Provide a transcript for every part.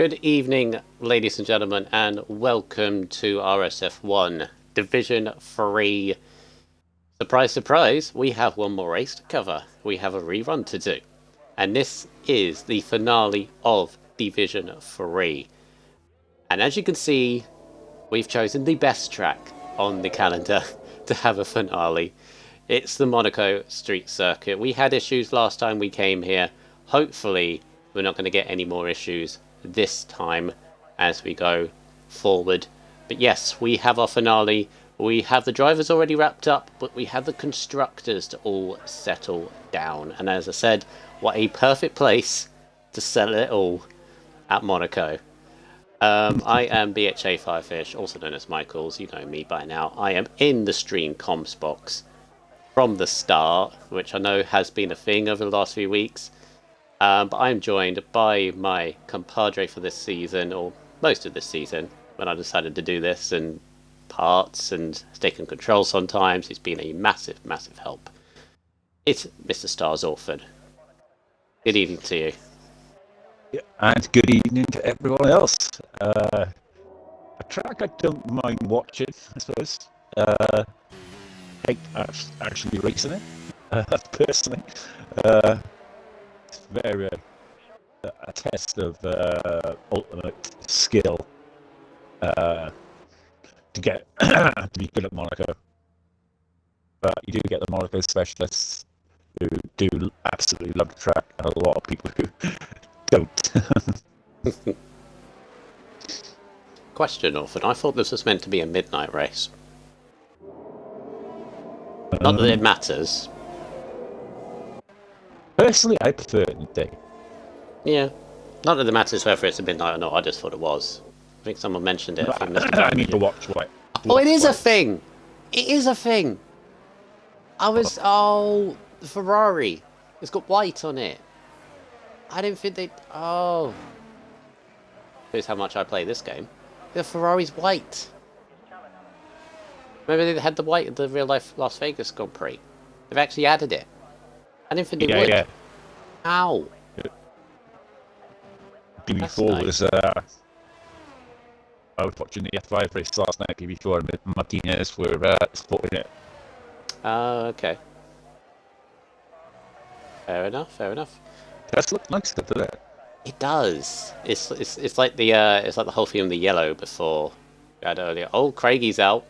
Good evening, ladies and gentlemen, and welcome to RSF1 Division 3. Surprise, surprise, we have one more race to cover. We have a rerun to do. And this is the finale of Division 3. And as you can see, we've chosen the best track on the calendar to have a finale. It's the Monaco Street Circuit. We had issues last time we came here. Hopefully, we're not going to get any more issues this time as we go forward. But yes, we have our finale. We have the drivers already wrapped up, but we have the constructors to all settle down. And as I said, what a perfect place to settle it all at Monaco. I am BHA Firefish, also known as Michaels. You know me by now. I am in the stream comms box from the start, which I know has been a thing over the last few weeks. But I'm joined by my compadre for this season, or most of this season, when I decided to do this, and parts and taking control sometimes. He's been a massive, massive help. It's Mr. Stars Orphan. Good evening to you. Yeah, and good evening to everyone else. A track I don't mind watching, I suppose. Hate actually racing it, personally. It's very a test of ultimate skill to get to be good at Monaco. But you do get the Monaco specialists who do absolutely love the track, and a lot of people who don't. Question, Orphan. I thought this was meant to be a midnight race. Not that it matters. Personally, I prefer it in the day. Yeah. Not that it matters whether it's a midnight or not. I just thought it was. I think someone mentioned it. I need to watch what. Oh, it is a thing! It is a thing! Oh, the Ferrari. It's got white on it. I didn't think they... Oh. Here's how much I play this game. The Ferrari's white. Maybe they had the white at the real life Las Vegas Grand Prix. They've actually added it. I didn't think they would. Yeah. How? BB4 was... I was watching the F5 race last night. BB4 and Martinez were supporting it. Oh, okay. Fair enough. It does look nice, doesn't it? It does. It's like the whole theme of the yellow before we had earlier. Oh, Craigie's out.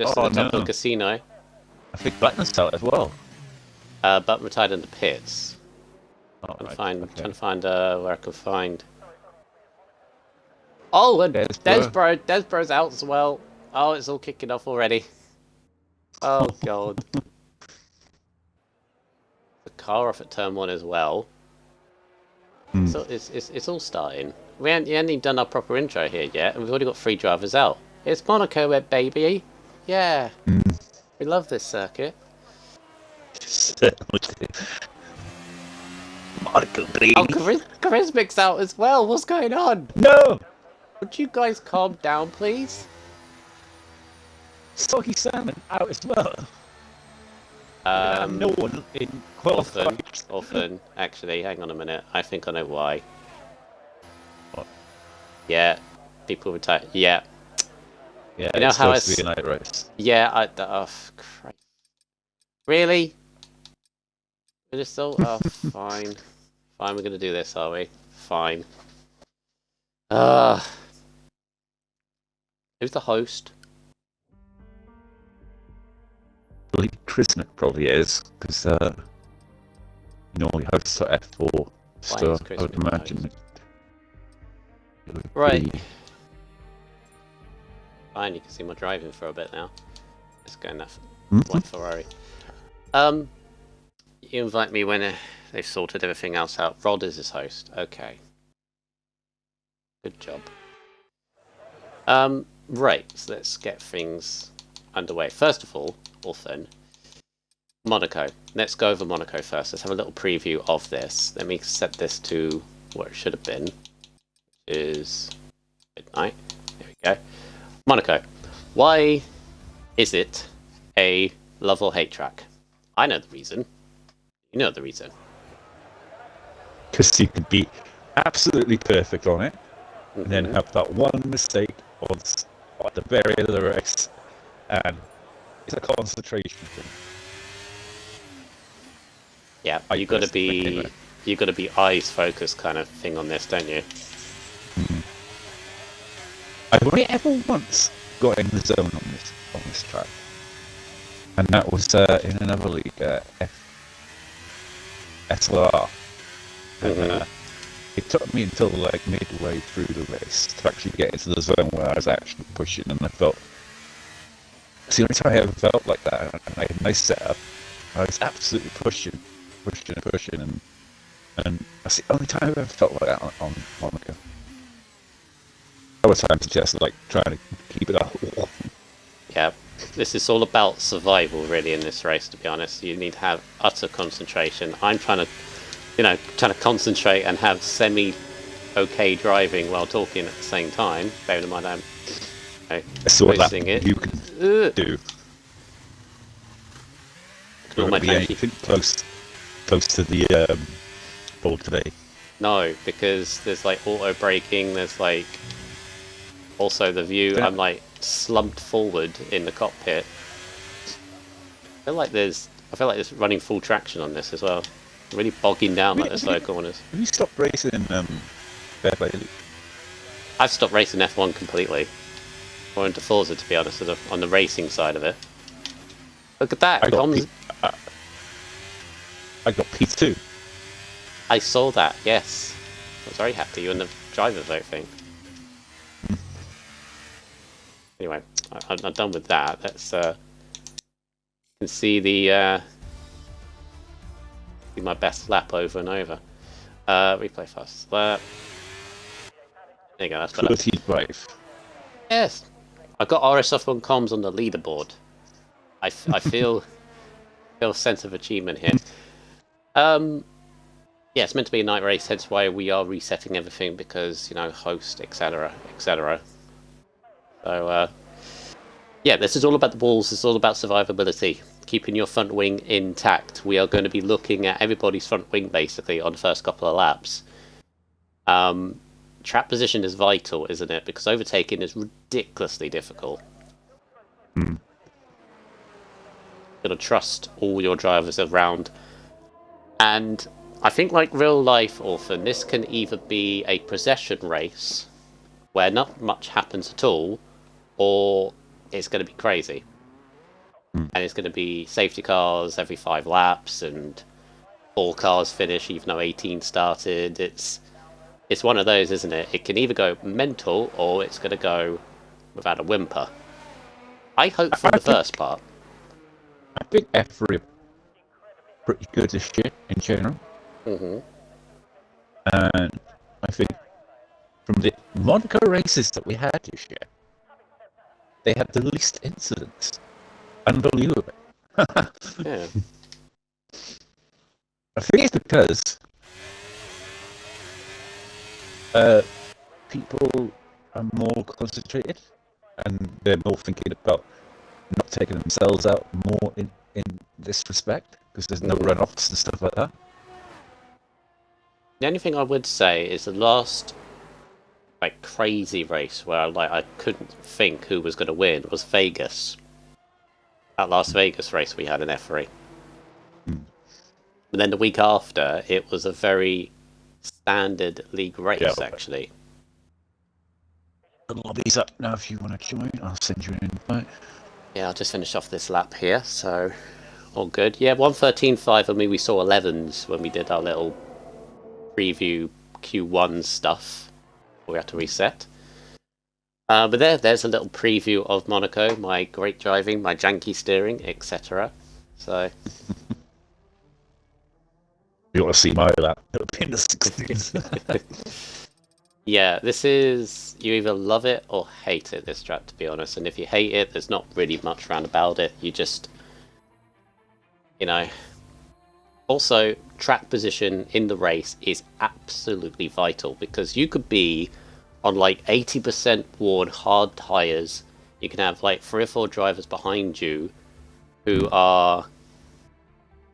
Just at the top of the casino. I think Button's out as well. Button retired in the pits. Oh, Trying to find where I can find. Oh, and Desbro's out as well. Oh, it's all kicking off already. Oh god. The car off at turn 1 as well. So it's all starting. We haven't even done our proper intro here yet, and we've already got 3 drivers out. It's Monaco, baby. Yeah. We love this circuit. Monaco, baby. Oh, Charismic's out as well. What's going on? No! Would you guys calm down, please? Soggy Salmon out as well. No one in qualifying. Often. Actually, hang on a minute. I think I know why. What? Yeah. People retire. Yeah. Yeah, you know it's how supposed to be a night race. Yeah, oh, Christ. Really? We're just so... Oh, fine. Fine, we're gonna do this, are we? Fine. Who's the host? I believe Krisnick probably is, because he normally hosts at F4, so I would imagine it would right. be... Fine, you can see my driving for a bit now. Let's go in that Mm-hmm. white Ferrari. You invite me when they've sorted everything else out. Rod is his host. Okay. Good job. Right, so let's get things underway. First of all, Orphan, Monaco. Let's go over Monaco first. Let's have a little preview of this. Let me set this to where it should have been, which is midnight. There we go. Monaco. Why is it a love or hate track? I know the reason. You know the reason. Because you could be absolutely perfect on it, and then Mhm. have that one mistake at the very end of the race, and it's a concentration thing. Yeah, I personally think anyway. you got to be eyes focused kind of thing on this, don't you? I've only ever once got in the zone on this track, and that was in another league, SLR, and Mhm. it took me until like midway through the race to actually get into the zone where I was actually pushing, and I felt it's the only time I ever felt like that. And I had a nice setup. I was absolutely pushing, and that's the only time I've ever felt like that on Monaco. Other times, just like trying to keep it up. Yeah. This is all about survival, really, in this race. To be honest, you need to have utter concentration. I'm trying to concentrate and have semi okay driving while talking at the same time. Bearing in mind I'm So that posting it. you can Ugh. do. Ignore Will my it be janky. anything close to the ball today? No, because there's like auto braking. There's like also the view. Then I'm like slumped forward in the cockpit. I feel like there's running full traction on this as well. Really bogging down like the slow corners. have you stopped racing in Fairplay? I've stopped racing F1 completely. Or into Forza, to be honest, on the racing side of it. Look at that! I got I got P2. I saw that. Yes, I was very happy. You in the driver vote thing. Anyway, I'm done with that. Let's you can see my best lap over and over. Replay fast lap. There you go. That's better. 35. Yes, I've got RSF1 comms on the leaderboard. I feel a sense of achievement here. Yeah, it's meant to be a night race, hence why we are resetting everything because host, etc., etc. So yeah, this is all about the balls. This is all about survivability, keeping your front wing intact. We are going to be looking at everybody's front wing basically on the first couple of laps. Trap position is vital, isn't it? Because overtaking is ridiculously difficult. Hmm. You've got to trust all your drivers around. And I think like real life, Orphan, this can either be a possession race where not much happens at all, or it's going to be crazy. Hmm. And it's going to be safety cars every 5 laps and 4 cars finish even though 18 started. It's one of those, isn't it? It can either go mental or it's going to go without a whimper. I hope for the first part. I think F3 are pretty good this year in general. Mm-hmm. And I think from the Monaco races that we had this year, they had the least incidents. Unbelievable. Yeah. I think it's because people are more concentrated and they're more thinking about not taking themselves out more in this respect because there's no runoffs and stuff like that. The only thing I would say is the last like crazy race where I couldn't think who was going to win was Vegas. That Las Vegas race we had in F3. And then the week after, it was a very standard league race, actually. The lobby's up now if you want to join. I'll send you an invite. Yeah, I'll just finish off this lap here, so all good. Yeah, 1:13.5. I mean, we saw 11s when we did our little preview Q1 stuff. We had to reset. But there's a little preview of Monaco, my great driving, my janky steering, etc. So You want to see my lap? It'll be in the 16s. yeah, this is, you either love it or hate it, this track, to be honest. And if you hate it, there's not really much round about it. You just, Also, track position in the race is absolutely vital because you could be on like 80% worn hard tires. You can have like 3 or 4 drivers behind you who are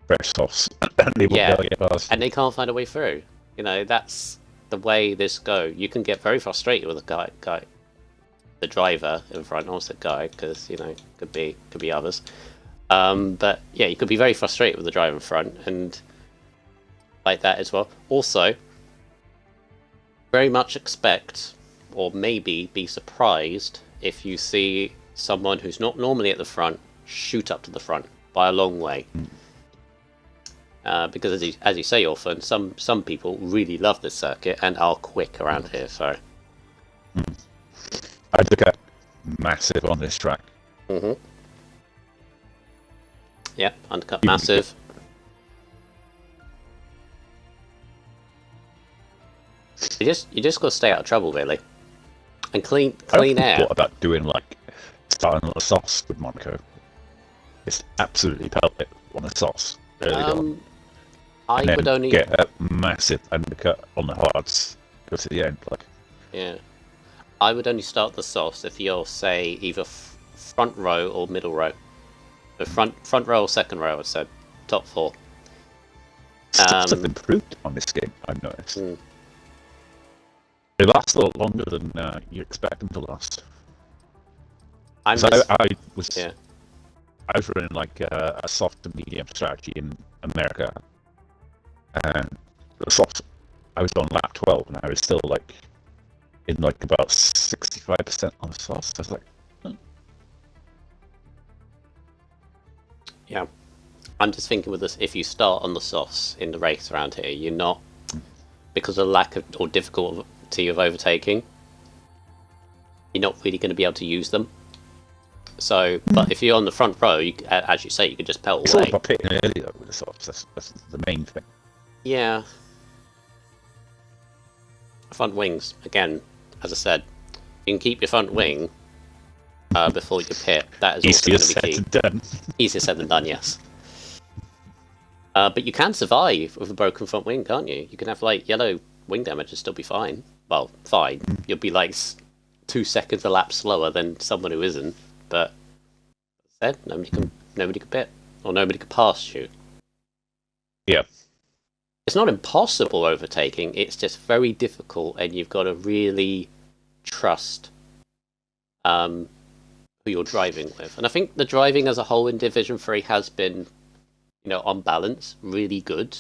Fresh softs. And they won't be able to get past. and they can't find a way through. That's the way this goes, you can get very frustrated with the driver in front. I said guy because could be others. But yeah, you could be very frustrated with the driver in front and like that as well. Also, very much expect or maybe be surprised if you see someone who's not normally at the front shoot up to the front by a long way. Because as you say often, some people really love this circuit and are quick around here. So I look at massive on this track. Yep, undercut massive. You just got to stay out of trouble really, and clean air. What about doing like starting on the sauce with Monaco? It's absolutely pellet on the sauce. I would only get a massive undercut on the hards. Go to the end, like. Yeah, I would only start the sauce if you're say either front row or middle row. So front row or second row, I said top four. Stuff's improved on this game, I've noticed. They last a lot longer than you expect them to last. I was running like a soft to medium strategy in America, and the soft, I was on lap 12, and I was still like in like about 65% on the sauce. I was like, Yeah, I'm just thinking with this, if you start on the sauce in the race around here, you're not, because of the lack of or difficulty of overtaking, you're not really going to be able to use them. So, but if you're on the front row, as you say, you could just pelt it's away. all about pitting early though with the sauce. That's the main thing. Yeah. Front wings, again, as I said, you can keep your front wing before you pit. That is also going to be key. Easier said than done. Easier said than done, yes. But you can survive with a broken front wing, can't you? You can have like yellow wing damage and still be fine. Well, fine. You'll be like 2 seconds a lap slower than someone who isn't. But as I said, nobody could pit or nobody could pass you. Yeah. It's not impossible overtaking. It's just very difficult, and you've got to really trust who you're driving with. And I think the driving as a whole in Division 3 has been, on balance, really good.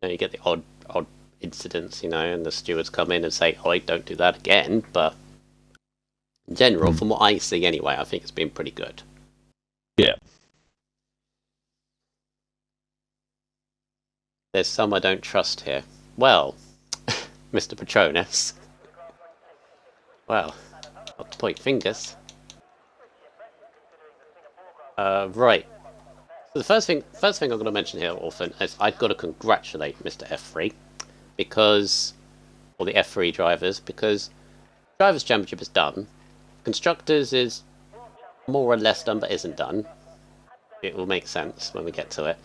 You get the odd incidents, and the stewards come in and say, "Oh, don't do that again." But in general, from what I see anyway, I think it's been pretty good. Yeah. There's some I don't trust here. Well, Mr. Patronus. Well, not to point fingers. Right. So the first thing I'm going to mention here, Orphan, is I've got to congratulate Mr. F3 or the F3 drivers, because Drivers' Championship is done. Constructors is more or less done, but isn't done. It will make sense when we get to it.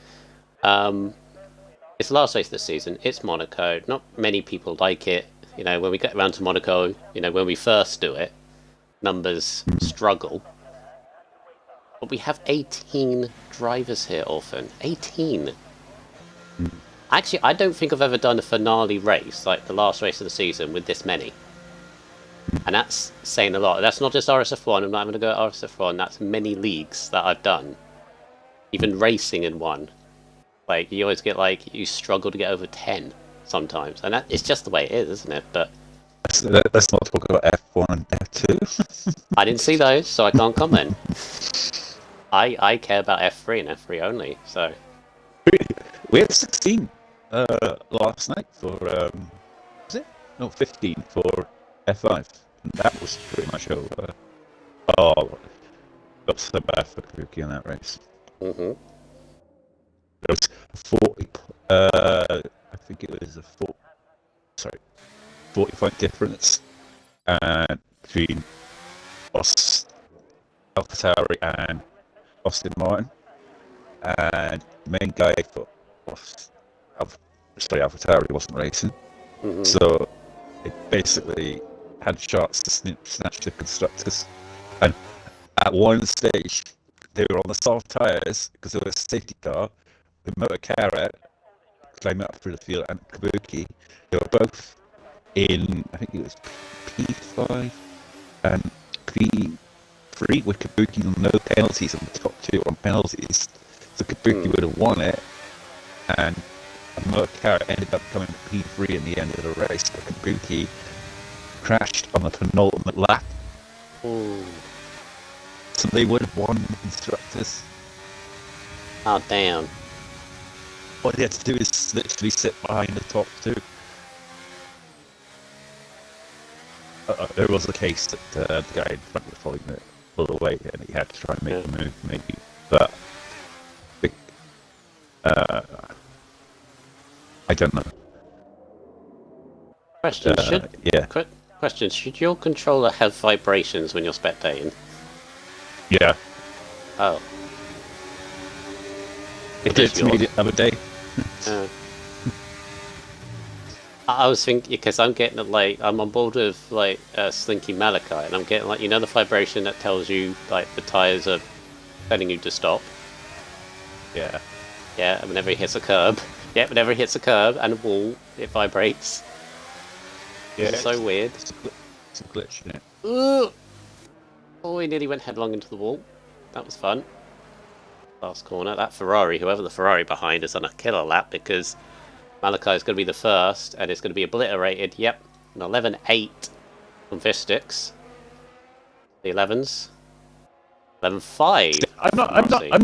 It's the last race of the season. It's Monaco. Not many people like it. When we get around to Monaco, when we first do it, numbers struggle. But we have 18 drivers here, Orphan. 18. Actually, I don't think I've ever done a finale race, like the last race of the season, with this many. And that's saying a lot. That's not just RSF1. I'm not going to go at RSF1. That's many leagues that I've done. Even racing in one. Like, you always get, you struggle to get over 10 sometimes. And it's just the way it is, isn't it? But let's not talk about F1 and F2. I didn't see those, so I can't comment. I care about F3 and F3 only, so... We had 16 last night for... was it? No, 15 for F5. And that was pretty much over. Oh, got so bad for Kabuki in that race. Mm-hmm. There was 40, I think it was 40-point difference between AlphaTauri and Austin Martin, and the main guy for AlphaTauri wasn't racing, so it basically had shots to snatch the constructors, and at one stage they were on the soft tyres because there was a safety car. The motor car climbing up through the field, and Kabuki. They were both in, I think it was P5 and P3 with Kabuki on no penalties, and the top two on penalties. So Kabuki would have won it, and Monaco ended up coming to P3 in the end of the race, but Kabuki crashed on the penultimate lap. Ooh. So they would have won the constructors. Oh, damn. What they had to do is literally sit behind the top two. There was a case that the guy in front was following it all the way, and he had to try and make a move, maybe. But I don't know. Question: Question: should your controller have vibrations when you're spectating? Yeah. Oh. It did to me the other day. I was thinking, because I'm getting I'm on board with Slinky Malachi, and I'm getting the vibration that tells you the tires are telling you to stop. Yeah. Yeah, and whenever he hits a curb. Yeah, whenever he hits a curb and a wall, it vibrates. Yeah, it's so weird. It's a glitch, yeah. Ooh! Oh, he nearly went headlong into the wall. That was fun. Last corner. That Ferrari, whoever the Ferrari behind, has done a killer lap, because Malachi is going to be the first, and it's going to be obliterated. Yep, an 11.8 from Vistix. The 11s. 11.5. I'm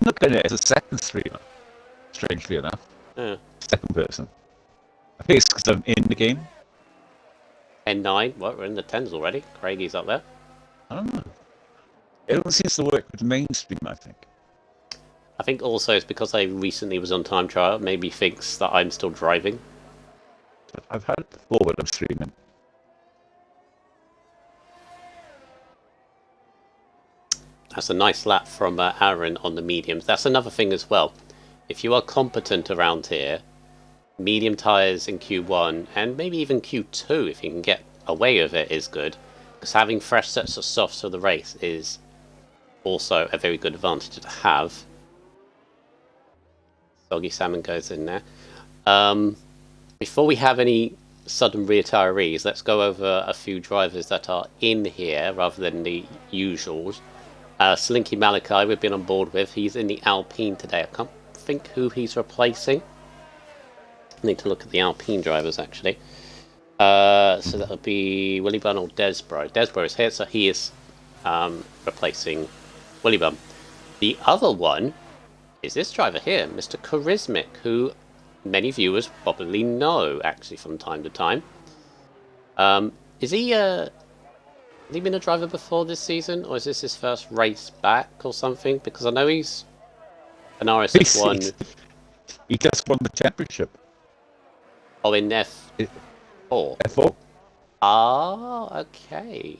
not going to it as a second streamer. Strangely enough. Yeah. Second person. I think it's because I'm in the game. 10.9. What? We're in the 10s already. Craigie's up there. I don't know. It only seems to work with the mainstream, I think. I think also it's because I recently was on time trial. Maybe thinks that I'm still driving. But I've had it before when I'm streaming. That's a nice lap from Aaron on the mediums. That's another thing as well. If you are competent around here, medium tyres in Q1 and maybe even Q2, if you can get away with it, is good. Because having fresh sets of softs for the race is also a very good advantage to have. Soggy Salmon goes in there. Before we have any sudden retirees, let's go over a few drivers that are in here rather than the usuals. Slinky Malachi, we've been on board with. He's in the Alpine today. I can't think who he's replacing. I need to look at the Alpine drivers, actually. So that would be Willy Bun or Desbro. Desbro is here, so he is replacing Willy Bun. The other one is this driver here, Mr. Charismic, who many viewers probably know, actually, from time to time. Is he... Has he been a driver before this season, or is this his first race back or something? Because I know he's an RSF1. He just won the championship. Oh, in F4. F4. Ah, okay.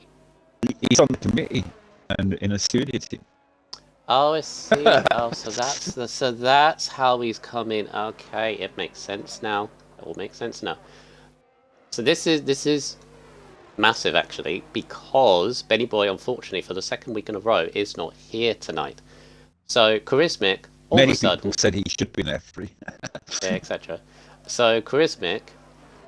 He's on the committee and in a studio team. Oh, I see. Oh, so that's how he's coming. Okay, it makes sense now. It all makes sense now. So this is massive, actually, because Benny Boy, unfortunately, for the second week in a row, is not here tonight. So Charismic, all of a sudden, people said he should be in F3. yeah, etc. So Charismic,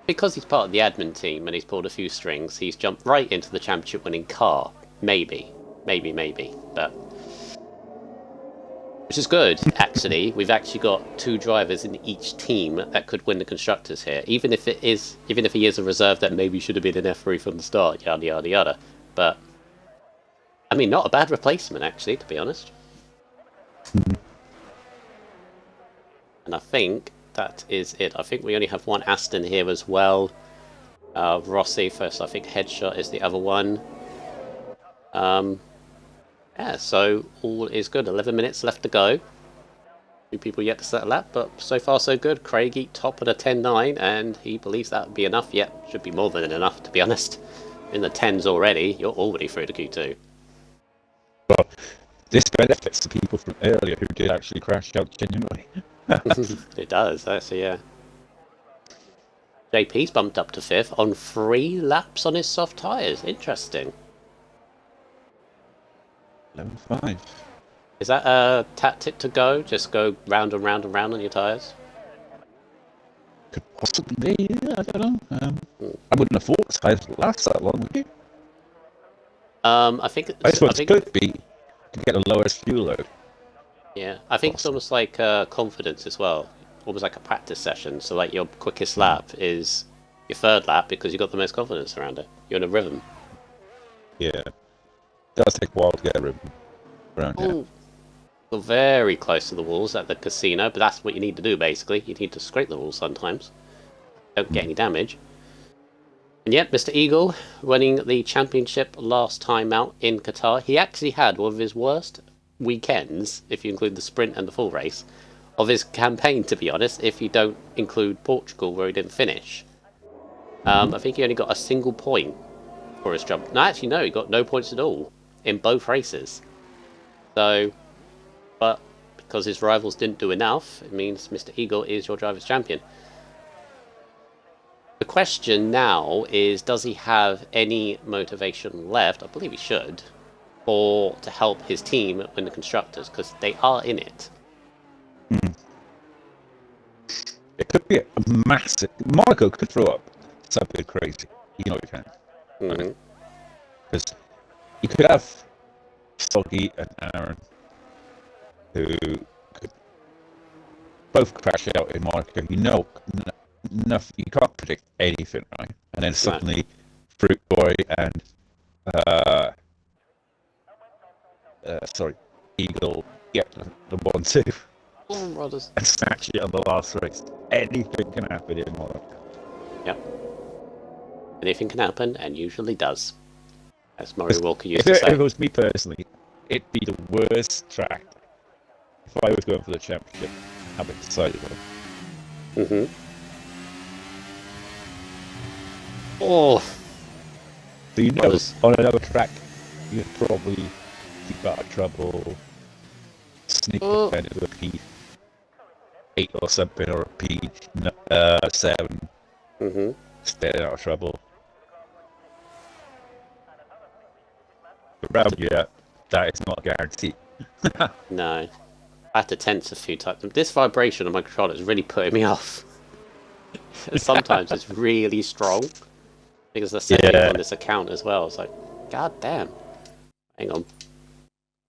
because he's part of the admin team and he's pulled a few strings, he's jumped right into the championship-winning car. Maybe, but which is good, actually. We've actually got two drivers in each team that could win the constructors here. Even if he is a reserve that maybe should have been an F3 from the start, yada yada yada. But I mean, not a bad replacement, actually, to be honest. And I think that is it. I think we only have one Aston here as well. Rossi first, I think Headshot is the other one. Yeah, so all is good. 11 minutes left to go. Few people yet to set a lap, but so far so good. Craigie top at a 10.9, and he believes that would be enough. Yep, should be more than enough, to be honest. In the 10s already, you're already through to Q2. Well, this benefits the people from earlier who did actually crash out genuinely. It does, actually, yeah. JP's bumped up to 5th on 3 laps on his soft tyres. Interesting. 11.5. Is that a tactic to go? Just go round and round and round on your tyres? could possibly be. I don't know. I wouldn't have thought I'd last that long, would you? I think I suppose think it could be to get the lowest fuel load. yeah, I think it's almost like confidence as well, almost like a practice session. So like your quickest lap is your third lap because you got the most confidence around it. You're in a rhythm. Yeah, it does take a while to get a rhythm around here. Oh, you're very close to the walls at the casino, but that's what you need to do basically. You need to scrape the walls sometimes. Don't get any damage. And yet, Mr. Eagle, winning the championship last time out in Qatar, he actually had one of his worst weekends, if you include the sprint and the full race, of his campaign, to be honest, if you don't include Portugal, where he didn't finish. I think he only got a single point for his jump. No, actually, no, he got no points at all in both races. So, but because his rivals didn't do enough, it means Mr. Eagle is your driver's champion. The question now is, does he have any motivation left? I believe he should, or to help his team win the constructors, because they are in it. It could be a massive. Monaco could throw up something crazy. You know you can. Because you could have Soggy and Aaron, who could both crash out in Monaco. You know, nothing. You can't predict anything, right? And then suddenly, Fruit Boy and Eagle get the 1-2 and snatch it on the last race. Anything can happen in Monaco. Yep. Anything can happen, and usually does. As Murray Walker used to say. If it was me personally, it'd be the worst track if I was going for the championship. How excited I am. Oh. So you know, on another track, you'd probably keep out of trouble, sneak ahead of a P8 or something, or a P7, stay out of trouble. Around here, that is not a guarantee. No. I had to tense a few times. This vibration on my controller is really putting me off. Sometimes it's really strong. Because the settings on this account as well. It's like, god damn. Hang on.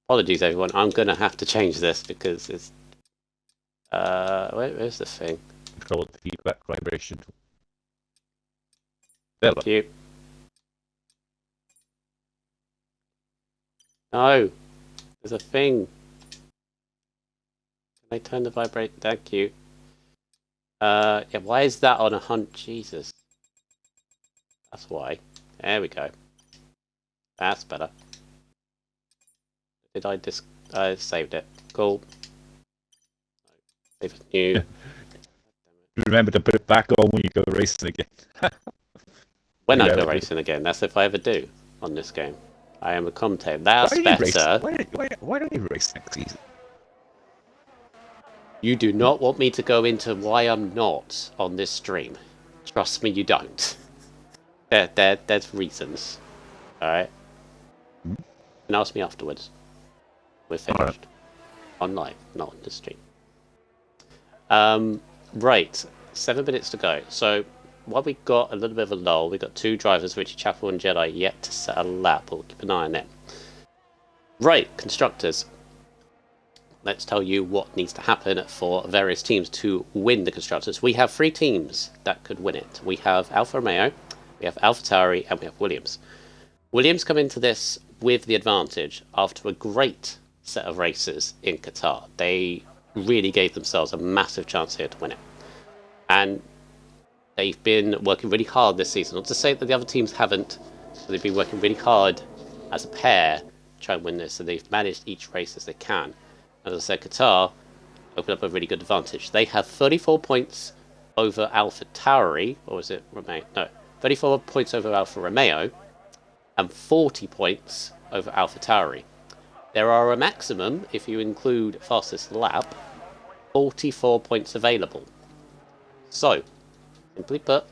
Apologies everyone, I'm gonna have to change this because it's where's the thing? Control the feedback vibration. Thank you. No! There's a thing. Can I turn the vibrate? Thank you. Yeah, why is that on a hunt? Jesus. That's why. There we go. That's better. Did I saved it. Cool. Save it new. Remember to put it back on when you go racing again. When I go racing again, that's if I ever do on this game. I am a commentator. That's better. Why don't you race next season? You do not want me to go into why I'm not on this stream. Trust me, you don't. There's reasons. Alright? And ask me afterwards. We're finished. On live, not on the stream. Right. 7 minutes to go. So, while we got a little bit of a lull, we got two drivers, Richie Chapel and Jedi, yet to set a lap. We'll keep an eye on them. Right, constructors. Let's tell you what needs to happen for various teams to win the constructors. We have three teams that could win it. We have Alfa Romeo, we have AlphaTauri, and we have Williams. Williams come into this with the advantage after a great set of races in Qatar. They really gave themselves a massive chance here to win it. And they've been working really hard this season. Not to say that the other teams haven't, but they've been working really hard as a pair to try and win this, and they've managed each race as they can. As I said, Qatar opened up a really good advantage. They have 34 points over AlphaTauri, or is it Romeo? No, 34 points over Alfa Romeo, and 40 points over AlphaTauri. There are a maximum, if you include fastest lap, 44 points available. So, simply put,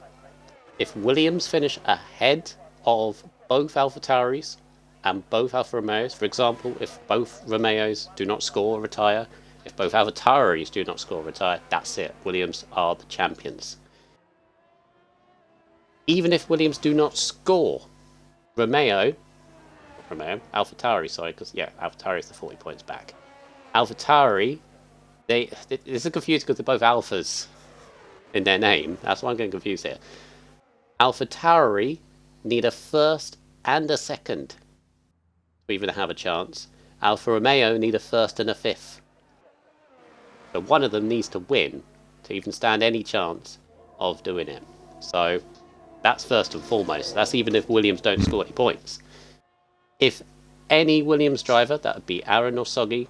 if Williams finish ahead of both AlphaTauris and both Alfa Romeos, for example, if both Romeos do not score or retire, if both AlphaTauris do not score or retire, that's it. Williams are the champions. Even if Williams do not score, AlphaTauri, sorry, because yeah, AlphaTauri is the 40 points back. AlphaTauri, this is confused because they're both alphas in their name. That's why I'm getting confused here. AlphaTauri need a first and a second to even have a chance. Alfa Romeo need a first and a fifth. So one of them needs to win to even stand any chance of doing it. So that's first and foremost. That's even if Williams don't score any points. If any Williams driver, that would be Aaron or Soggy,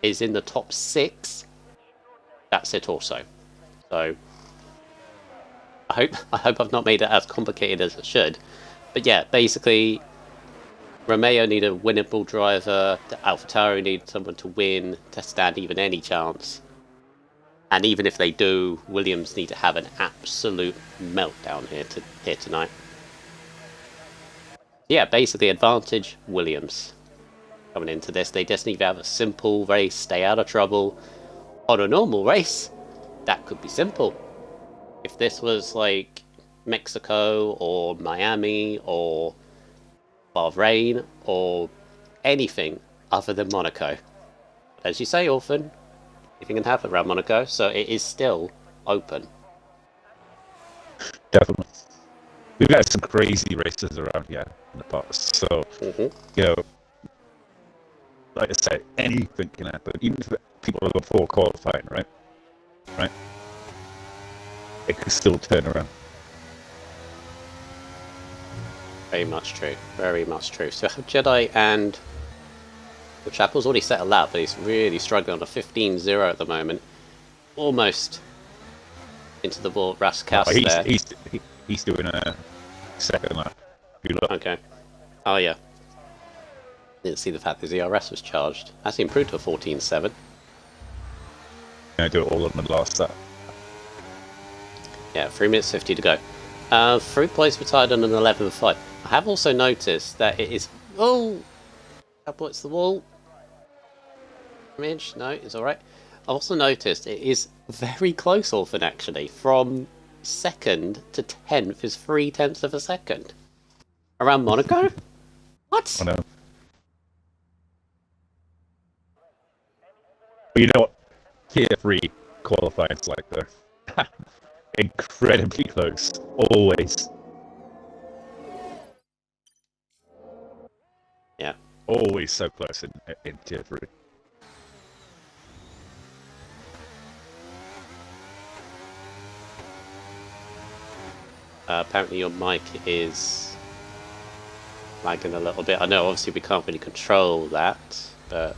is in the top 6, that's it also. So I hope I've not made it as complicated as it should. But yeah, basically Romeo need a winnable driver, AlphaTauri need someone to win to stand even any chance. And even if they do, Williams need to have an absolute meltdown here tonight. Yeah, basically advantage Williams coming into this. They just need to have a simple race, stay out of trouble. On a normal race, that could be simple. If this was like Mexico or Miami or Bahrain or anything other than Monaco. As you say, Orphan, anything can happen around Monaco, so it is still open. Definitely. We've had some crazy races around here in the past, so, you know, like I said, anything can happen. Even if people are before qualifying, right? It can still turn around. Very much true. Very much true. So Jedi and the Chapel's already set a lap, but he's really struggling on a 15-0 at the moment. Almost into the ball. Raskas there. He's doing a second lap. Okay. Oh yeah. Didn't see the fact that the DRS was charged. That's improved to a 14-7. I do it all on the last lap. Yeah, 3 minutes 50 to go. 3 points retired on an 11-5. I have also noticed that it is... Oh! Chapel hits the wall. Image? No, it's alright. I've also noticed it is very close, Orphan, actually. From 2nd to 10th is 0.3 of a second. Around Monaco? What? I know. But you know what? Tier 3 qualifying's like though. Incredibly close. Always. Yeah. Always so close in Tier 3. Apparently your mic is lagging a little bit. I know obviously we can't really control that, but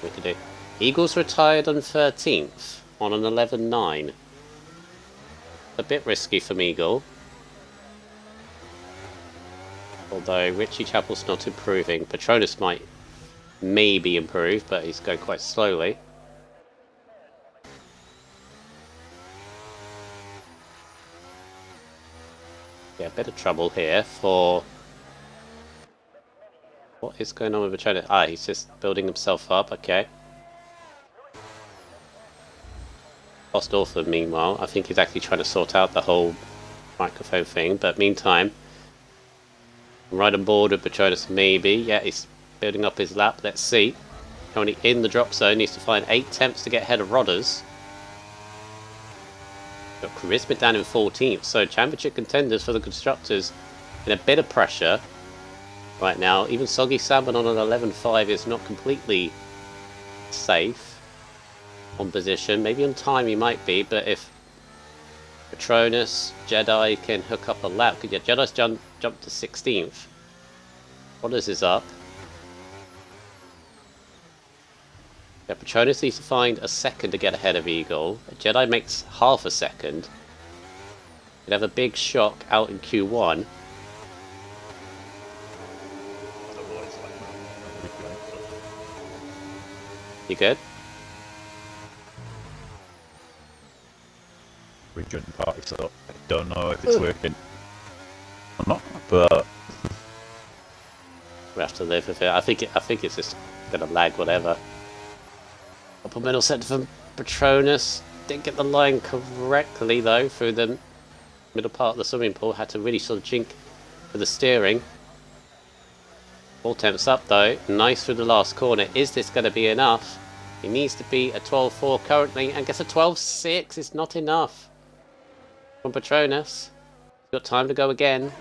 we can do. Eagles retired on 13th on an 11-9. A bit risky from Eagle. Although Richie Chapel's not improving. Patronus might maybe improve, but he's going quite slowly. Yeah, a bit of trouble here for... What is going on with Patronus? Ah, he's just building himself up, okay. Lost Orphan, meanwhile. I think he's actually trying to sort out the whole microphone thing, but meantime... I'm right on board with Patronus, maybe. Yeah, he's building up his lap. Let's see. Currently in the drop zone, needs to find 8 attempts to get ahead of Rodders. Got Charisma down in 14th, so championship contenders for the constructors in a bit of pressure right now. Even Soggy Salmon on an 11-5 is not completely safe on position. Maybe on time he might be, but if Patronus, Jedi can hook up a lap, yeah, Jedi's jumped to 16th. Rodders is up. Yeah, Patronus needs to find a second to get ahead of Eagle. Jedi makes half a second. Could have a big shock out in Q1. You good? We're joining the party, so I don't know if it's working or not, but We have to live with it. I think it's just gonna lag, whatever. Upper middle centre from Patronus. Didn't get the line correctly though through the middle part of the swimming pool. Had to really sort of jink for the steering. 4 temps up though. Nice through the last corner. Is this going to be enough? He needs to be a 12.4 currently, and gets a 12.6. It's not enough from Patronus. He's got time to go again.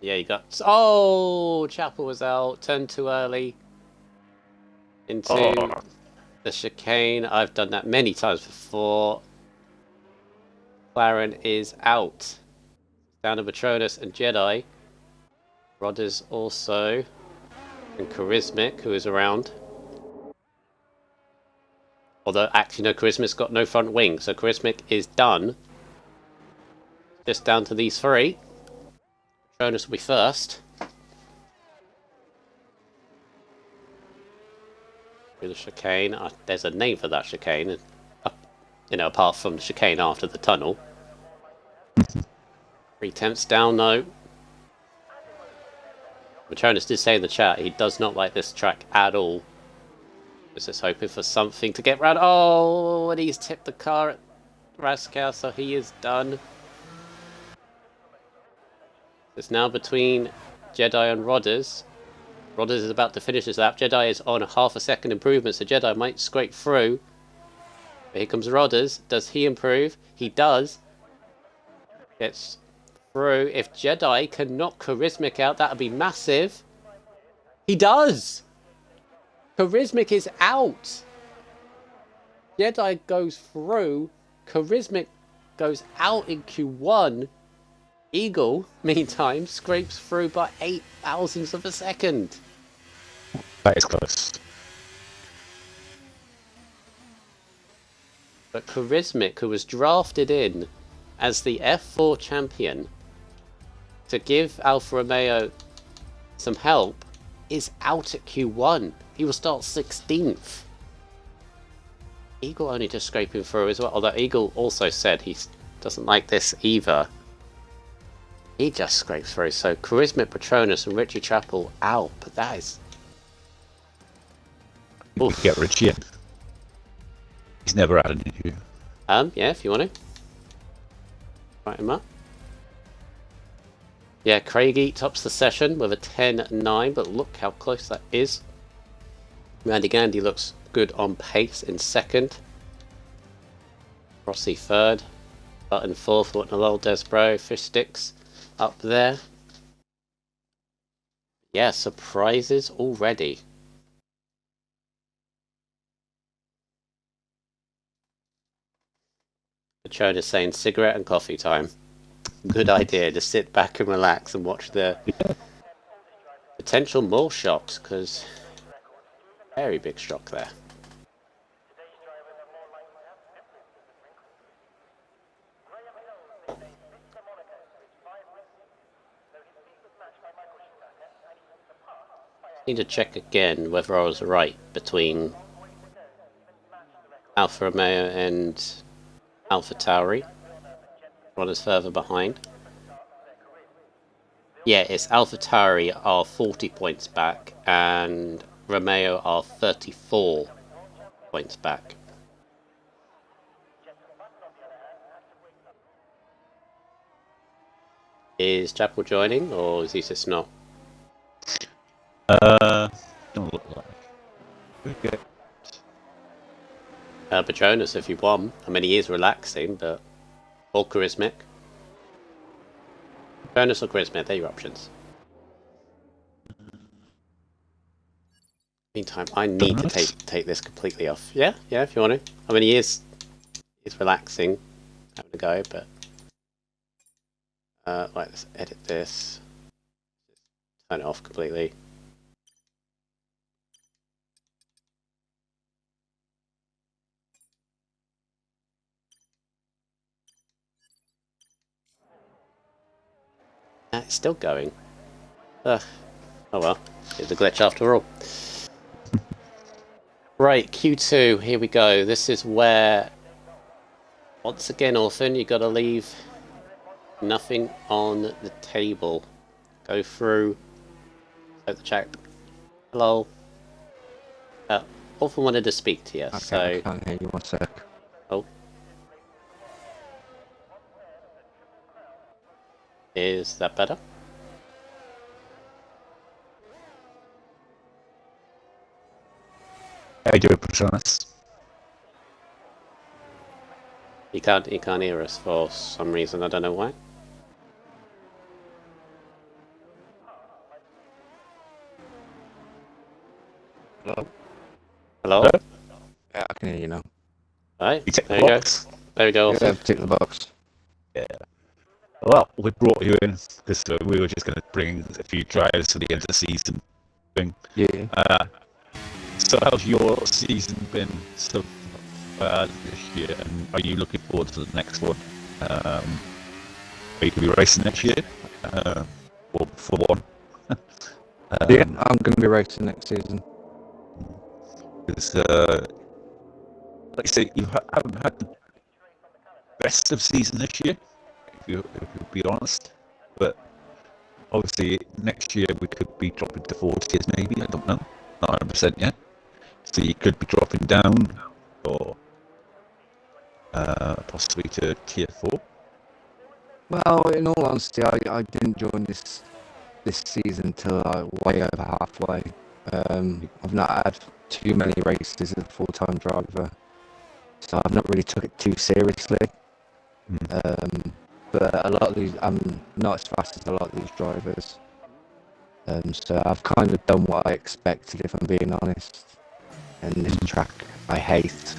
Yeah, you got... Oh! Chapel was out. Turned too early. Into the chicane. I've done that many times before. McLaren is out. Down to Patronus and Jedi. Rodders also. And Charismic, who is around. Although, actually, no, Charismic's got no front wing. So Charismic is done. Just down to these 3. Patronus will be first. Through the chicane. There's a name for that chicane. You know, apart from the chicane after the tunnel. 3 temps down, though. Patronus did say in the chat he does not like this track at all. He's just hoping for something to get round. Oh, and he's tipped the car at Raskow, so he is done. It's now between Jedi and Rodders. Rodders is about to finish his lap. Jedi is on a half a second improvement, so Jedi might scrape through. But here comes Rodders. Does he improve? He does. Gets through. If Jedi can knock Charismic out, that would be massive. He does! Charismic is out! Jedi goes through. Charismic goes out in Q1. Eagle, meantime, scrapes through by 8 thousandths of a second. That is close. But Charismic, who was drafted in as the F4 champion to give Alfa Romeo some help, is out at Q1. He will start 16th. Eagle only just scraping through as well, although Eagle also said he doesn't like this either. He just scrapes through, so Charismic, Patronus and Richie Chapel out, but that is... We could get Richie in. He's never had an issue. Yeah, if you want to. Write him up. Yeah, Craigie tops the session with a 10.9, but look how close that is. Randy Gandy looks good on pace in second. Rossi third. Button fourth, Lowell Desbro, Fish Sticks up there. Yeah, surprises already. Patronus saying cigarette and coffee time. Good idea, to sit back and relax and watch the potential more shocks, because very big shock there. Need to check again whether I was right between Alfa Romeo and Alpha Tauri. One is further behind. Yeah, it's Alpha Tauri are 40 points back and Romeo are 34 points back. Is Chapel joining, or is he just not? Don't look like. Okay. Patronus, if you won. I mean, he is relaxing, but... Or Charismic. Patronus or Charismic, they're your options. Meantime, I need to take this completely off. Yeah, if you want to. I mean, he's relaxing, having a go, but... right, let's edit this. Turn it off completely. It's still going. Oh well, it's a glitch after all. Right, Q2, here we go. This is where, once again, Orphan, you gotta leave nothing on the table. Go through, the chat. Hello. often wanted to speak to you. Okay, So, I can't hear you. 1 sec. oh, is that better? How you doing, Patronus? You can't hear us for some reason. I don't know why. Hello? Hello. Hello? Yeah, I can hear you now. All right. You tick the There you go. box? There we go. Yeah, Arthur. I've ticked the box. Yeah. Well, we brought you in because we were just going to bring a few drivers to the end of the season thing. Yeah. So how's your season been so far this year, and are you looking forward to the next one? Are you going to be racing next year? Or for one? Yeah, I'm going to be racing next season. Because, like I say, you haven't had the best of season this year, if you be honest. But obviously, next year we could be dropping to 40s, maybe. I don't know, not 100% yet. So you could be dropping down, or possibly to tier 4. Well, in all honesty, I didn't join this season till way over halfway. I've not had too many races as a full-time driver, so I've not really took it too seriously. But a lot of these, I'm not as fast as a lot of these drivers. So I've kind of done what I expected, if I'm being honest. And this track I hate.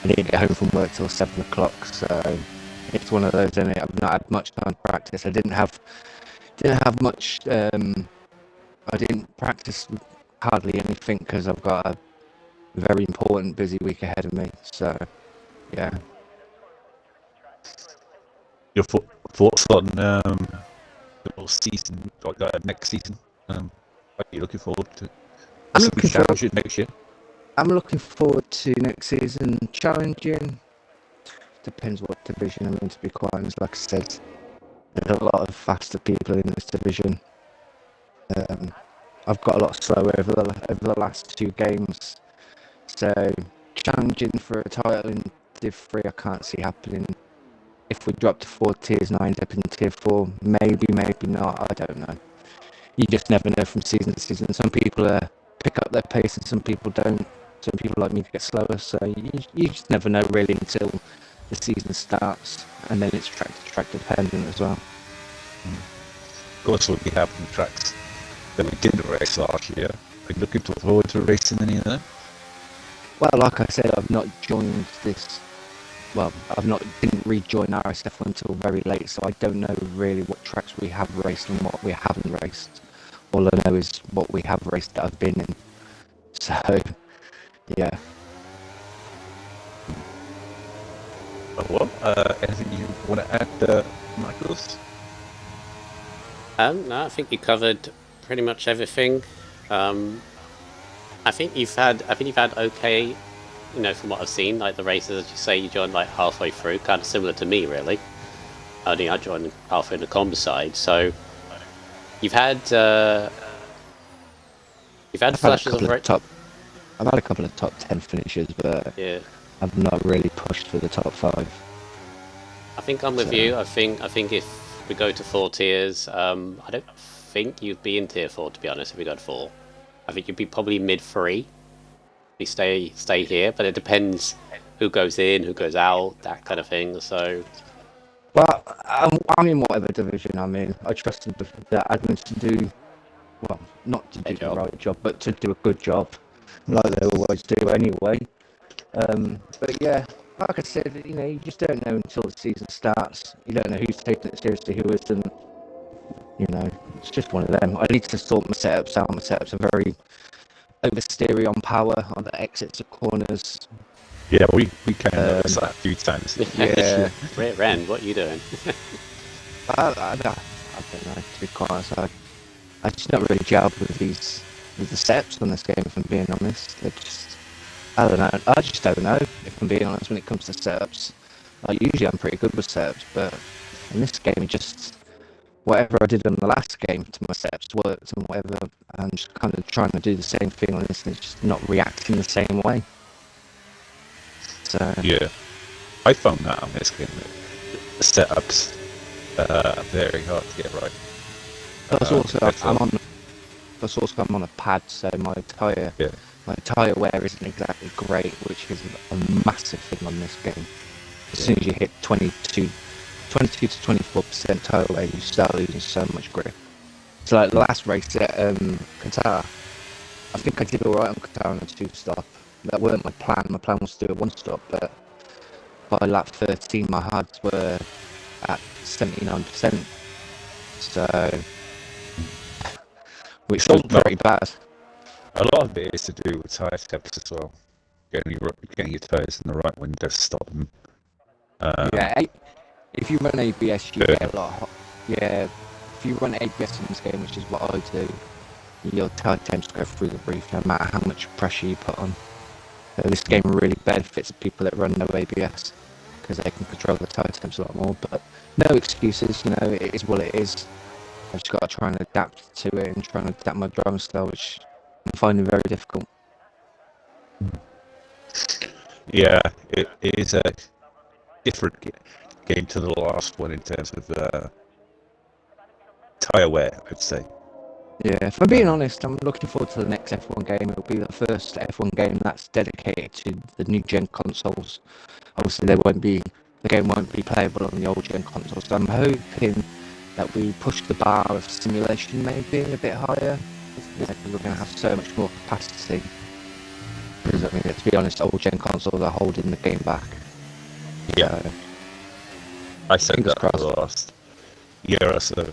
I didn't get home from work till 7 o'clock, so it's one of those, isn't it? I've not had much time to practice. I didn't have much. I didn't practice hardly anything because I've got a very important, busy week ahead of me. So, yeah. Your thoughts on the season, like next season? Are you looking forward to possibly challenging next year? I'm looking forward to next season challenging. Depends what division I'm in, to be quite honest. Like I said, there's a lot of faster people in this division. I've got a lot slower over the last 2 games. So challenging for a title in Div 3, I can't see happening. If we drop to 4 tiers and I end up in tier 4, maybe not. I don't know. You just never know from season to season. Some people pick up their pace and some people don't. Some people like me to get slower. So you just never know really until the season starts, and then it's track to track dependent as well. Of course, what we have in the tracks that we didn't race last year. Are you looking forward to racing any of them? Well, like I said, I've not joined this. Well, didn't rejoin RSF1 until very late, so I don't know really what tracks we have raced and what we haven't raced. All I know is what we have raced that I've been in. So, yeah. Well, anything you want to add, Michaels? No, I think you covered pretty much everything. I think you've had okay, from what I've seen, like the races, as you say, you joined like halfway through, kind of similar to me, really. I joined halfway in the comms side, so you've had flashes of I've had a couple of top 10 finishes, but yeah. I've not really pushed for the top 5. I think I'm with you. I think if we go to 4 tiers, I don't think you'd be in tier 4, to be honest. If we got 4, I think you'd be probably mid 3. We stay here, but it depends who goes in, who goes out, that kind of thing. So, well, I'm in whatever division I'm in. I trust the admins to do, well, not to do the right job, but to do a good job, like they always do anyway. But yeah, like I said, you just don't know until the season starts. You don't know who's taking it seriously, who isn't. It's just one of them. I need to sort my setups out. My setups are very oversteery on power, on the exits of corners. Yeah, we kind of noticed that a few times. Yeah. Ren, what are you doing? I don't know, to be quite honest. I just not really gel with the setups on this game, if I'm being honest. I don't know. I just don't know, if I'm being honest, when it comes to setups. Usually I'm pretty good with setups, but in this game, whatever I did on the last game to my steps worked, and whatever I'm just kind of trying to do the same thing on this, and it's just not reacting the same way. So Yeah, I found that on this game. The setups very hard to get right. plus also I thought- I'm on a pad, so my tyre wear isn't exactly great, which is a massive thing on this game. As soon as you hit 22 to 24% tyre wear, you start losing so much grip. So like the last race at Qatar, I think I did alright on Qatar on a 2-stop. That weren't my plan. My plan was to do a 1-stop, but by lap 13 my hards were at 79%. So, which was pretty bad. A lot of it is to do with tyre steps as well. Getting your tyres in the right window to stop them. If you run ABS, you get a lot of if you run ABS in this game, which is what I do, your tyre temps go through the roof no matter how much pressure you put on. This game really benefits people that run no ABS because they can control the tyre temps a lot more, but no excuses, it is what it is. I've just got to try and adapt to it and try and adapt my driving style, which I'm finding very difficult. Yeah, it is a different game to the last one in terms of tyre wear, I'd say. Yeah, if I'm being honest, I'm looking forward to the next F1 game. It'll be the first F1 game that's dedicated to the new gen consoles. Obviously, the game won't be playable on the old gen consoles. So I'm hoping that we push the bar of simulation maybe a bit higher. Because we're going to have so much more capacity. Because to be honest, old gen consoles are holding the game back. Yeah, I said fingers that for crossed. the last year or so.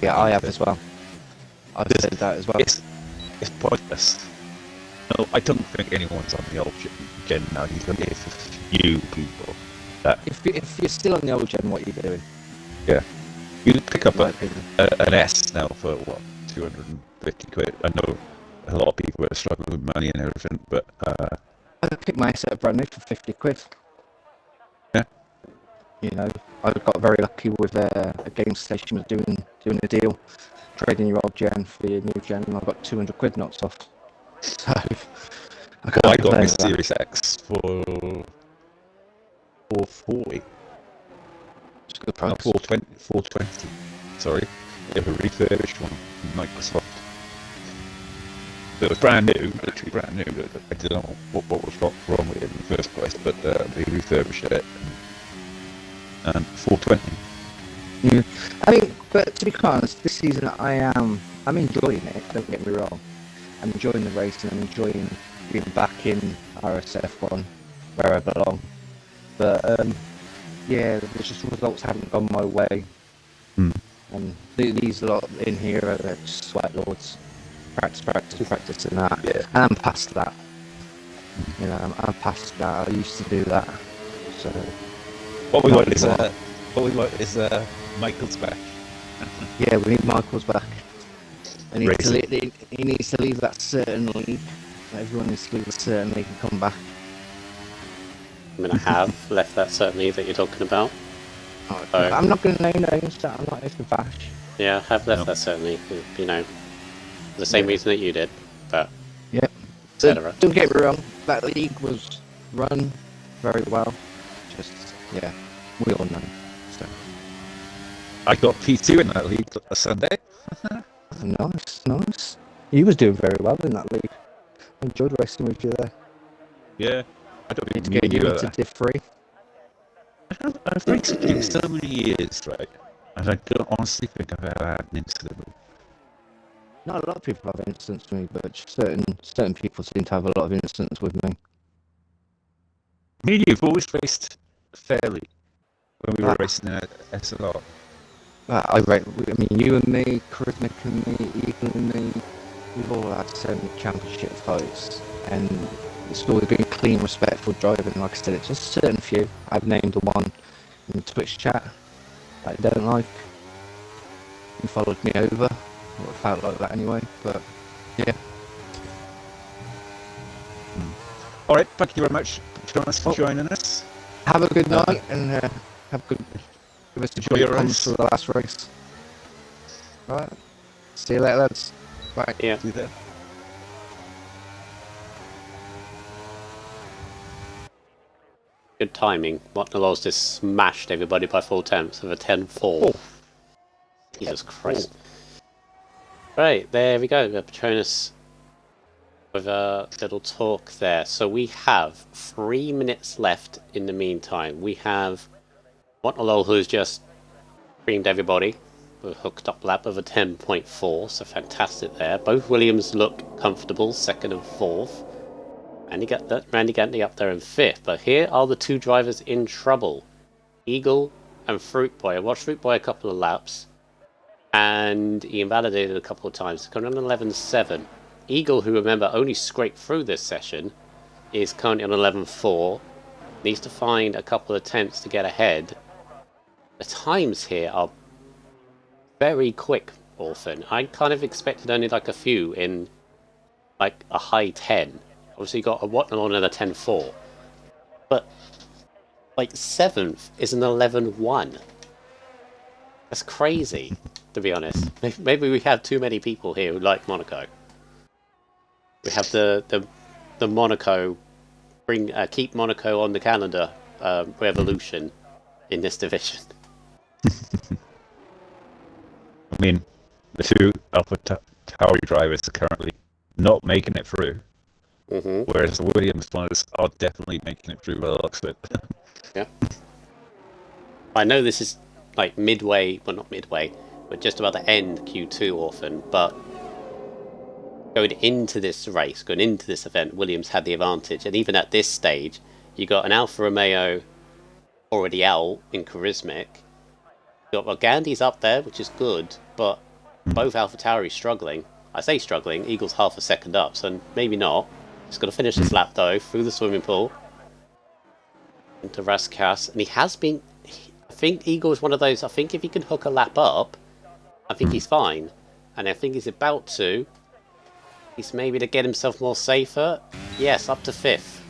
Yeah, I have as well. I've said that as well. It's pointless. No, I don't think anyone's on the old gen now. You've got a few people that. If you're still on the old gen, what are you doing? Yeah, you pick up My an S now for what, 250 quid. I know a lot of people are struggling with money and everything, but I picked my S up brand new for 50 quid. Yeah. I got very lucky with a game station was doing a deal, trading your old gen for your new gen, and I got 200 quid knocked off. So I got my Series X for 440. It's a good price. No, 420. Sorry, they have a refurbished one from Microsoft. It was brand new, literally brand new. I don't know what was wrong with it in the first place, but they refurbished it. And 420. Yeah. But to be quite honest, this season I'm enjoying it. Don't get me wrong. I'm enjoying the racing. I'm enjoying being back in RSF1 where I belong. But there's just results haven't gone my way. And these lot in here are just sweat lords. Practice, and that. Yeah. And I'm past that. I'm past that. I used to do that. So What we want is Michael's back. yeah, we need Michael's back. He Racing. needs to leave that certain league. Everyone needs to leave a certain league and come back. I mean, I have left that certainly that you're talking about. I'm not going to name names, so I'm not here to bash. Yeah, I have left that certainly, the same reason that you did, but Yeah. etc. Don't get me wrong, that league was run very well. Just, we all know. So. I got P2 in that league a Sunday. Nice. He was doing very well in that league. I enjoyed racing with you there. Yeah, I don't Need to even get you knew into that. Div 3. I've raced with you so many years, right? And I don't honestly think I've ever had an incident with. Not a lot of people have incidents with me, but just certain people seem to have a lot of incidents with me. Me and you've always raced fairly when we were racing at SLR. You and me, Charismatic and me, Eagle and me, we've all had so many championship fights, and it's always been clean, respectful driving. Like I said, it's just certain few. I've named the one in the Twitch chat that I don't like. He followed me over. Well, it felt like that anyway, but yeah. All right, thank you very much, Jonas, for joining us. Have a good night, and have good. Give us Enjoy your comments race. for the last race. Right. See you later, lads. Bye. Yeah. See that? Good timing. Watnalow's just smashed everybody by 4/10 of a 10-4. Oh. Jesus Christ. Right, there we go. Patronus with a little talk there. So we have 3 minutes left in the meantime. We have Watnalow, who's just creamed everybody with a hooked up lap of a 10.4, so fantastic there. Both Williams look comfortable, second and fourth. Randy Gantley up there in fifth, but here are the two drivers in trouble. Eagle and Fruit Boy. I watched Fruit Boy a couple of laps, and he invalidated a couple of times. Coming on 11.7. Eagle, who remember only scraped through this session, is currently on 11.4. Needs to find a couple of tenths to get ahead. The times here are very quick, Orphan. I kind of expected only like a few in like a high 10. Obviously you got a Watnalon and a 10.4. But like 7th is an 11.1. That's crazy, to be honest. Maybe we have too many people here who like Monaco. We have the Monaco keep Monaco on the calendar revolution in this division. I mean, the two Alpha Tauri drivers are currently not making it through, whereas the Williams ones are definitely making it through by the looks of it. Yeah. I know this is like midway, well not midway, but just about to end Q2 Orphan, but going into this race, going into this event, Williams had the advantage, and even at this stage, you got an Alfa Romeo already out in Charismic. You got Gandhi's up there, which is good, but both Alpha Tauri struggling. I say struggling, Eagle's half a second up, so maybe not. He's got to finish this lap though, through the swimming pool. Into Raskas, and he has been... I think Eagle's one of those, I think if he can hook a lap up, I think he's fine. And I think he's about to. He's maybe to get himself more safer. Yes, up to 5th.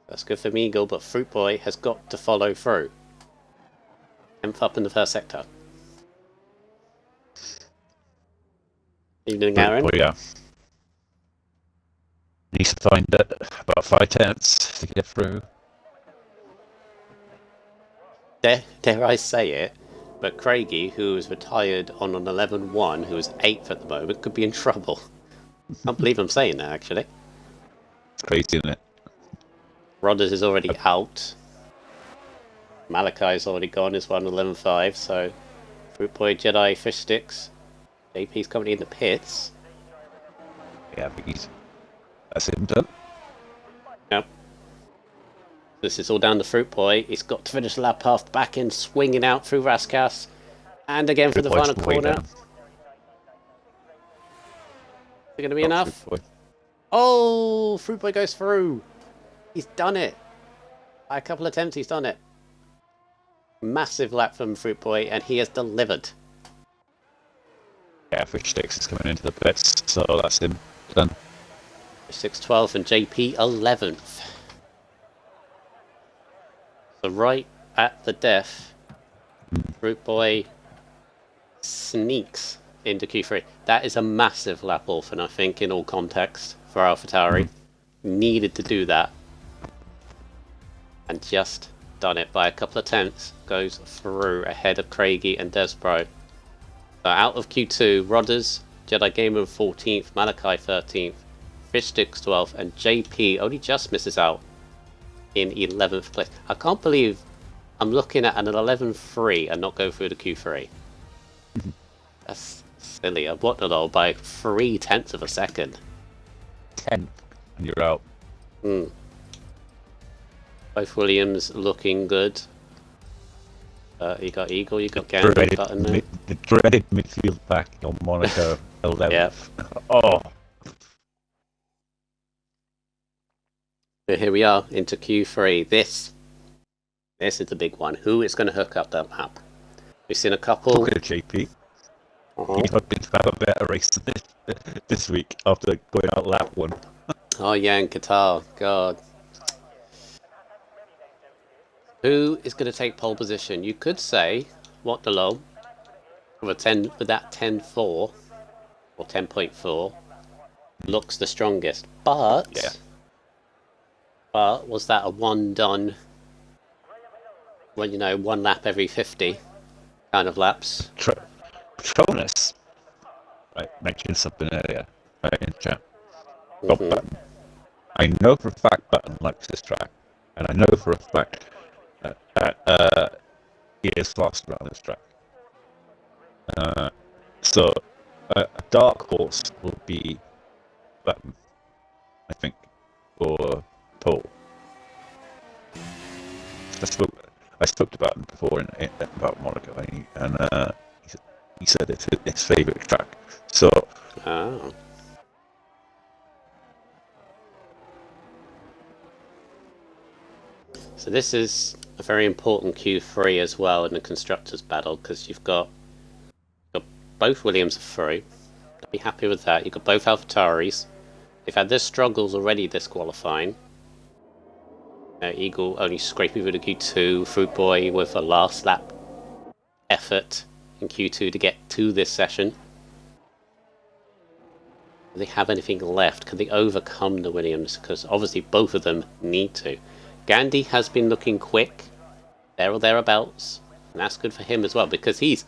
That's good for Eagle, but Fruit Boy has got to follow through. 10th up in the first sector. Evening, Aaron. Oh, yeah. Needs to find about 5 tenths to get through. Dare I say it, but Craigie, who is retired on an 11.1, who is 8th at the moment, could be in trouble. Can't believe I'm saying that, actually. It's crazy, isn't it? Rodders is already out. Malachi's already gone, is one 11.5, so Fruit Boy, Jedi, Fish Sticks. JP's currently in the pits. Yeah, I think that's him done. Yep. This is all down to Fruit Boy. He's got to finish the lap path back in, swinging out through Raskas. And again for the final corner. Is it going to be enough? Fruit Boy. Oh, Fruit Boy goes through. He's done it. By a couple of attempts, he's done it. Massive lap from Fruit Boy, and he has delivered. Yeah, Fish Sticks is coming into the pits, so that's him done. 6-12 and JP 11th. So right at the death, Fruit Boy sneaks into Q3. That is a massive lap off, and I think in all context for AlphaTauri. Needed to do that. And just done it by a couple of tenths. Goes through ahead of Craigie and Desbro. So out of Q2, Rodders, Jedi Gamer 14th, Malachi 13th, Fishsticks 12th, and JP only just misses out in 11th place. I can't believe I'm looking at an 11.3 and not go through the Q3. That's silly. I've watched it all by 0.3 of a second. 10th, and you're out. Both Williams looking good. You got Eagle, you got Gandhi button there. The dreaded midfield back on Monaco 11th. Yep. Oh. But here we are into Q3. This is the big one. Who is going to hook up that map? We've seen a couple. Look at JP. He's not been to have a better race this week after going out lap 1. Oh yeah, in Qatar. God. Who is going to take pole position? You could say what Delhomme with that 10.4 or 10.4 looks the strongest, but was that a one done when one lap every 50 kind of laps? Patronus, right, mentioned something earlier, right, in chat. Bob Button. I know for a fact Button likes this track, and I know for a fact that he is fast around this track. So a dark horse will be Button, I think, for pole. I spoke to Button before about Monaco, and he said it's his favourite track. So. Oh. So this is a very important Q3 as well in the constructors battle, because you've got both Williams are through. I'd be happy with that. You've got both AlphaTauris. They've had their struggles already this qualifying. Eagle only scraping through the Q2. Fruit Boy with a last lap effort in Q2 to get to this session. Do they have anything left? Can they overcome the Williams? Because obviously both of them need to. Gandhi has been looking quick, there or thereabouts, and that's good for him as well, because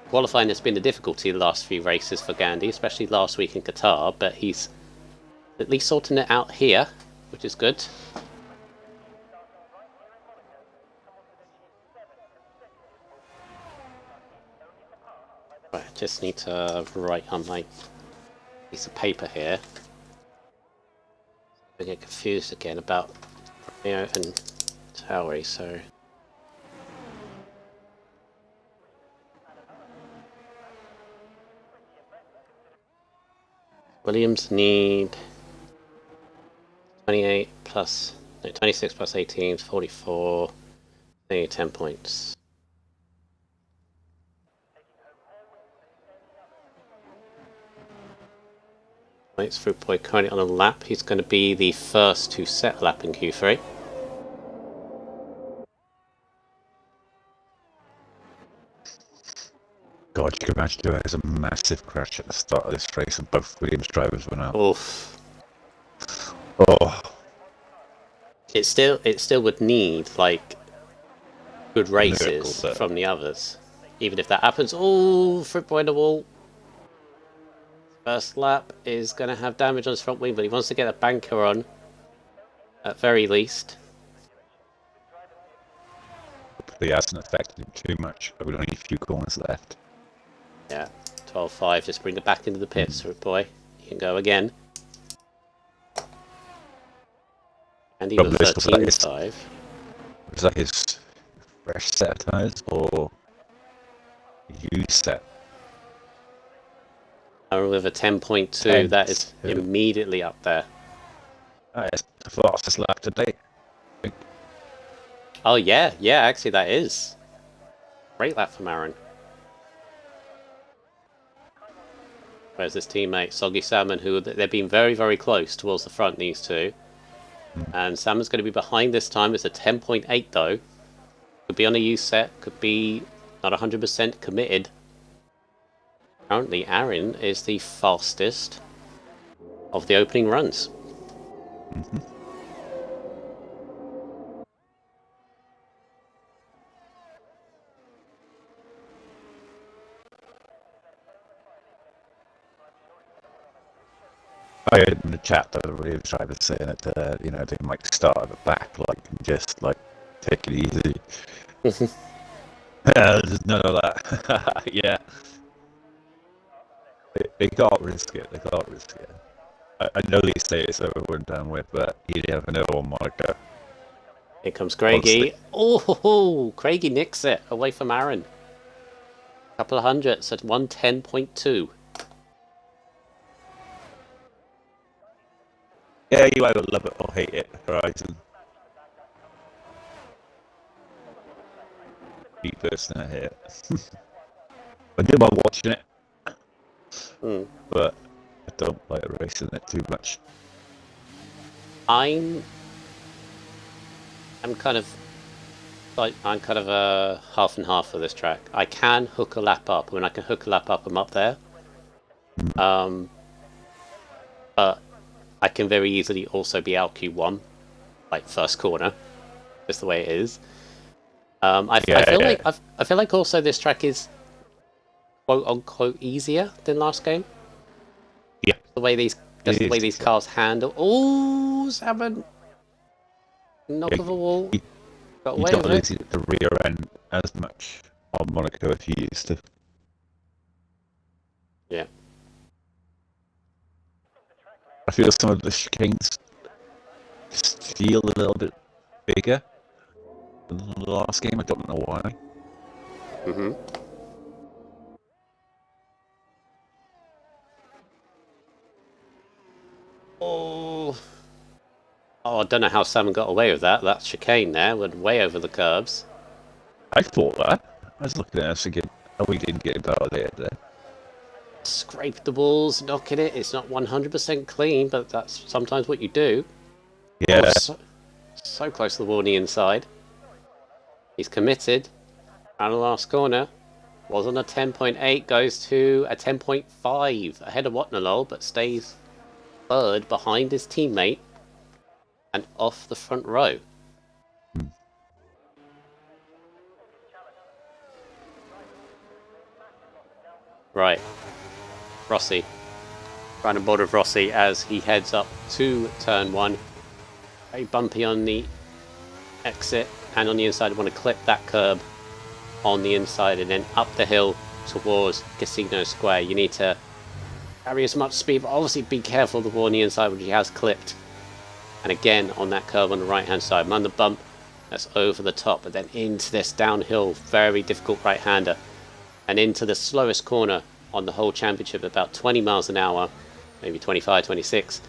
qualifying has been a difficulty the last few races for Gandhi, especially last week in Qatar, but he's at least sorting it out here, which is good. Right, I just need to write on my piece of paper here. I get confused again about Romeo and Tauri, so. Williams need 26 plus 18 is 44. They need 10 points. It's Fruit Boy currently on a lap. He's going to be the first to set a lap in Q3. God, you can imagine doing it as a massive crash at the start of this race and both Williams drivers went out. Oof. Oh. It still would need like good races from the others. Even if that happens. Oh, Fruit Boy in the wall. First lap is going to have damage on his front wing, but he wants to get a banker on at very least. Hopefully it hasn't affected him too much. There were only a few corners left. Yeah, 12.5, just bring it back into the pits, Fruit Boy. You can go again. And he was 13.5. Was that his fresh set of tyres or used set? With a 10.2, that is immediately up there. That is the fastest lap to date, I think. Oh yeah, actually that is. Great lap from Aaron. Whereas his teammate, Soggy Salmon, who they've been very, very close towards the front, these two. And Salmon's going to be behind this time. It's a 10.8 though. Could be on a use set, could be not 100% committed. Currently, Aaron is the fastest of the opening runs. I heard in the chat that the Williams driver saying that they might start at the back, and just take it easy. There's none of that. Yeah. They can't risk it. I know they say it's over and done with, but you never know on Monaco. Here comes Craigie. Oh, Craigie nicks it away from Aaron. Couple of hundreds at 110.2. Yeah, you either love it or hate it, Horizon. Me personally, I hate it. I do mind watching it, but I don't like racing it too much. I'm kind of I'm kind of a half and half for this track. I can hook a lap up. When I can hook a lap up, I'm up there. But I can very easily also be out Q1, like first corner, just the way it is. I feel like also this track is quote unquote easier than last game. Yeah. The way these cars handle. Oh, Salmon! Knock of a wall. Got You away don't with lose it. the rear end as much on Monaco if you used to. Yeah. I feel some of the chicanes feel a little bit bigger than the last game. I don't know why. Mm-hmm. Oh. Oh, I don't know how Salmon got away with that. That chicane there went way over the curbs. I thought that. I was looking at it thinking, oh, we didn't get validated there. Scrape the walls, knocking it. It's not 100% clean, but that's sometimes what you do. Yeah. Oh, so close to the wall on the inside. He's committed. And the last corner was on a 10.8, goes to a 10.5 ahead of Watnalol, but stays third behind his teammate and off the front row. Right. Rossi. Right on board of Rossi as he heads up to turn 1. Very bumpy on the exit, and on the inside, I want to clip that curb on the inside and then up the hill towards Casino Square. You need to carry as much speed, but obviously be careful of the wall on the inside, which he has clipped. And again, on that curve on the right-hand side, man, the bump, that's over the top, but then into this downhill, very difficult right-hander, and into the slowest corner on the whole championship, about 20 miles an hour, maybe 25, 26,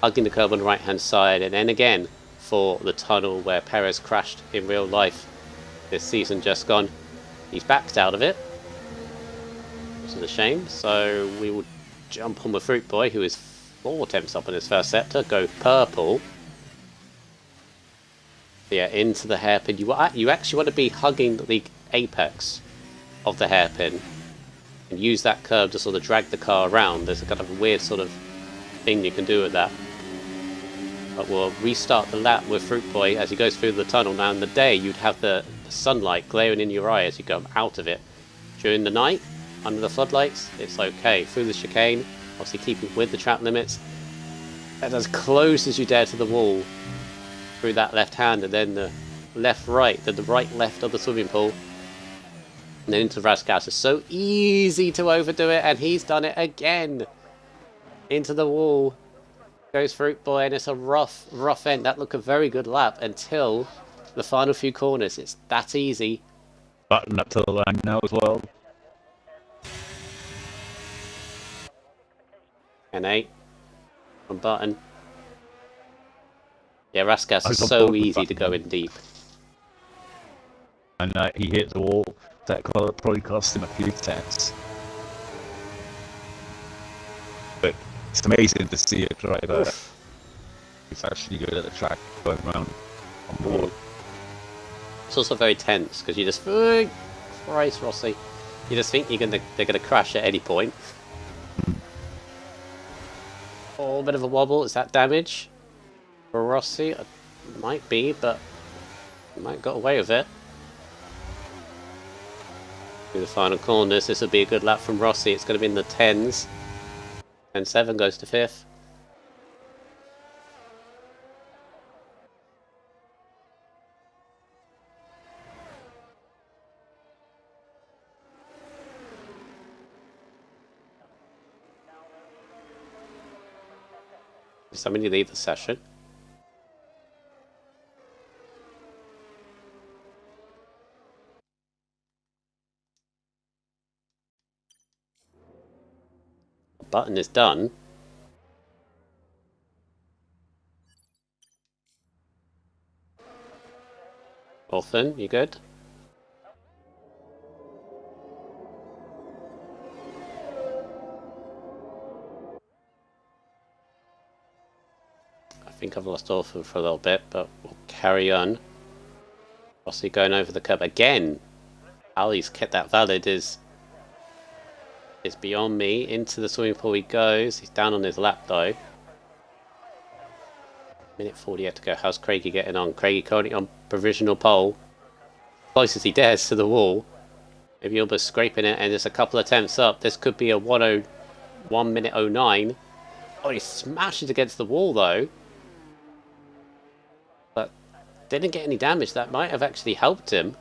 hugging the curb on the right-hand side, and then again for the tunnel where Perez crashed in real life this season just gone. He's backed out of it, which is a shame, so we will jump on with Fruit Boy, who is 4 attempts up on his first sector, go purple. Yeah, into the hairpin. You actually want to be hugging the apex of the hairpin and use that curve to sort of drag the car around. There's a kind of a weird sort of thing you can do with that. But we'll restart the lap with Fruit Boy as he goes through the tunnel. Now in the day you'd have the sunlight glaring in your eye as you go out of it. During the night, under the floodlights, it's okay. Through the chicane, obviously keeping with the track limits, and as close as you dare to the wall through that left hand, and then the left right, then the right left of the swimming pool, and then into Raskas. It's so easy to overdo it, and he's done it again. Into the wall goes Fruit Boy, and it's a rough end. That looked a very good lap until the final few corners. It's that easy. Button up to the line now as well. N8 on Button. Yeah, Raskas is so easy to go in deep. And he hit the wall. That probably cost him a few tenths. But it's amazing to see a driver who's actually good at the track going around on board. It's also very tense because you just, Christ, Rossi, you just think they're gonna crash at any point. Oh, a bit of a wobble. Is that damage for Rossi? It might be, but he might got away with it. Through the final corners, this will be a good lap from Rossi. It's going to be in the 10s. 10-7 goes to 5th. Did somebody leave the session? The button is done. Orphan, you good? I think I've lost Orphan for a little bit, but we'll carry on. Rossi going over the curb again. How he's kept that valid is beyond me. Into the swimming pool he goes. He's down on his lap though. Minute 48 to go. How's Craigie getting on? Craigie currently on provisional pole. Close as he dares to the wall. Maybe almost scraping it, and there's a couple attempts up. This could be a 1 minute 09. Oh, he smashes against the wall though. But didn't get any damage. That might have actually helped him.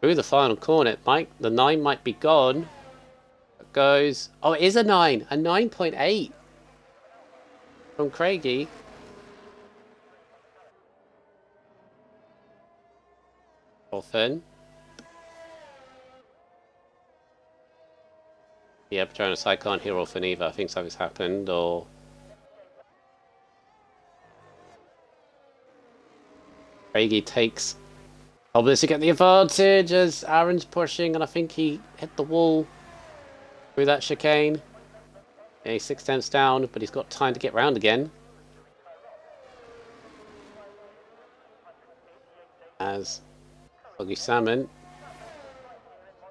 Through the final corner, the 9 might be gone. It goes. Oh, it is a 9. A 9.8 from Craigie. Orphan. Yeah, Patronus, I can't hear Orphan either. I think something's happened, or... Craigie takes... Obviously to get the advantage as Aaron's pushing, and I think he hit the wall through that chicane. Yeah, he's 6 tenths down, but he's got time to get round again. As Foggy Salmon,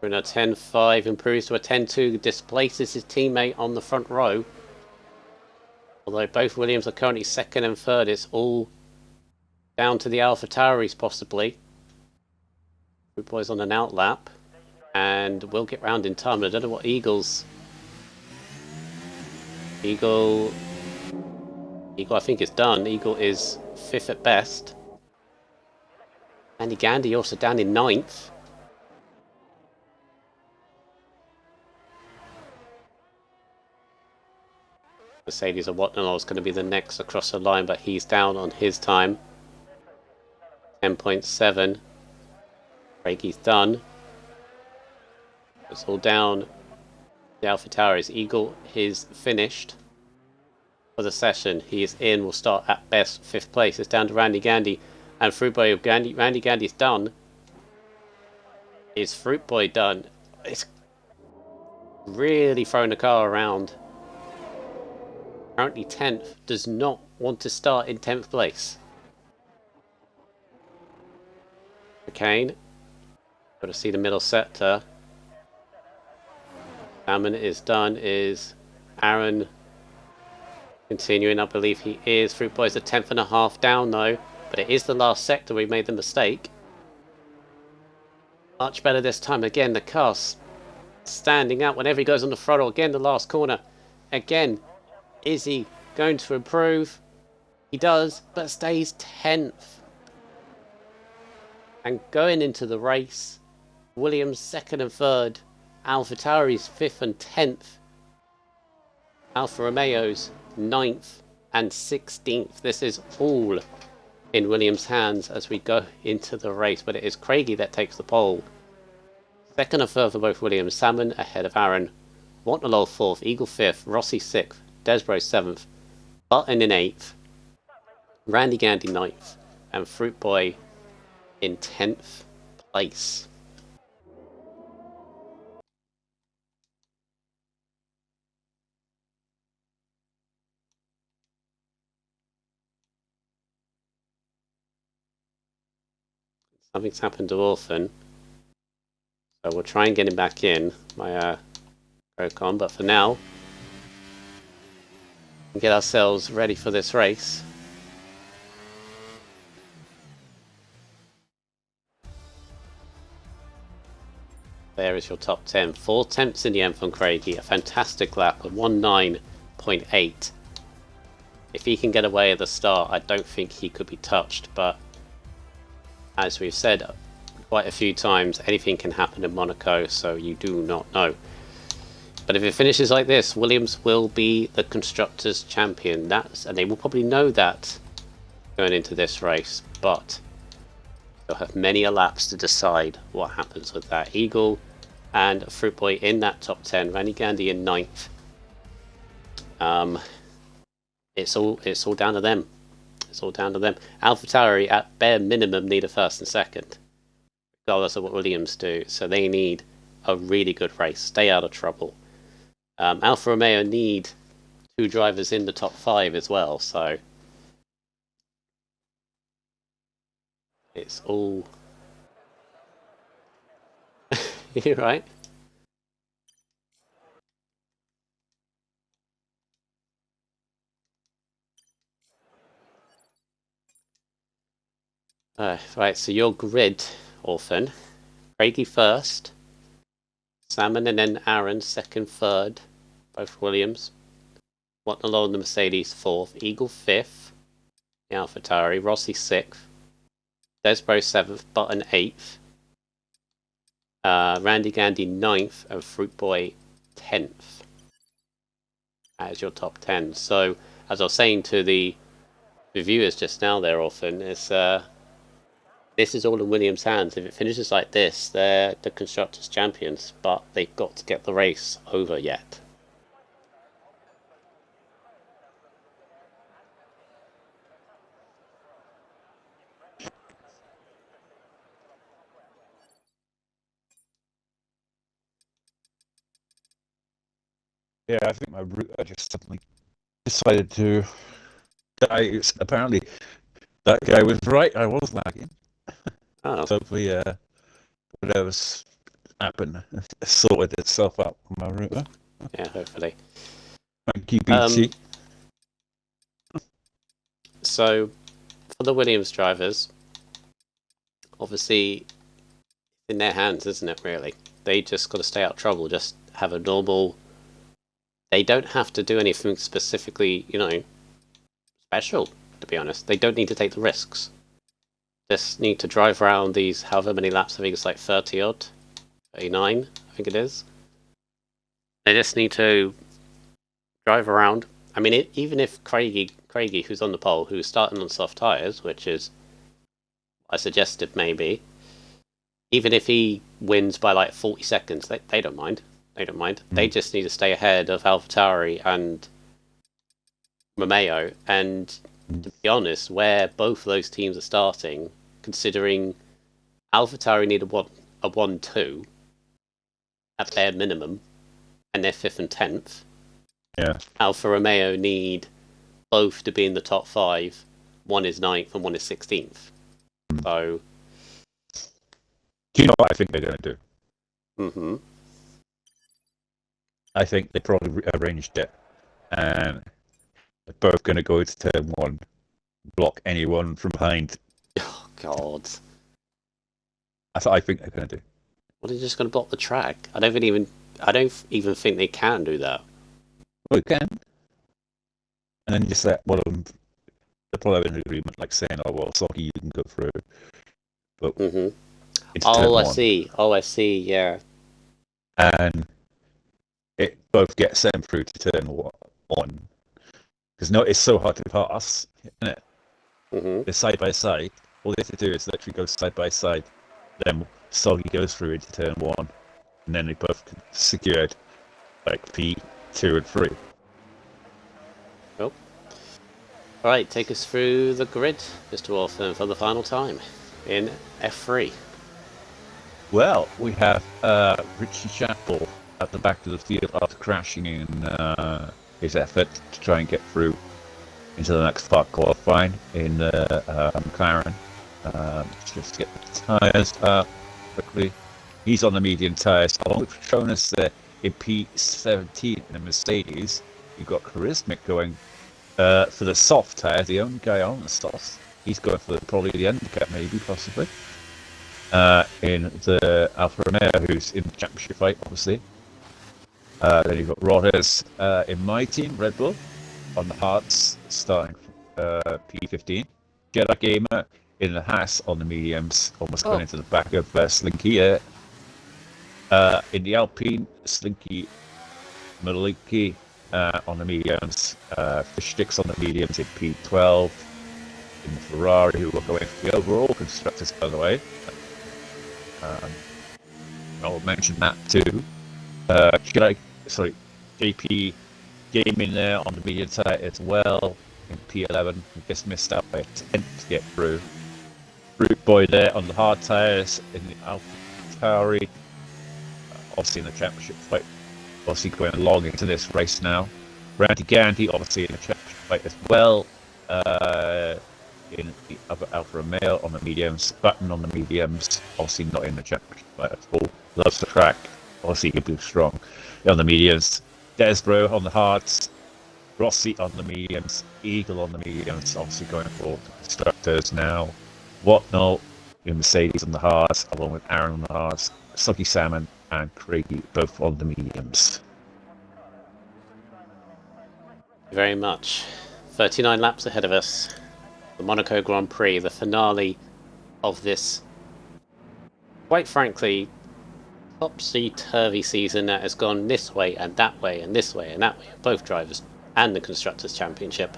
in a 10.5, improves to a 10.2, displaces his teammate on the front row. Although both Williams are currently 2nd and 3rd, it's all down to the Alpha Tauris possibly. Group Boys on an outlap, and we'll get round in time. I don't know what Eagle I think is done. Eagle is 5th at best. Andy Gandy also down in 9th. Mercedes or Watnall is going to be the next across the line, but he's down on his time. 10.7. Craigie's done. It's all down. The Alpha Tauris. Eagle is finished for the session. He is in. Will start at best 5th place. It's down to Randy Gandy. And Fruit Boy of Randy Gandy's done. Is Fruit Boy done? It's really throwing the car around. Currently 10th. Does not want to start in 10th place. McCain. Got to see the middle sector. Salmon is done. Is Aaron continuing? I believe he is. Fruit Boy's a 10.5 down though. But it is the last sector we made the mistake. Much better this time. Again, the car's standing out whenever he goes on the throttle. Again, the last corner. Again, is he going to improve? He does, but stays 10th. And going into the race, Williams 2nd and 3rd. Alpha Tauri's 5th and 10th. Alfa Romeo's 9th and 16th. This is all in Williams' hands as we go into the race, but it is Craigie that takes the pole. 2nd and 3rd for both Williams. Salmon ahead of Aaron. Watnall 4th, Eagle 5th, Rossi 6th, Desbro 7th, Button in 8th, Randy Gandy 9th, and Fruit Boy in 10th place. Something's happened to Orphan, so we'll try and get him back in, my Procon, but for now, get ourselves ready for this race. There is your top 10. 4 attempts in the end from Craigie. A fantastic lap, a 1:09.8. If he can get away at the start, I don't think he could be touched, but as we've said quite a few times, anything can happen in Monaco, so you do not know. But if it finishes like this, Williams will be the Constructors' Champion. And they will probably know that going into this race, but they'll have many a laps to decide what happens with that. Eagle and Fruit Boy in that top 10, Randy Gandy in 9th. It's all down to them. It's all down to them. Alpha Tauri at bare minimum need a 1st and 2nd, regardless of what Williams do. So they need a really good race, stay out of trouble. Alfa Romeo need 2 drivers in the top 5 as well. So It's all... You're right. Right, so your grid, Orphan. Craigie first. Salmon and then Aaron second, third. Both Williams. Watton Law and the Mercedes fourth. Eagle fifth. The AlphaTauri. Rossi sixth. Desbro seventh. Button eighth. Randy Gandy ninth. And Fruit Boy 10th. That is your top 10. So, as I was saying to the viewers just now there, Orphan, is this is all in Williams' hands. If it finishes like this, they're the Constructors' champions, but they've got to get the race over yet. Yeah, I think my router just suddenly decided to die. Apparently, that guy was right. I was lagging. Oh. So hopefully, whatever's happened sorted itself out on my router. Yeah, hopefully. Thank you, BT. So, for the Williams drivers, obviously, in their hands, isn't it, really? They just got to stay out of trouble, just have a normal... They don't have to do anything specifically, special, to be honest. They don't need to take the risks. Just need to drive around these however many laps. I think it's like 30 odd, 39, I think it is. They just need to drive around. I mean, even if Craigie, who's on the pole, who's starting on soft tyres, which is I suggested maybe, even if he wins by like 40 seconds, they don't mind. They don't mind. They just need to stay ahead of AlphaTauri and Romeo. And to be honest, where both of those teams are starting, considering AlphaTauri need a 1-2 at bare minimum, and they're 5th and 10th. Yeah. Alfa Romeo need both to be in the top 5. One is 9th and one is 16th. So, do you know what I think they're going to do? Mm-hmm. I think they probably arranged it, and they're both going to go to turn 1, block anyone from behind. Oh God! That's what I think they're going to do. Well, they're just going to block the track. I don't even think they can do that. Well, you can, and then just let one of them. They'll probably have an agreement, like saying, "Oh well, Soggy, you can go through." But it's turn I 1. see. Oh, I see. Yeah. And it both gets them through to turn 1. Because it's so hard to pass, isn't it? They're side by side. All they have to do is literally go side by side. Then Soggy goes through into turn 1, and then they both secured like P2 and 3. Cool. All right, take us through the grid, Mr. Orphan, for the final time in F3. Well, we have Richie Chappell at the back of the field after crashing in his effort to try and get through into the next part qualifying in the McLaren. Just get the tyres up quickly. He's on the medium tyres. Along with Petronas there in P17 in the Mercedes. You've got Charismic going for the soft tyre, the only guy on the softs. He's going for probably the undercut, maybe, possibly. In the Alfa Romeo, who's in the championship fight, obviously. Then you've got Rodders in my team, Red Bull, on the hards, starting P15. Jedi Gamer in the Haas on the mediums, almost going into the back of Slinky. In the Alpine, Slinky Malinky on the mediums, Fish Sticks on the mediums in P12. In the Ferrari, who are going for the overall constructors, by the way. I'll mention that too. JP Gaming there on the medium side as well in P11. We just missed out by a tenth to get through. Fruit Boy there on the hard tyres in the AlphaTauri. Obviously in the championship fight. Obviously going along into this race now. Randy Gandy obviously in the championship fight as well. in the other Alfa Romeo on the mediums, Button on the mediums, obviously not in the championship at all. Loves the track, obviously he'll be strong on the mediums. Desbro on the hards, Rossi on the mediums, Eagle on the mediums, obviously going for the constructors now. Whatnot in Mercedes on the hards, along with Aaron on the hards, Soggy Salmon and Craigie both on the mediums. Very much. 39 laps ahead of us. The Monaco Grand Prix, the finale of this, quite frankly, topsy-turvy season that has gone this way and that way and this way and that way, both drivers and the Constructors' Championship.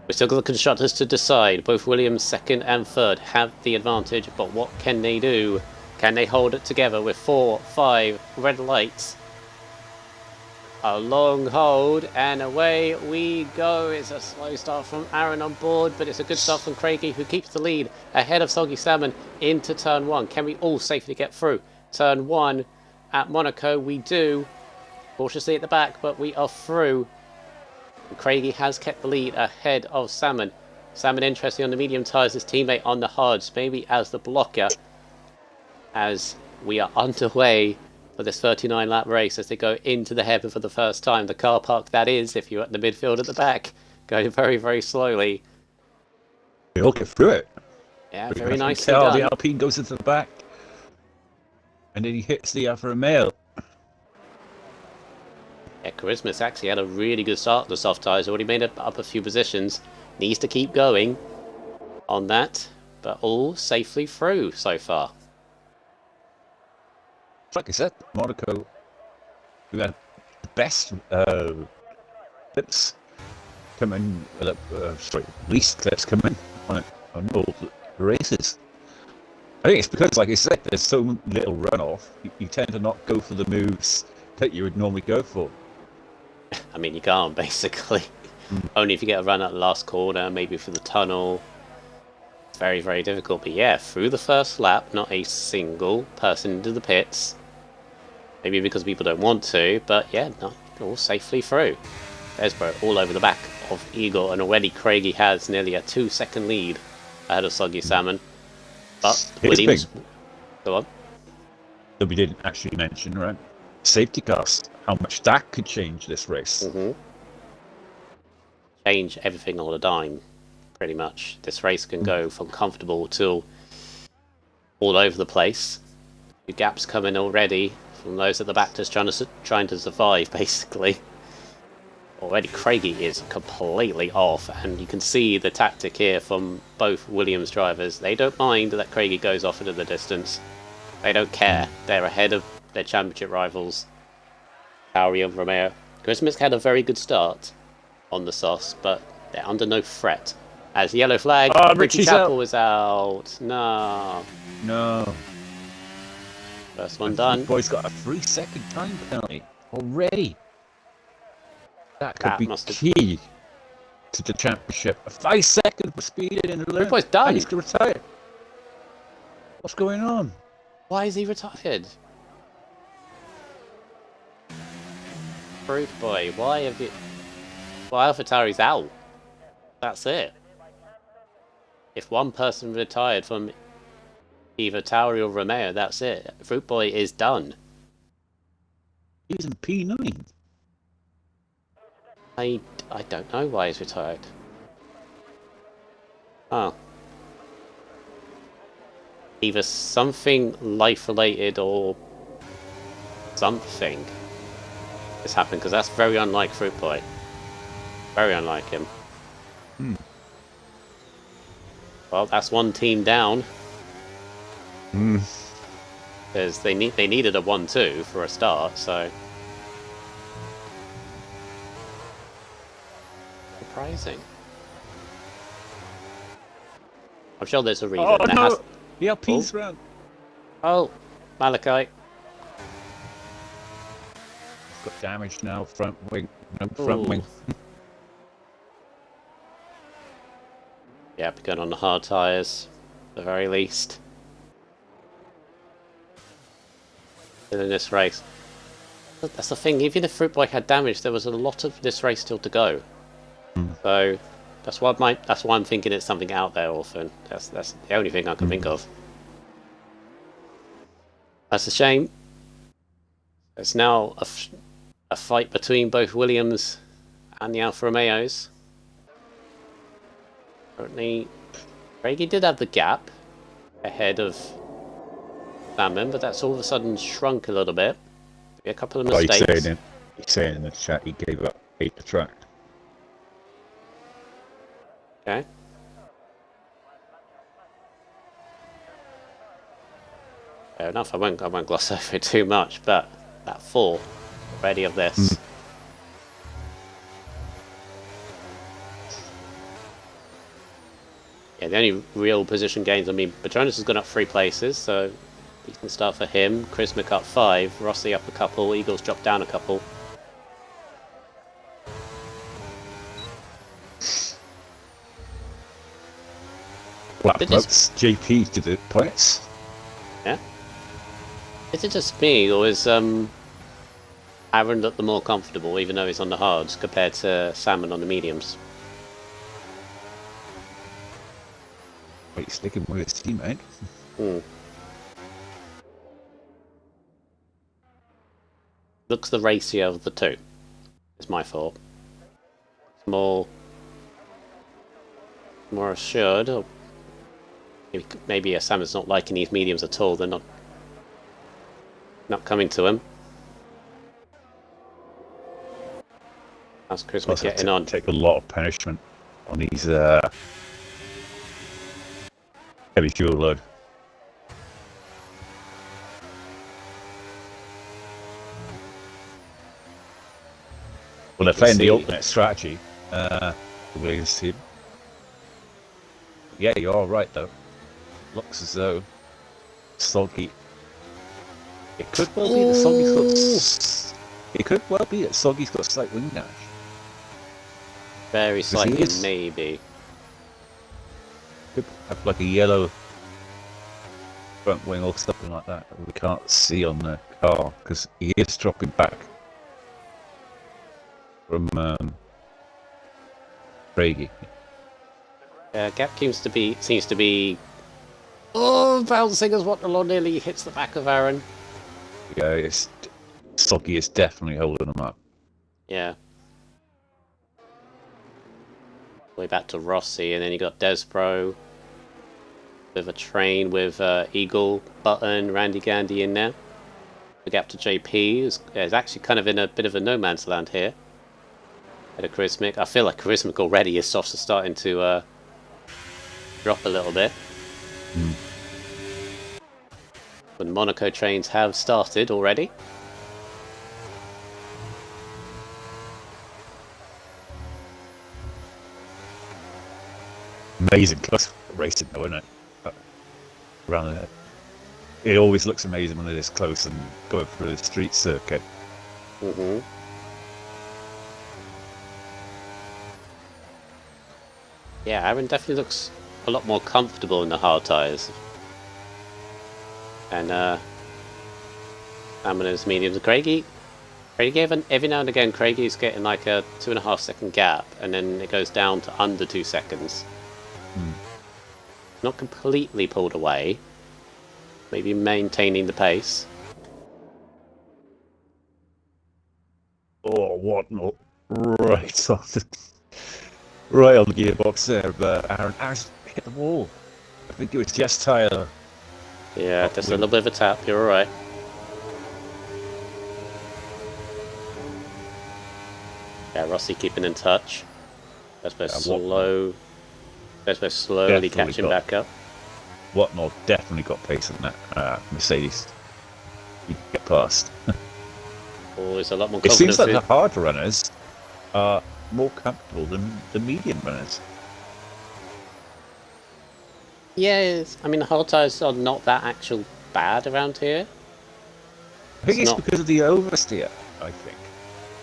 We've still got the Constructors to decide. Both Williams, second and third, have the advantage, but what can they do? Can they hold it together with 4, 5 red lights? A long hold, and away we go. It's a slow start from Aaron on board, but it's a good start from Craigie, who keeps the lead ahead of Soggy Salmon into turn 1. Can we all safely get through? Turn 1 at Monaco, we do. Cautiously at the back, but we are through. And Craigie has kept the lead ahead of Salmon. Salmon interesting on the medium tyres, his teammate on the hards, maybe as the blocker, as we are underway for this 39 lap race as they go into the hairpin for the first time. The car park, that is, if you're at the midfield at the back, going very, very slowly. They all get through it. Yeah, very nicely done. done. The Alpine goes into the back, and then he hits the Alfa Romeo. Yeah, Charisma's actually had a really good start. The soft tyres already made up a few positions. Needs to keep going on that, but all safely through so far. Like I said, Monaco, we had the best clips coming, least clips coming on all the races. I think it's because, like I said, there's so little runoff, you tend to not go for the moves that you would normally go for. I mean, you can't, basically. Only if you get a run at the last corner, maybe through the tunnel. It's very, very difficult. But yeah, through the first lap, not a single person into the pits. Maybe because people don't want to, but yeah, no, all safely through. Desbro all over the back of Eagle, and already Craigie has nearly a 2-second lead ahead of Soggy Salmon. But Williams, go on. That we didn't actually mention, right? Safety cars, how much that could change this race. Change everything on a dime, pretty much. This race can go from comfortable to all over the place. The gaps coming already from those at the back just trying to survive, basically. Already Craigie is completely off, and you can see the tactic here from both Williams drivers. They don't mind that Craigie goes off into the distance. They don't care. They're ahead of their championship rivals, Tauri and Romeo. Christmas had a very good start on the sauce, but they're under no threat. As yellow flag, Richie Chapel is out. No. First one done. Boy's got a 3-second time penalty already. That could be key to the championship. A 5-second for speeding in the Boy's done. He's to retire. What's going on? Why is he retired? Fruit Boy, why have you... Well, AlphaTauri's out. That's it. If one person retired from either Tauri or Romeo, that's it. Fruit Boy is done. He's in P9. I don't know why he's retired. Oh. Either something life-related or something has happened, because that's very unlike Fruit Boy. Very unlike him. Well, that's one team down. Because they needed a 1-2 for a start, so... Surprising. I'm sure there's a reason. Oh no! The Alpine's round. Oh, Malachi. Got damage now, front wing. No, front wing. Yeah, going on the hard tyres, at the very least. In this race. That's the thing, even if Fruit Boy had damage, there was a lot of this race still to go. So, That's why I'm thinking it's something out there, Orphan. That's the only thing I can think of. That's a shame. It's now a fight between both Williams and the Alfa Romeos. Currently, Craigie did have the gap ahead of Salmon, but that's all of a sudden shrunk a little bit. A couple of mistakes. He's saying in the chat he gave up 8 to track. Okay. Fair enough. I won't gloss over it too much, but that 4 already of this. Yeah, the only real position gains. I mean, Petronas has gone up 3 places, so decent start for him. Chris up 5, Rossi up a couple, Eagles dropped down a couple. Black votes, JP to the points. Yeah. Is it just me, or is Aaron look the more comfortable, even though he's on the hards, compared to Salmon on the mediums? Wait, sticking with his teammate. Looks the racier of the two, is my thought. It's more assured, or maybe Salmon's not liking these mediums at all. They're not coming to him. How's Christmas getting on? Take a lot of punishment on these heavy fuel load. Well, they're playing the alternate strategy. The Williams team. Yeah, you are right though. Looks as though Soggy. It could well be that Soggy's got. It could well be that Soggy's got slight wing dash. Very slightly, maybe. Could have like a yellow front wing or something like that we can't see on the car because he is dropping back from Craigie. Gap seems to be bouncing as Waterloo nearly hits the back of Aaron. Yeah, Soggy is definitely holding him up. Yeah. Way back to Rossi, and then you got Despro with a train with Eagle, Button, Randy Gandy in there. The gap to JP is actually kind of in a bit of a no man's land here. At a Charismic, I feel like Charismic already is softs are starting to drop a little bit. The Monaco trains have started already. Amazing close racing though, isn't it? Around there. It always looks amazing when they're this close and going through the street circuit. Yeah, Aaron definitely looks a lot more comfortable in the hard tyres. And Amina's mediums. Craigie every now and again, Craigie's getting like a 2.5 second gap, and then it goes down to under 2 seconds. Not completely pulled away, maybe maintaining the pace. Oh, what not? Right off the, right on the gearbox there, but Aaron's hit the wall. I think it was just tyre. Yeah, just a little bit of a tap, you're alright. Yeah, Rossi keeping in touch. Slowly catching back up. Whatnot definitely got pace in that Mercedes. You can get past. Always a lot more It confident. seems like the hard runners are more comfortable than the medium runners. Yes, I mean the hard tyres are not that actual bad around here. I think it's because of the oversteer, I think,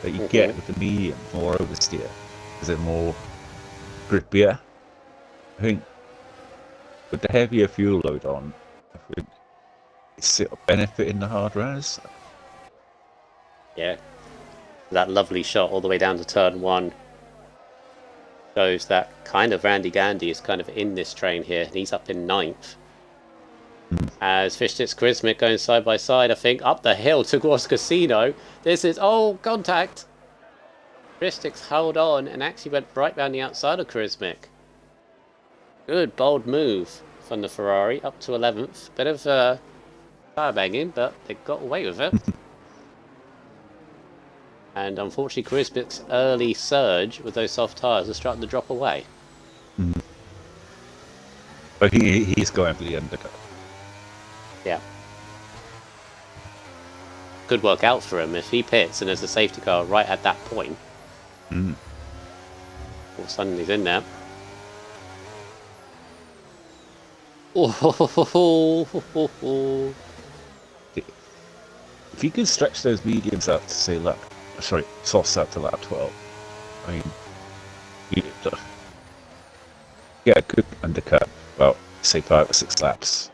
that you get with the medium, more oversteer. Because they're more grippier. I think with the heavier fuel load on, I think it's a benefit in the hard runners. Yeah. That lovely shot all the way down to turn 1. shows that kind of Randy Gandy is kind of in this train here, and he's up in 9th. As Fishtick's Charismatic going side by side, I think, up the hill towards Casino. This is, oh, contact! Fishtick's held on and actually went right round the outside of Charismatic. Good, bold move from the Ferrari, up to 11th. Bit of tire banging, but they got away with it. And unfortunately, Charismatic's early surge with those soft tyres are starting to drop away. But he's going for the undercut. Yeah. Could work out for him if he pits and there's a safety car right at that point. All of a sudden he's in there. Oh, if you could stretch those mediums out to say softs out to lap 12, I mean, yeah, good undercut. Well, say 5 or 6 laps.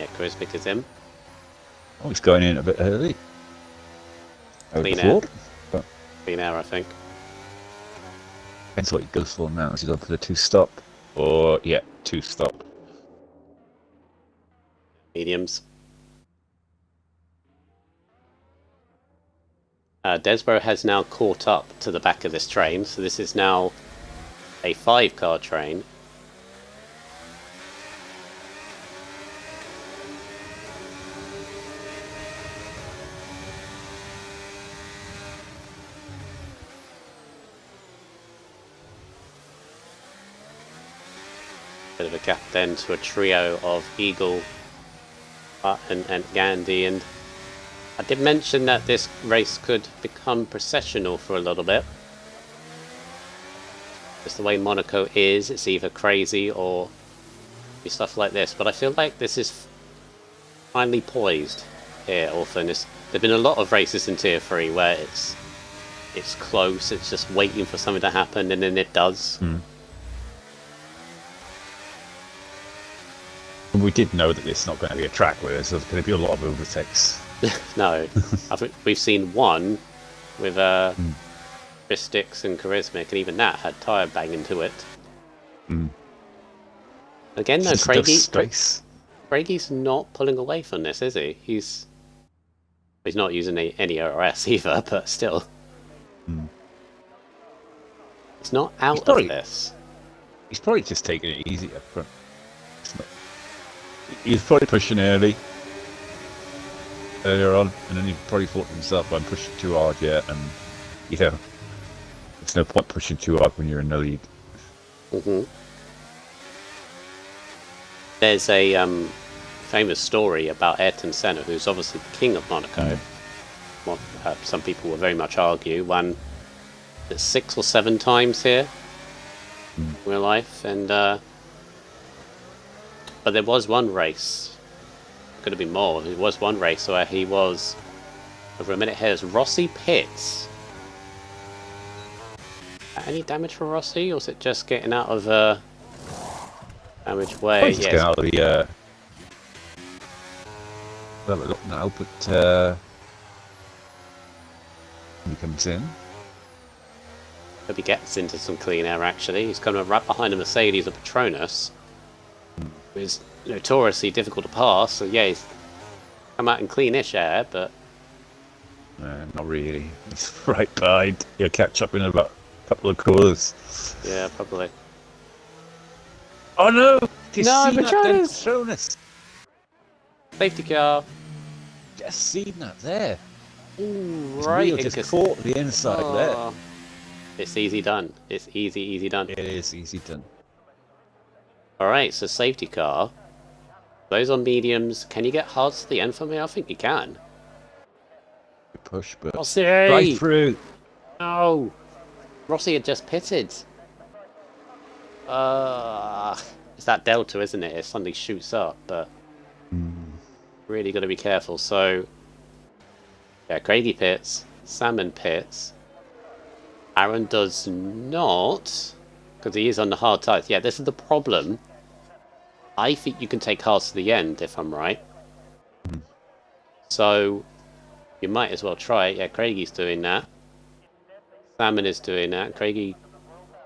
yeah, Charismatic is in. Oh, he's going in a bit early. Clean air. Thought, but Clean air, I think. depends what he goes for now. Is he going for the 2-stop? Or, yeah, 2-stop. Mediums. Desborough has now caught up to the back of this train, so this is now a 5-car train. Bit of a gap then to a trio of Eagle and Gandhi, and I did mention that this race could become processional for a little bit. Just the way Monaco is, it's either crazy or stuff like this, but I feel like this is finally poised here, Orphan. There's been a lot of races in Tier 3 where it's close, it's just waiting for something to happen, and then it does. We did know that it's not going to be a track where there's going to be a lot of overtakes. No, I think we've seen one with Fishtick's and Charismatic, and even that had tyre banging to it. Again, though, Craigie's not pulling away from this, is he? He's not using any RS either, but still. He's not out of this. He's probably just taking it easy up front. He's probably pushing earlier on, and then he probably thought to himself, I'm pushing too hard yet, and there's no point pushing too hard when you're in the lead. There's a famous story about Ayrton Senna, who's obviously the king of Monaco. Some people will very much argue, won 6 or 7 times here in real life, and but there was one race, could have been more, there was one race where he was over a minute ahead as Rossi pits. Any damage for Rossi, or is it just getting out of damage way? Yes. Getting out of the well, look now, but he comes in. Hope he gets into some clean air actually. He's coming right behind a Mercedes, a Petronas. It's notoriously difficult to pass, so yeah, he's come out in cleanish air, but not really. He's right behind. He'll catch up in about a couple of quarters. Yeah, probably. Oh no! Petronas! Safety car. Just seen that there. Ooh, right. Wheel just caught the inside there. It's easy done. It's easy done. It is easy done. Alright, so safety car. Those on mediums. Can you get hard to the end for me? I think you can. Push, but Rossi! right through. No! Rossi had just pitted. It's that delta, isn't it? It suddenly shoots up, but really got to be careful. So, yeah, Craigie pits, Salmon pits. Aaron does not, because he is on the hard tyres. Yeah, this is the problem. I think you can take hards to the end, if I'm right. So, you might as well try it. Yeah, Craigie's doing that. Salmon is doing that. Craigie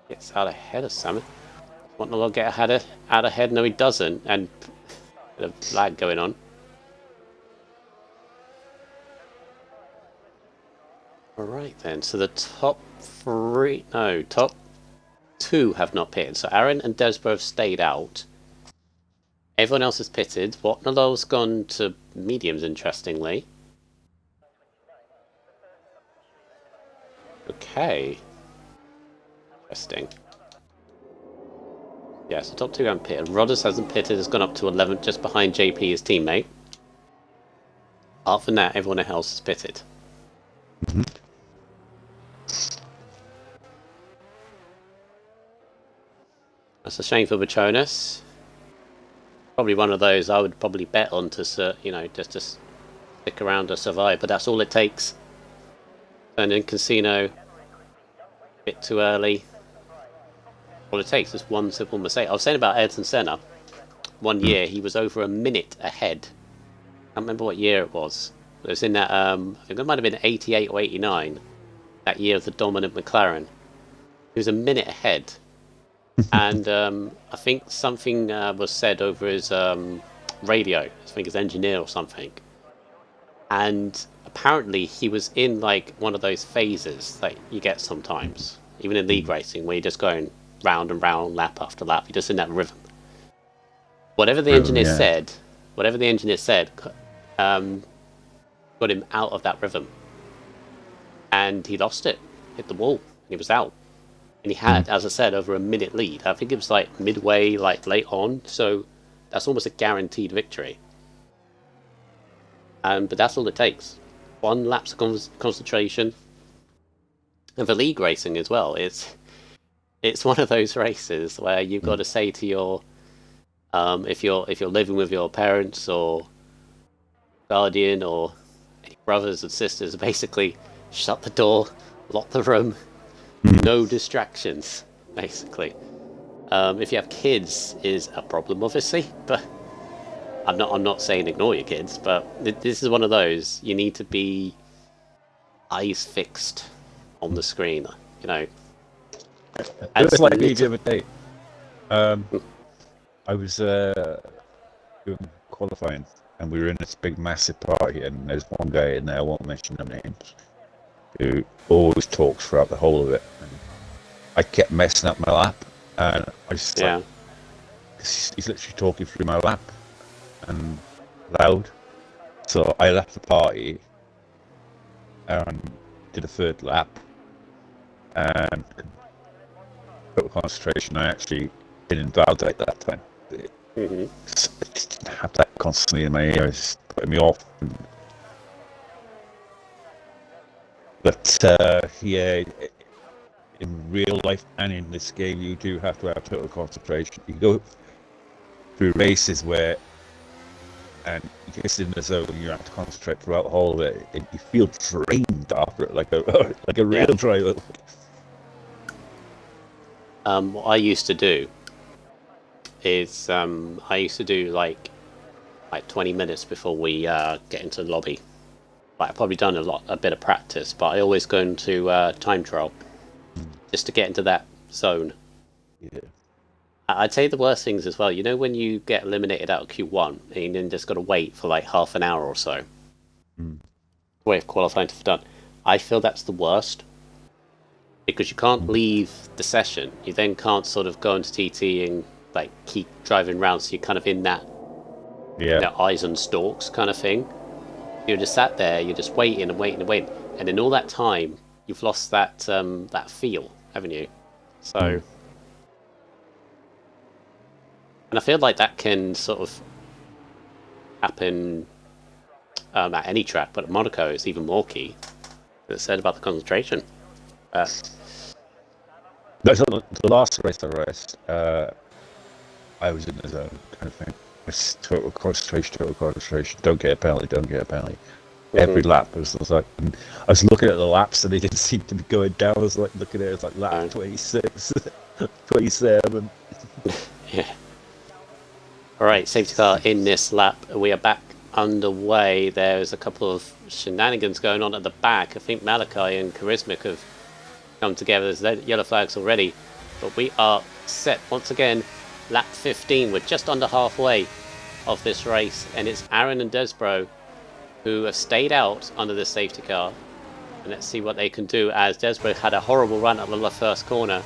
gets out ahead of Salmon. Want to get out ahead? No, he doesn't. And a bit of lag going on. Alright then, so the top two have not pitted. So Aaron and Desborough have stayed out. Everyone else has pitted. Watnallow's gone to mediums, interestingly. Okay. Interesting. Yeah, so top two haven't pitted. Rodders hasn't pitted, has gone up to 11th, just behind JP, his teammate. Apart from that, everyone else has pitted. Mm-hmm. That's a shame for Bachonas. Probably one of those I would probably bet on to, just to stick around to survive, but that's all it takes. And in Casino, a bit too early. All it takes is one simple mistake. I was saying about Ayrton Senna. One year he was over a minute ahead. I can't remember what year it was. It was in that, I think it might have been 88 or 89. That year of the dominant McLaren. He was a minute ahead. And I think something was said over his radio. I think his engineer or something. And apparently he was in like one of those phases that you get sometimes, even in league racing, where you're just going round and round, lap after lap. You're just in that rhythm. Whatever the engineer said, got him out of that rhythm, and he lost it, hit the wall, and he was out. And he had, as I said, over a minute lead. I think it was like midway, like late on, so that's almost a guaranteed victory. But that's all it takes. One lapse of concentration. And for league racing as well, it's one of those races where you've got to say to your if you're living with your parents or guardian or any brothers and sisters, basically shut the door, lock the room, no distractions, basically. If you have kids, is a problem, obviously, but I'm not saying ignore your kids, but this is one of those you need to be eyes fixed on the screen, It was like me the other day. I was doing qualifying, and we were in this big, massive party, and there's one guy in there, I won't mention their names, who always talks throughout the whole of it. And I kept messing up my lap, and I just he's literally talking through my lap and loud. So I left the party and did a third lap, and total concentration. I actually didn't validate that time. I didn't have that constantly in my ear. It's putting me off. But in real life and in this game, you do have to have total concentration. You go through races where, and you get in the zone, you have to concentrate throughout the whole of it. You feel drained after it, like a real driver. What I used to do is I used to do like 20 minutes before we get into the lobby. I've probably done a bit of practice, but I always go into time trial just to get into that zone. Yeah. I'd say the worst things as well. When you get eliminated out of Q1 and you then just got to wait for like half an hour or so, way of qualifying to be done. I feel that's the worst because you can't leave the session. You then can't sort of go into TT and like keep driving around. So you're kind of in that eyes on stalks kind of thing. You're just sat there, you're just waiting and waiting and waiting, and in all that time, you've lost that that feel, haven't you? So, and I feel like that can sort of happen at any track, but at Monaco, it's even more key. As I said about the concentration. The last race I raced, I was in the zone, kind of thing. It's total concentration. Don't get a penalty. Every lap was like, I was looking at the laps and they didn't seem to be going down. I was like looking at it, like lap 26, 27. Yeah. Alright, safety car in this lap. We are back underway. There's a couple of shenanigans going on at the back. I think Malachi and Charismic have come together. There's yellow flags already, but we are set once again. Lap 15. We're just under halfway of this race, and it's Aaron and Desbro who have stayed out under the safety car. And let's see what they can do, as Desbro had a horrible run at the first corner.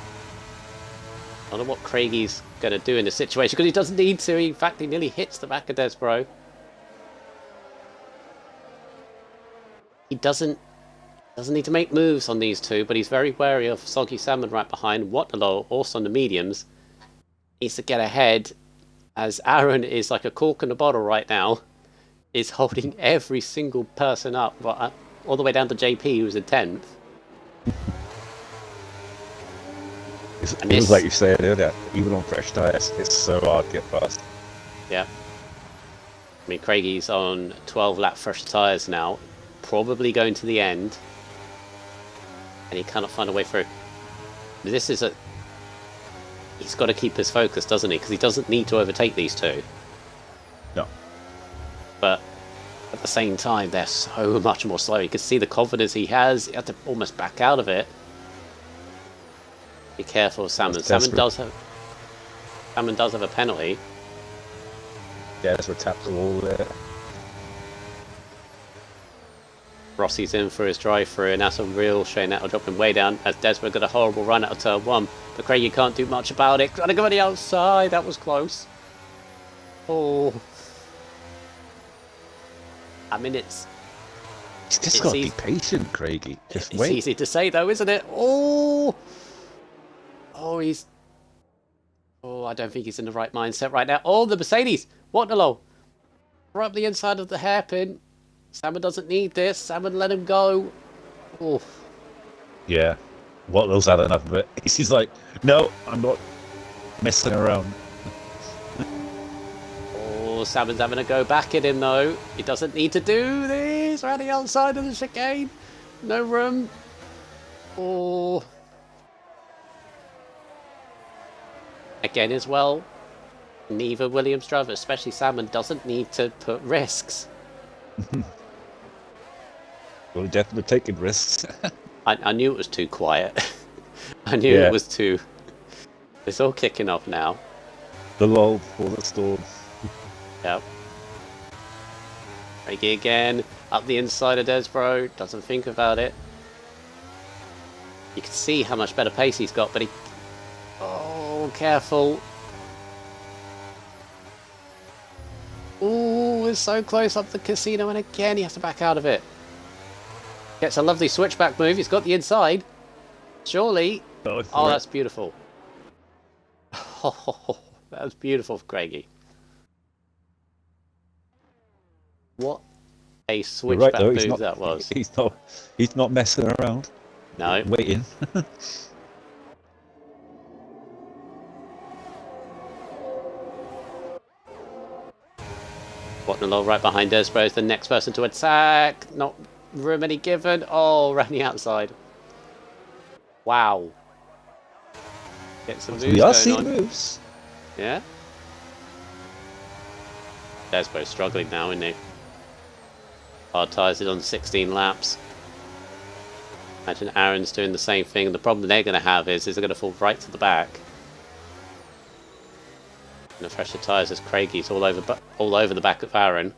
I don't know what Craigie's going to do in this situation, because he doesn't need to. In fact, he nearly hits the back of Desbro. He doesn't need to make moves on these two, but he's very wary of Soggy Salmon right behind. Waterloo, also on the mediums, needs to get ahead, as Aaron is like a cork in a bottle right now. Is holding every single person up, all the way down to JP, who's in 10th. It was like you said earlier, even on fresh tyres, it's so hard to get past. Yeah. I mean, Craigie's on 12 lap fresh tyres now, probably going to the end, and he cannot find a way through. This is he's got to keep his focus, doesn't he? Because he doesn't need to overtake these two. No. But at the same time, they're so much more slow. You can see the confidence he has. He had to almost back out of it. Be careful of Salmon. Salmon does have a penalty. Yeah, that's what tapped the wall there. Rossi's in for his drive-through, and that's a real shame. That'll drop him way down, as Desmond got a horrible run out of turn 1. But Craigie can't do much about it. Trying to go on the outside. That was close. Oh. I mean, He's just got to be patient, Craigie. Just wait. It's easy to say, though, isn't it? Oh! Oh, I don't think he's in the right mindset right now. Oh, the Mercedes! Waterloo! Right up the inside of the hairpin. Salmon doesn't need this. Salmon, let him go. Oh. Yeah. Waterloo's had enough of it. He's like, no, I'm not messing around. Oh, Salmon's having to go back at him, though. He doesn't need to do this. Around the outside of the chicane. No room. Oh. Again, as well, neither Williams driver, especially Salmon, doesn't need to put risks. Well, definitely taking risks. I knew it was too quiet. I knew it was too... It's all kicking off now. The lull before the storm. Yep. Craigie again, up the inside of Desbro, doesn't think about it. You can see how much better pace he's got, but he... Oh, careful. Ooh, it's so close up the casino, and again he has to back out of it. Gets a lovely switchback move. He's got the inside. Surely. Oh, that's beautiful. Oh, that was beautiful for Craigie. What a switchback move that was. He's not messing around. No. Waiting. Waterloo right behind Desbro is the next person to attack. Not room any given. Oh, around the outside. Wow. Get some moves going on. Moves. Yeah. Desbro's struggling now, isn't he? Hard tyres it on 16 laps. Imagine Aaron's doing the same thing. The problem they're going to have is they're going to fall right to the back. And the fresher tyres as Craigie's all over the back of Aaron.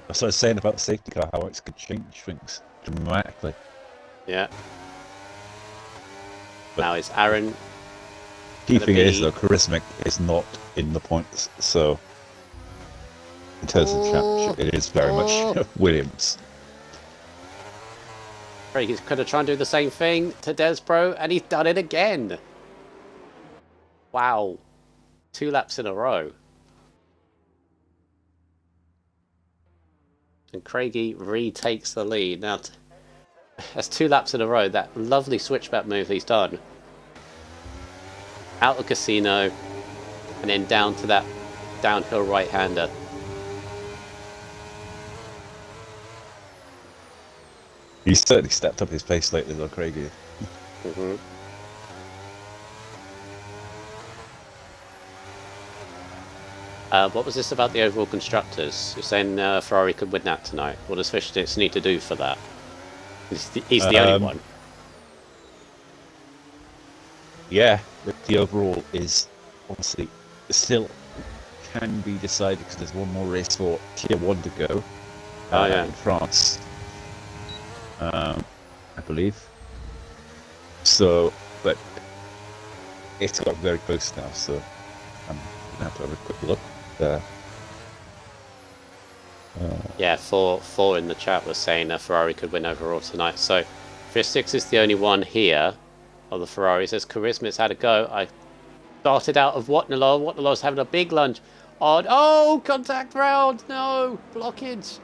That's what I was saying about the safety car, how it could change things dramatically. Yeah. But now it's Aaron. Key thing is, though, Charismatic is not in the points, so in terms of championship, it is very much Williams. Craigie's going to try and do the same thing to Desbro, and he's done it again. Wow. 2 laps in a row. And Craigie retakes the lead. Now, that's 2 laps in a row. That lovely switchback move he's done. Out of casino, and then down to that downhill right-hander. He's certainly stepped up his pace lately, though, Craigie. Mm-hmm. What was this about the overall constructors? You're saying Ferrari could win that tonight. What does Fischer need to do for that? He's the only one. yeah, the overall is obviously still can be decided because there's one more race for Tier 1 to go in France, I believe. So, but it's got very close now, so I'm going to have a quick look. Yeah, four in the chat was saying that Ferrari could win overall tonight. So, Fistix is the only one here of the Ferraris. As Charisma's had a go. I started out of Watnalaw. Watnalaw's having a big lunge on. Oh, contact round! No! Blockage!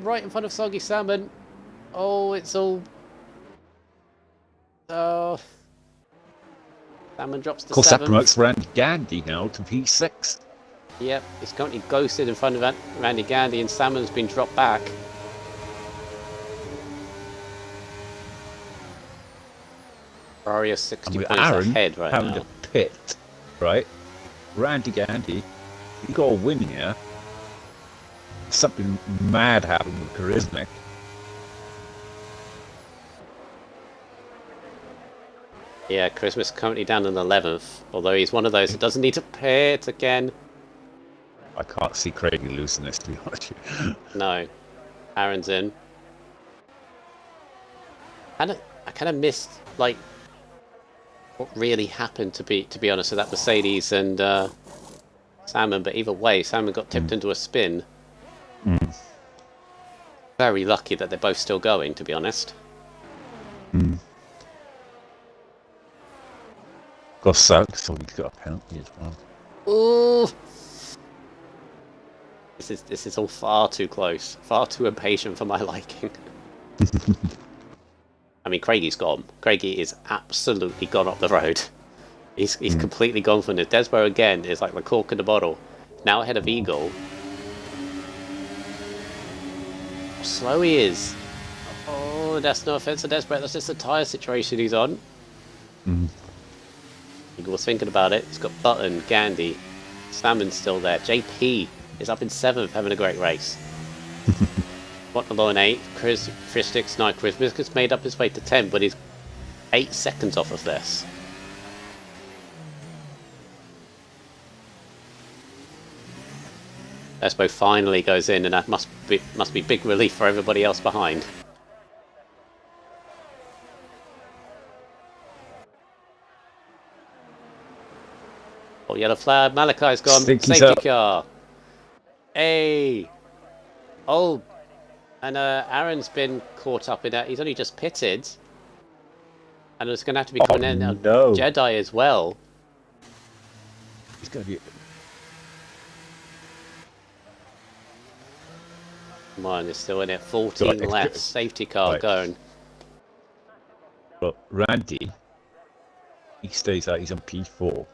Right in front of Soggy Salmon. Oh, it's all. Oh. Salmon drops to 7th. Of course, that promotes Randy Gandy now to P6. Yep, he's currently ghosted in front of Randy Gandy, and Salmon's been dropped back. Ferrari is 60 points Aaron ahead right having now. to pit, right? Randy Gandy, he got a win here. Something mad happened with Charismatic. Yeah, Christmas currently down in 11th, although he's one of those that doesn't need to pit again. I can't see Craigie losing this, to be honest with you. No. Aaron's in. I kind of missed, like, what really happened, to be honest, with that Mercedes and Salmon, but either way, Salmon got tipped into a spin. Very lucky that they're both still going, to be honest. Got soaked, so he's got a penalty as well. Ooh! This is all far too close, far too impatient for my liking. I mean, Craigie's gone. Craigie is absolutely gone up the road. He's completely gone from this. Desborough again is like the cork in the bottle. Now ahead of Eagle. How slow he is. Oh, that's no offense to Desborough. That's just the tyre situation he's on. Eagle was thinking about it. He's got Button, Gandy, Salmon's still there. JP is up in 7th, having a great race. Watnalaw in 8th. Fistix 9th. Chris Biscuit's made up his way to 10, but he's 8 seconds off of this. Espo finally goes in, and that must be big relief for everybody else behind. Oh, yellow flag. Malachi's gone. Safety car. Hey. Oh. And Aaron's been caught up in that. He's only just pitted. And it's going to have to be coming in. No. Jedi as well. He's going to be... Come on, he's still in it. 14 left. Safety car going. But Randy, he stays out. He's on P4.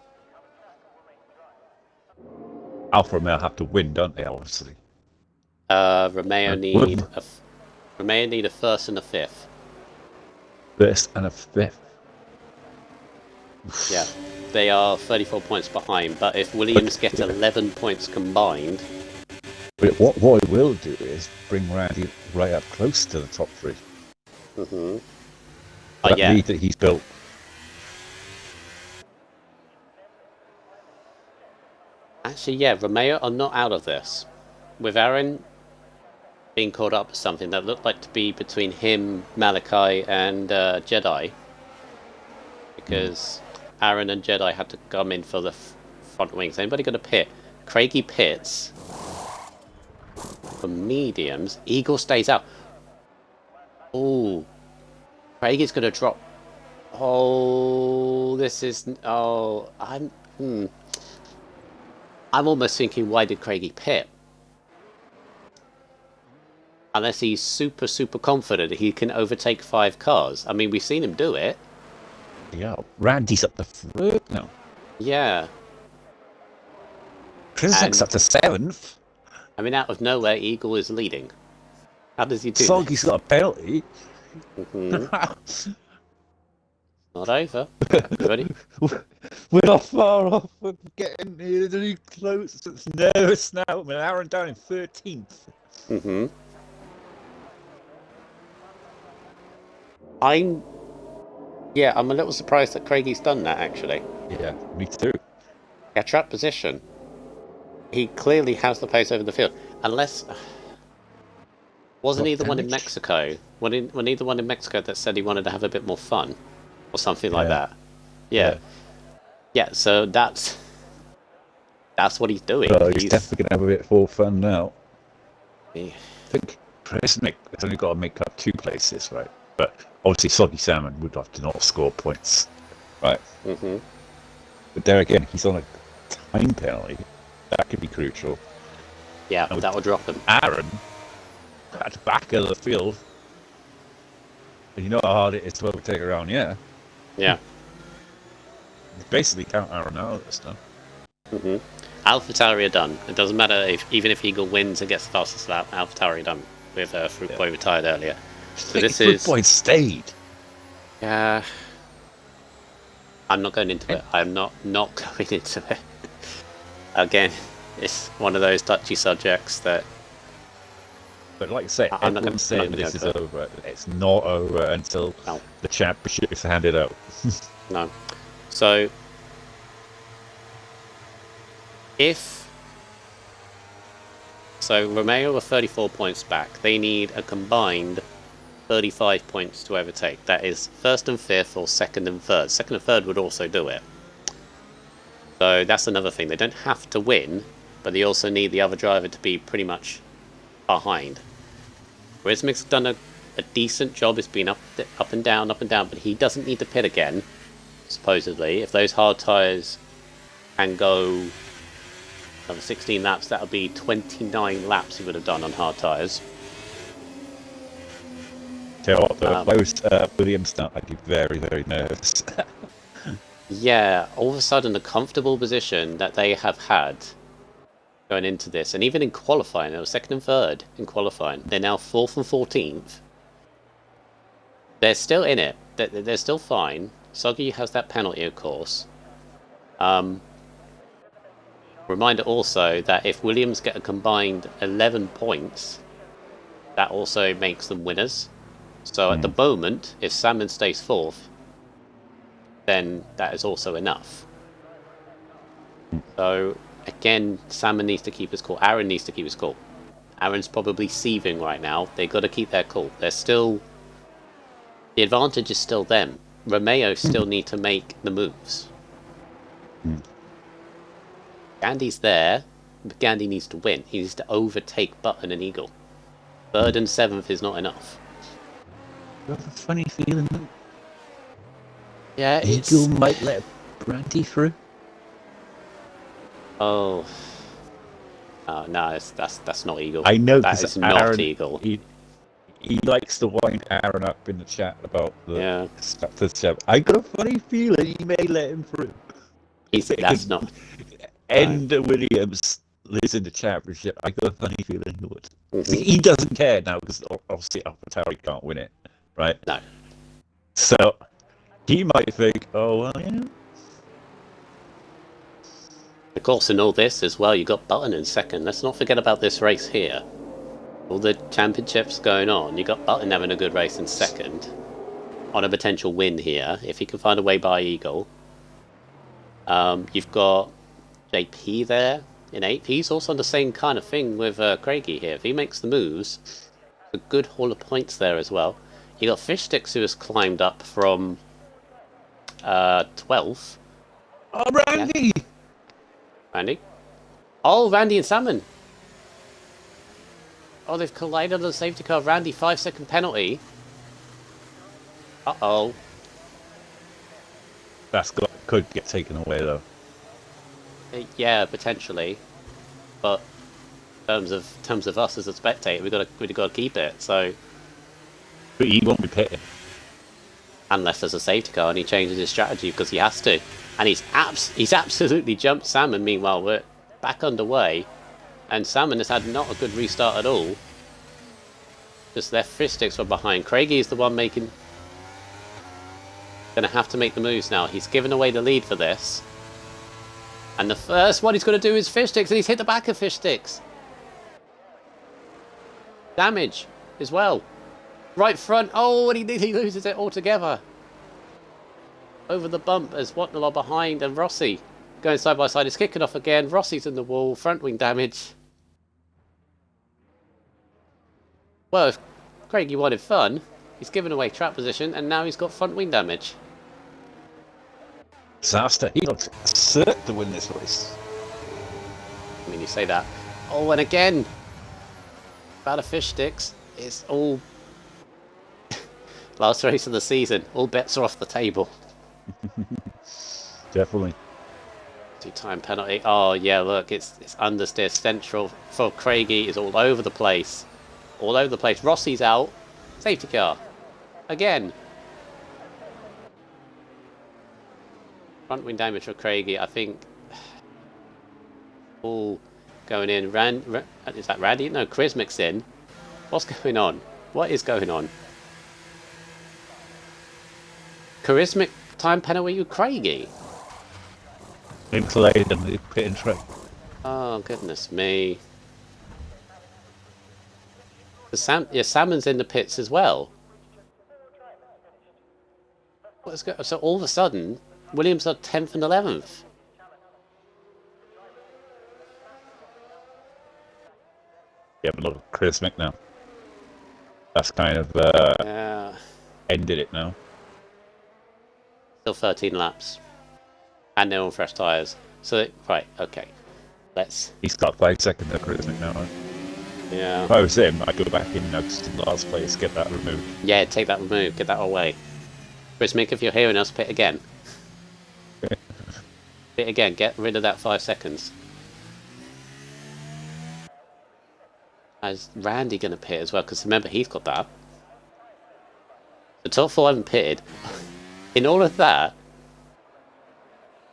Alfa Romeo have to win, don't they, obviously? Romeo need a 1st and a 5th. 1st and a 5th. Yeah, they are 34 points behind, but if Williams get 11 points combined... But what it will do is bring Randy right up close to the top 3. That lead that he's built. Actually, yeah, Romeo are not out of this. With Aaron being caught up to something that looked like to be between him, Malachi, and Jedi. Because Aaron and Jedi had to come in for the front wings. Anybody going to pit? Craigie pits. For mediums. Eagle stays out. Oh. Craigie's going to drop. Oh, this is... Oh, I'm almost thinking, why did Craigie pit? Unless he's super, super confident he can overtake 5 cars. I mean, we've seen him do it. Yeah, Randy's up the 3rd now. Yeah. Chrisak's up to 7th. I mean, out of nowhere, Eagle is leading. How does he do Soggy's got a penalty. Not over. You ready? We're not far off. We're getting really close. It's nervous now. I mean, Aaron down in 13th. Yeah, I'm a little surprised that Craigie's done that, actually. Yeah, me too. Yeah, trap position. He clearly has the pace over the field. Unless... Wasn't What he the one in damage? Mexico? Wasn't he the one in Mexico that said he wanted to have a bit more fun? Or something like Yeah, that? Yeah. yeah. Yeah, so that's what he's doing. So he's definitely gonna have a bit more fun now. He- I think Presnick has only got to make up 2 places, right? But obviously, Soggy Salmon would have to not score points, right? Mhm. But there again, he's on a time penalty. That could be crucial. Yeah, And that with will drop him. Aaron at the back of the field, and you know how hard it is to overtake around, yeah. Yeah. Basically, count Aaron out of this stuff. Mhm. AlphaTauri are done. It doesn't matter even if Eagle wins and gets the fastest lap. AlphaTauri are done with Fruit Boy retired earlier. So this Fruit is. Boy stayed. Yeah. I'm not going into it. I'm not going into it. Again, it's one of those touchy subjects that. But like I say, I'm not gonna- everyone's saying I'm not gonna this is go into over. It's not over until No. the championship is handed out. No. So. So Romeo are 34 points back. They need a combined 35 points to overtake. That is first and fifth or second and third. Second and third would also do it. So that's another thing. They don't have to win, but they also need the other driver to be pretty much behind. Rizmic's done a decent job. It's been up and down, but he doesn't need to pit again, supposedly. If those hard tyres can go another 16 laps, that would be 29 laps he would have done on hard tyres. Tell you what, though, if I was Williams now, I'd be very, very nervous. Yeah, all of a sudden the comfortable position that they have had going into this, and even in qualifying, they were second and third in qualifying. They're now 4th and 14th. They're still in it. They're still fine. Soggy has that penalty, of course. Reminder also that if Williams get a combined 11 points, that also makes them winners. So at the moment, if Salmon stays 4th, then that is also enough. So again, Salmon needs to keep his cool. Aaron needs to keep his cool. Aaron's probably seething right now. They've got to keep their cool. They're still... The advantage is still them. Romeo still need to make the moves. Gandhi's there, but Gandhi needs to win. He needs to overtake Button and Eagle. 3rd and 7th is not enough. I have a funny feeling that Yeah, it's... Eagle might let Brandy through. Oh. Oh, no, that's not Eagle. I know, that is not Aaron, Eagle. He likes to wind Aaron up in the chat about the Yeah. I got a funny feeling he may let him through. That's not... End Williams lives in the championship. I got a funny feeling he would. Mhm. He doesn't care now because obviously AlphaTauri can't win it, right? No. So he might think, oh well, yeah. Of course, in all this as well, you got Button in second. Let's not forget about this race here. All the championships going on, you got Button having a good race in second, on a potential win here if he can find a way by Eagle. You've got JP there in 8th. He's also on the same kind of thing with Craigie here. If he makes the moves, a good haul of points there as well. You got Fishsticks who has climbed up from 12th. Oh, Randy! Yeah. Randy? Oh, Randy and Salmon. Oh, they've collided on the safety car. Randy, 5-second penalty. Uh-oh. Could get taken away though. Yeah, potentially. But in terms of us as a spectator, we've got to keep it. So But he won't be pitting. unless there's a safety car and he changes his strategy because he has to, and he's absolutely jumped Salmon. Meanwhile, we're back underway, and Salmon has had not a good restart at all. Just their Fishsticks were behind. Craigie is the one making. Gonna have to make the moves now. He's given away the lead for this. And the first one he's going to do is Fishsticks, and he's hit the back of Fishsticks. Damage as well. Right front. Oh, and he loses it altogether. over the bump as Watnall behind, and Rossi going side by side. It's kicking off again. Rossi's in the wall. Front wing damage. Well, if Craigie wanted fun, he's given away track position, and now he's got front wing damage. Disaster. He looks certain to win this race. I mean, you say that. Oh, and again, about a fish sticks. It's all last race of the season. All bets are off the table. Definitely. 2-time penalty. Oh yeah, look, it's understeer central for Craigie is all over the place. All over the place. Rossi's out. Safety car. Again. Front wing damage for Craigie, I think. All going in. Is that Randy? No, Chrismick's in. What's going on? What is going on? Charismatic time penalty with Craigie. Been played in the pit and track. Oh goodness me. Salmon's in the pits as well. So all of a sudden, Williams are 10th and 11th. Yeah, but look, Chris Mick now. That's kind of Yeah. ended it now. Still 13 laps. And they're on fresh tyres. So, right, okay. Let's... He's got 5 seconds of Chris Mick now, right? Yeah. If I was him, I'd go back in next to last place, get that removed. Yeah, take that remove. Get that away. Chris Mick, if you're hearing us, pit again. Pit again. Get rid of that 5 seconds. Is Randy going to pit as well? Because remember, he's got that. The top 4 haven't pitted. In all of that...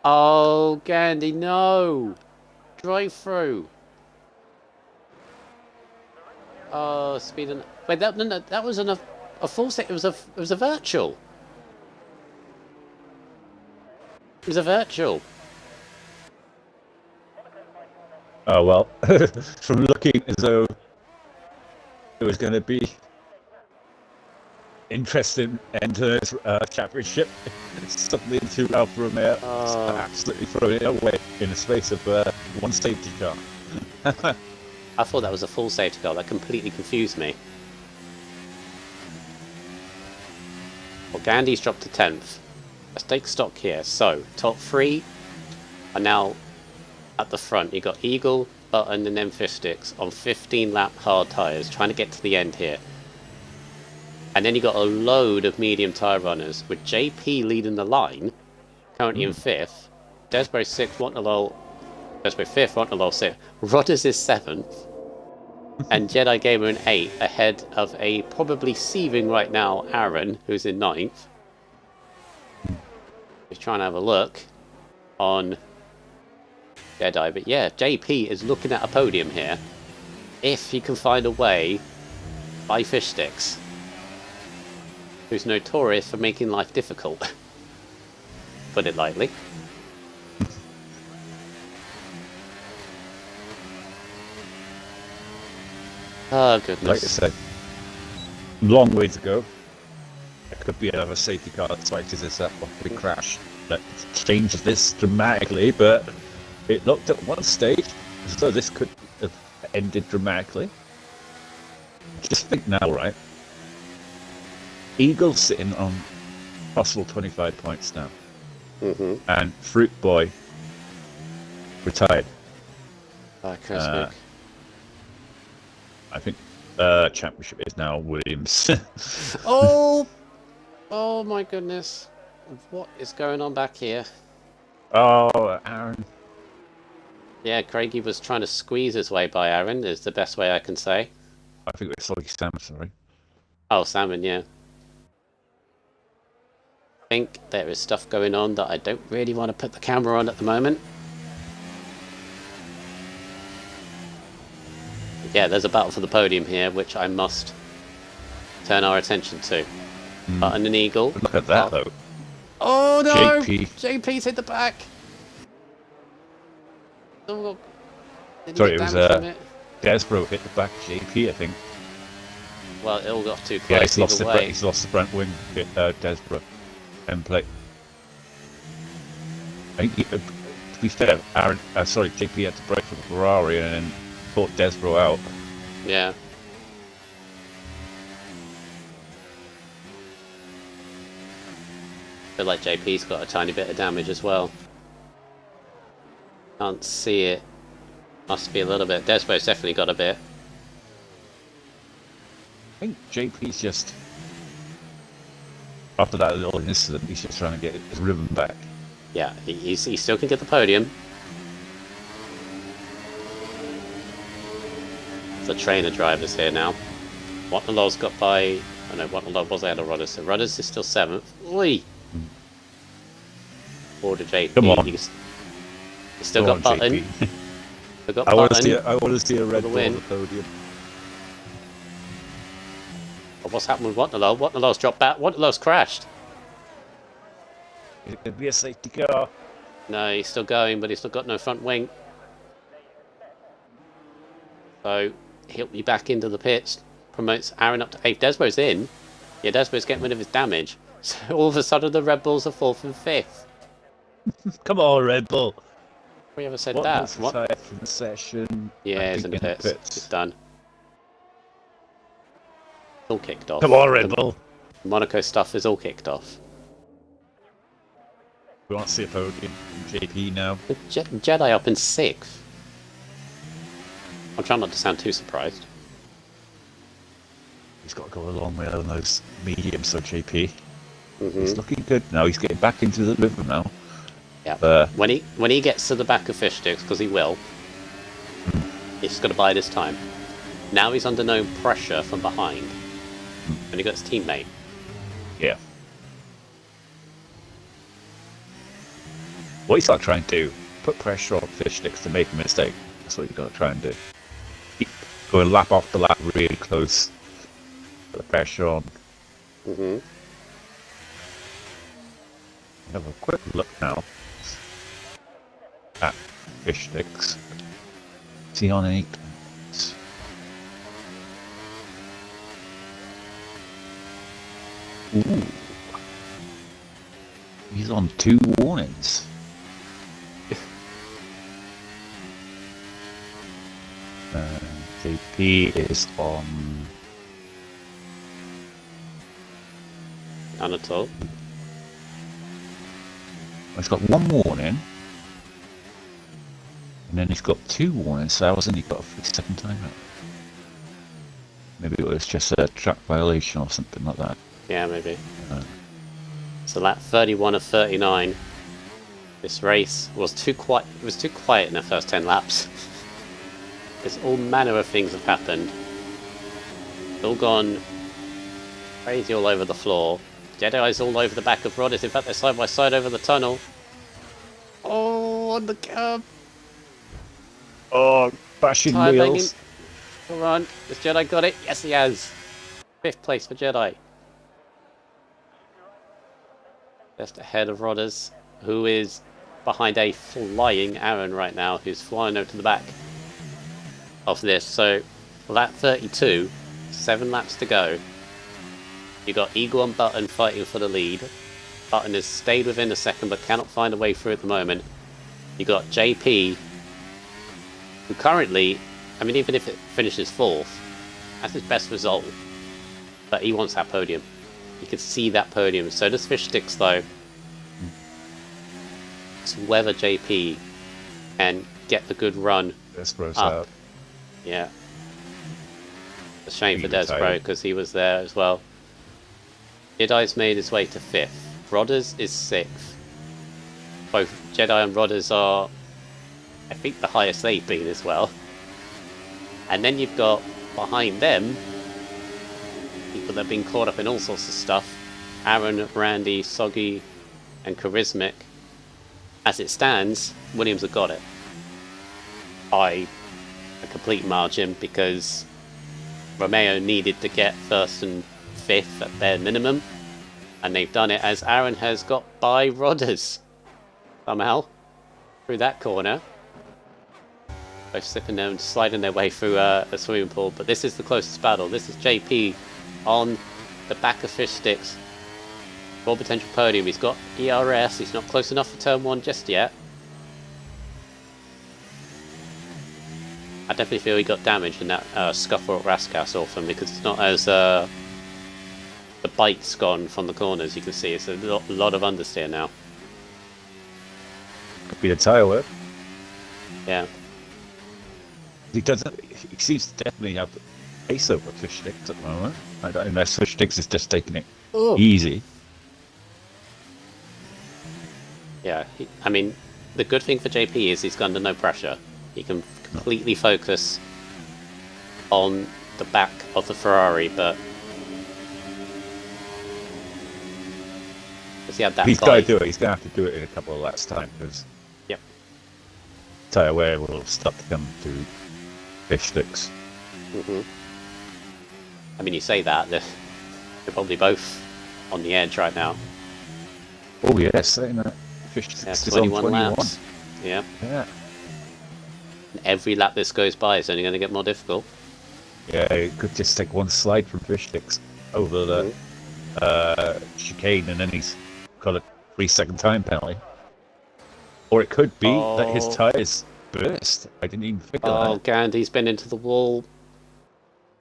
Oh, Gandhi, no! Drive through. Oh, speed and... Wait, that was a full set. It was a virtual. It was a virtual. Oh well, from looking as though it was going to be interesting end to this championship, suddenly into Alfa Romeo absolutely throwing it away in the space of one safety car. I thought that was a full safety car. That completely confused me. Well, Gandhi's dropped to 10th. Let's take stock here. So, top 3 are now at the front. You've got Eagle, Button, and then Fistix on 15-lap hard tyres, trying to get to the end here. And then you've got a load of medium tyre runners, with JP leading the line, currently in 5th. Desborough 6th, Desborough 5th, Wantalo 6th. Rodders is 7th. And Jedi Gamer in 8th, ahead of a probably seething right now Aaron, who's in 9th. He's trying to have a look on Jedi. But yeah, JP is looking at a podium here. If he can find a way by Fish Sticks, who's notorious for making life difficult. Put it lightly. Oh, goodness. Like I said, long way to go. There could be another safety car that spices this up off the crash that changes this dramatically, but it looked at one stage as though this could have ended dramatically. Just think now, right? Eagle's sitting on possible 25 points now. And Fruit Boy retired. I think championship is now Williams. Oh my goodness. What is going on back here? Oh, Aaron. Yeah, Craigie was trying to squeeze his way by Aaron, is the best way I can say. I think it's like Sam, sorry. Oh, Salmon, yeah. I think there is stuff going on that I don't really want to put the camera on at the moment. Yeah, there's a battle for the podium here, which I must turn our attention to. Button and Eagle. Look at that, though. Oh no! JP. JP's hit the back. Oh, Sorry, it was Desborough hit the back JP, I think. Well, it all got too close. Yeah, he's lost way. he's lost the front wing. Desborough end plate. I think, to be fair, JP had to break for the Ferrari and then caught Desbro out. Yeah. Feel like JP's got a tiny bit of damage as well. Can't see it. Must be a little bit. Desbo's definitely got a bit. I think JP's just, after that little incident, he's just trying to get his rhythm back. Yeah, he still can get the podium. The trainer drivers here now. Watnalow's got by... Oh no, Watnalow was ahead of Rudders, so Rudders is still 7th. Oi! Order JP. Come on. He's still got Button. Still got I want Button. to see a Red Bull on the podium. But what's happened with Watnalow? Watnalow's dropped back. Watnalow's crashed. It could be a safety car. No, he's still going, but he's still got no front wing. So he'll be back into the pits. Promotes Aaron up to 8th. Desbo's in. Yeah, Desbo's getting rid of his damage. So all of a sudden the Red Bulls are 4th and 5th. Come on, Red Bull. We ever said What that? was What? the session? Yeah, he's in the pits. It's done. It's all kicked off. Come on, Red Bull. Monaco stuff is all kicked off. We want to see a podium. JP now. The Jedi up in 6th. I'm trying not to sound too surprised. He's got to go a long way on those mediums, so JP. Mm-hmm. He's looking good now. He's getting back into the rhythm now. Yeah. When he gets to the back of fish sticks, because he will, he's got to bide his time. Now he's under no pressure from behind. And he got his teammate. Yeah. What he's got to try and do, put pressure on fish sticks to make a mistake. That's what you've got to try and do. Keep going lap after lap really close. Put the pressure on. Mm-hmm. Have a quick look now at fish sticks. Is he on any? Ooh. He's on 2 warnings. JP is on... None at all. He's got 1 warning. And then he's got 2 warnings, so hasn't he got a 3-second timeout? Maybe it was just a track violation or something like that. Yeah, maybe. So lap 31 of 39. This race was too quiet. It was too quiet in the first 10 laps. There's all manner of things have happened. It's all gone crazy all over the floor. Jedi's all over the back of Rodders. In fact, they're side by side over the tunnel. Oh, on the curb. Oh, bashing Tire wheels. Come on. Has Jedi got it? Yes, he has. 5th place for Jedi. Just ahead of Rodders, who is behind a flying Aaron right now, who's flying over to the back of this. So, lap 32, 7 laps to go. You got Eagle and Button fighting for the lead. Button has stayed within a second but cannot find a way through at the moment. You got JP, who currently, I mean, even if it finishes 4th, that's his best result. But he wants that podium. You can see that podium. So does Fish Sticks, though. It's whether JP can get the good run up. Yeah. It's a shame for Despro because he was there as well. Jedi's made his way to 5th. Rodders is 6th. Both Jedi and Rodders are, I think, the highest they've been as well. And then you've got behind them people that have been caught up in all sorts of stuff. Aaron, Randy, Soggy, and Charismic. As it stands, Williams have got it by a complete margin because Romeo needed to get 1st and 5th at bare minimum, and they've done it as Aaron has got by Rodders somehow through that corner. Both slipping there and sliding their way through a swimming pool, but this is the closest battle. This is JP on the back of Fish Sticks, For potential podium. He's got ERS. He's not close enough for turn 1 just yet. I definitely feel he got damaged in that scuffle at Raskas often, because it's not as the bite's gone from the corners. You can see it's a lot of understeer now. Could be the tyre work. Yeah. He doesn't. He seems to definitely have pace over Fish Sticks at the moment. Unless Fish Sticks is just taking it easy. Yeah. I mean, the good thing for JP is he's under no pressure. He can completely focus on the back of the Ferrari, but because he had that He's bite. got to do it. He's going to have to do it in a couple of laps' time, because tyre wear will start to come to Fish Sticks. I mean, you say that, they're probably both on the edge right now. Oh yes, saying that. Fish Sticks is on 21 laps. Yeah. Yeah. Every lap this goes by is only going to get more difficult. Yeah, it could just take one slide from Fish Sticks over the chicane, and then he's got a 3-second time penalty. Or it could be that his tyres burst. I didn't even figure that. Oh, Gandhi's been into the wall.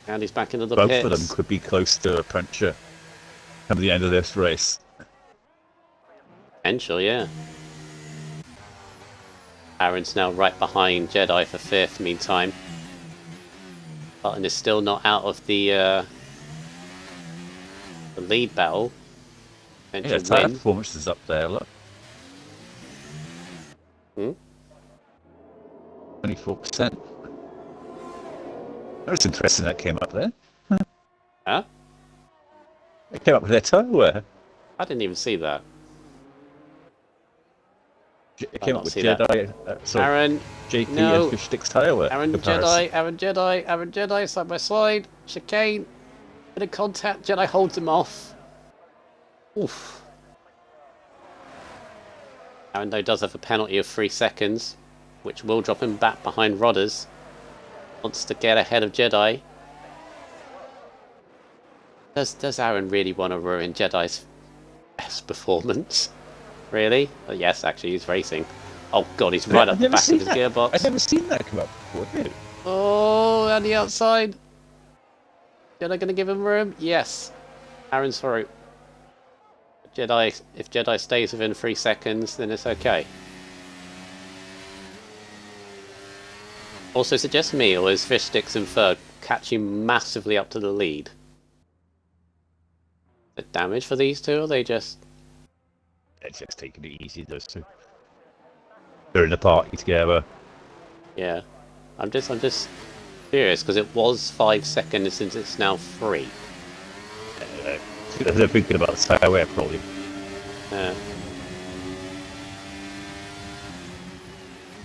Gandhi's back into the Both pits. of them could be close to a puncture come the end of this race. Potential, yeah. Aaron's now right behind Jedi for 5th, meantime. Button is still not out of the lead battle. Yeah, tyre performance is up there, look. 24%. That was interesting that came up there. Huh? It came up with their tyre wear. I didn't even see that. It came up with Jedi, Aaron, JP no. and Fish Sticks tyre wear. Aaron Jedi, side by side, chicane, bit of contact, Jedi holds him off. Oof. Aaron though does have a penalty of 3 seconds, which will drop him back behind Rodders. Wants to get ahead of Jedi. Does Aaron really want to ruin Jedi's best performance? Really? Oh, yes, actually, he's racing. Oh god, he's right up the back of his gearbox. I've never seen that come up before, have you? Oh, on the outside. Jedi gonna give him room? Yes. Aaron's through. Jedi, if Jedi stays within 3 seconds, then it's okay. Also suggest me, or is Fish Sticks in 3rd, catching massively up to the lead? The damage for these two, or are they just... They're just taking it easy, those two. They're in the party together. Yeah. I'm just curious, because it was 5 seconds since it's now 3. They're thinking about the tyre wear, probably. Yeah.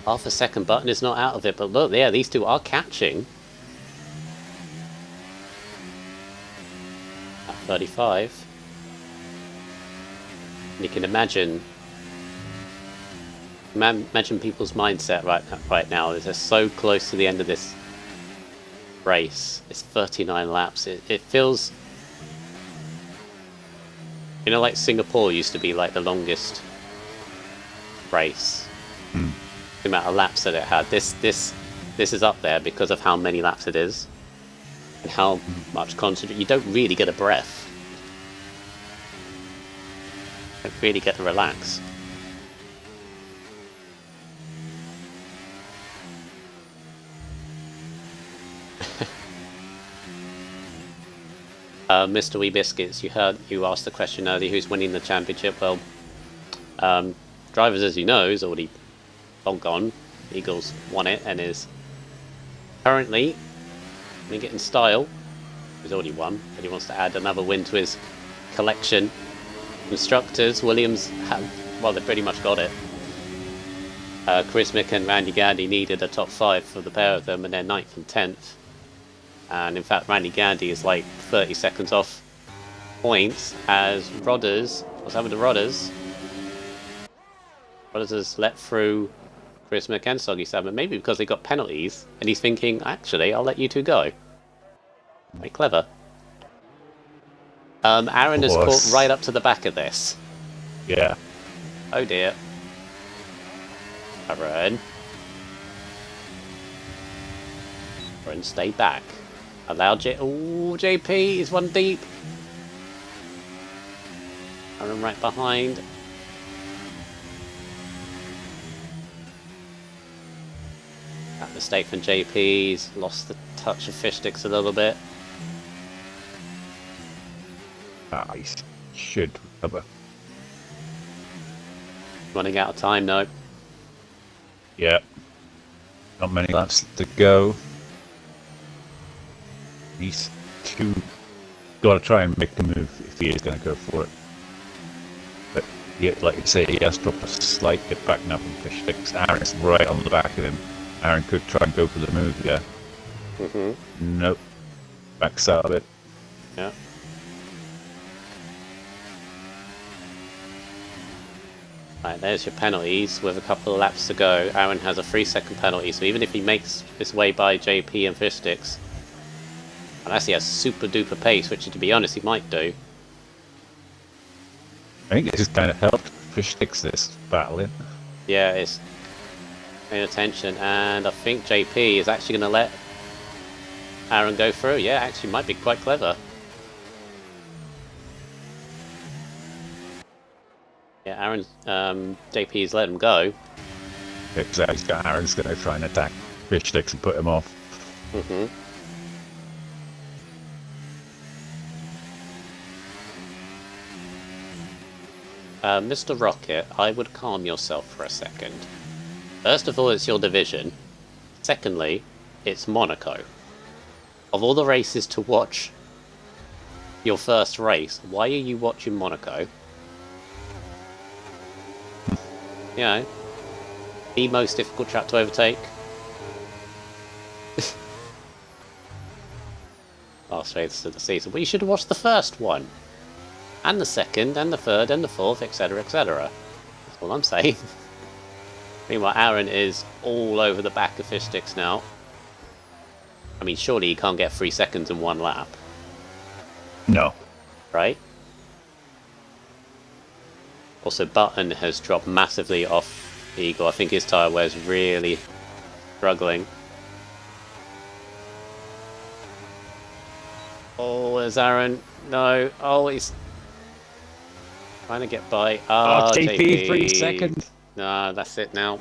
Half a second Button is not out of it, but look, yeah, these two are catching. At 35. And you can imagine people's mindset right now is they're so close to the end of this race. It's 39 laps. It feels, you know, like Singapore used to be like the longest race. The amount of laps that it had. This is up there because of how many laps it is and how much concentrate. You don't really get a breath. You don't really get to relax. Mr. Wee Biscuits, you asked the question earlier, who's winning the championship? Well, drivers, as you know, is already long gone. Eagles won it and is currently getting style. He's already won, but he wants to add another win to his collection. Constructors, Williams well, they pretty much got it. Chris Mick and Randy Gandy needed a top 5 for the pair of them, and they're 9th and 10th. And in fact, Randy Gandy is like 30 seconds off points as Rodders. What's happened to Rodders? Rodders has let through Chris Mick and Soggy Sam, maybe because they got penalties, and he's thinking, actually, I'll let you two go. Very clever. Aaron has caught course. right up to the back of this. Yeah. Oh dear. Aaron. Aaron, stay back. Allow JP is one deep. Aaron right behind. That mistake from JP's. Lost the touch of fish sticks a little bit. I should recover. Running out of time, no. Yeah. Not many laps to go. He's got to try and make the move if he is going to go for it. But yeah, like you say, he has dropped a slight bit back now from fish sticks. Aaron's right on the back of him. Aaron could try and go for the move, yeah. Nope. Backs out of it. Yeah. Right, there's your penalties with a couple of laps to go. Aaron has a 3-second penalty, so even if he makes his way by JP and fish sticks, unless he has super duper pace, which to be honest he might do. I think this has kind of helped fish sticks this battle in. Yeah, it's paying attention, and I think JP is actually going to let Aaron go through. Yeah, actually might be quite clever. Yeah, Aaron's JP's let him go. Exactly. Aaron's going to try and attack fish sticks and put him off. Mr. Rocket, I would calm yourself for a second. First of all, it's your division. Secondly, it's Monaco. Of all the races to watch your first race, why are you watching Monaco? You know, the most difficult track to overtake. Last race of the season. Well, you should have watched the first one. And the second, and the third, and the fourth, etc, etc. That's all I'm saying. Meanwhile, Aaron is all over the back of fish sticks now. I mean, surely he can't get 3 seconds in one lap. No. Right? Also, Button has dropped massively off Eagle. I think his tyre wear is really struggling. Oh, there's Aaron. No. Oh, he's trying to get by. Oh, JP, 3 seconds. No, that's it now.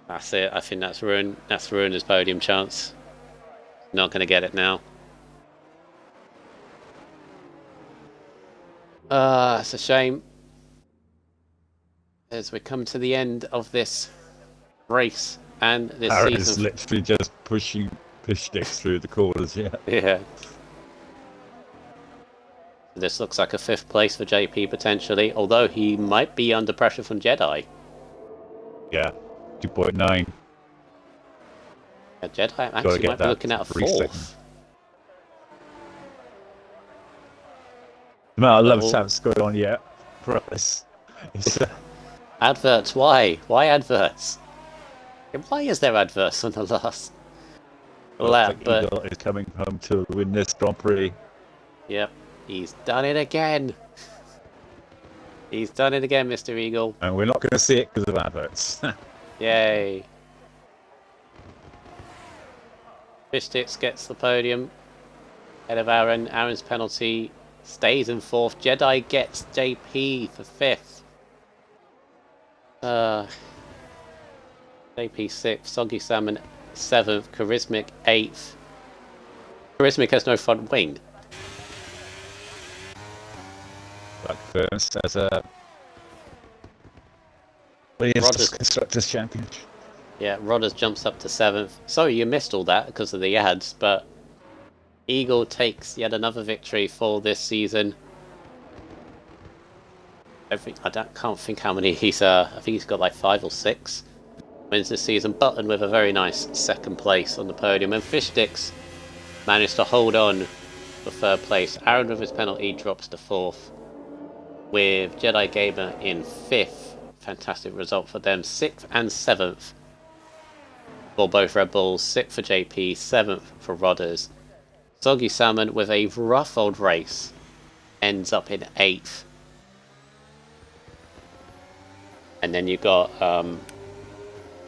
That's it. I think that's ruined. That's ruined his podium chance. Not going to get it now. It's a shame. As we come to the end of this race and this Aaron season. is literally just pushing fish sticks through the corners, yeah. Yeah. This looks like a 5th place for JP potentially, although he might be under pressure from Jedi. Yeah, 2.9. Yeah, Jedi actually might be looking at a 4th. No, I love what's going on yet. Promise. Adverts, why? Why adverts? Why is there adverts on the last lap? But Eagle is coming home to win this Grand Prix. Yep, he's done it again. He's done it again, Mr. Eagle. And we're not going to see it because of adverts. Yay. Fish Sticks gets the podium. Head of Aaron. Aaron's penalty stays in 4th. Jedi gets JP for 5th. JP 6th. Soggy Salmon 7th. Charismic 8th. Charismic has no front wing. Black Ferns as a Williams Constructors Championship. Yeah, Rodders jumps up to 7th. Sorry you missed all that because of the ads, but Eagle takes yet another victory for this season. I can't think how many he's. I think he's got like 5 or 6 wins this season. Button with a very nice 2nd place on the podium, and Fish Sticks managed to hold on for 3rd place. Aaron with his penalty drops to 4th, with Jedi Gamer in 5th. Fantastic result for them. 6th and 7th for both Red Bulls, 6th for JP, 7th for Rodders. Soggy Salmon, with a rough old race, ends up in 8th. And then you got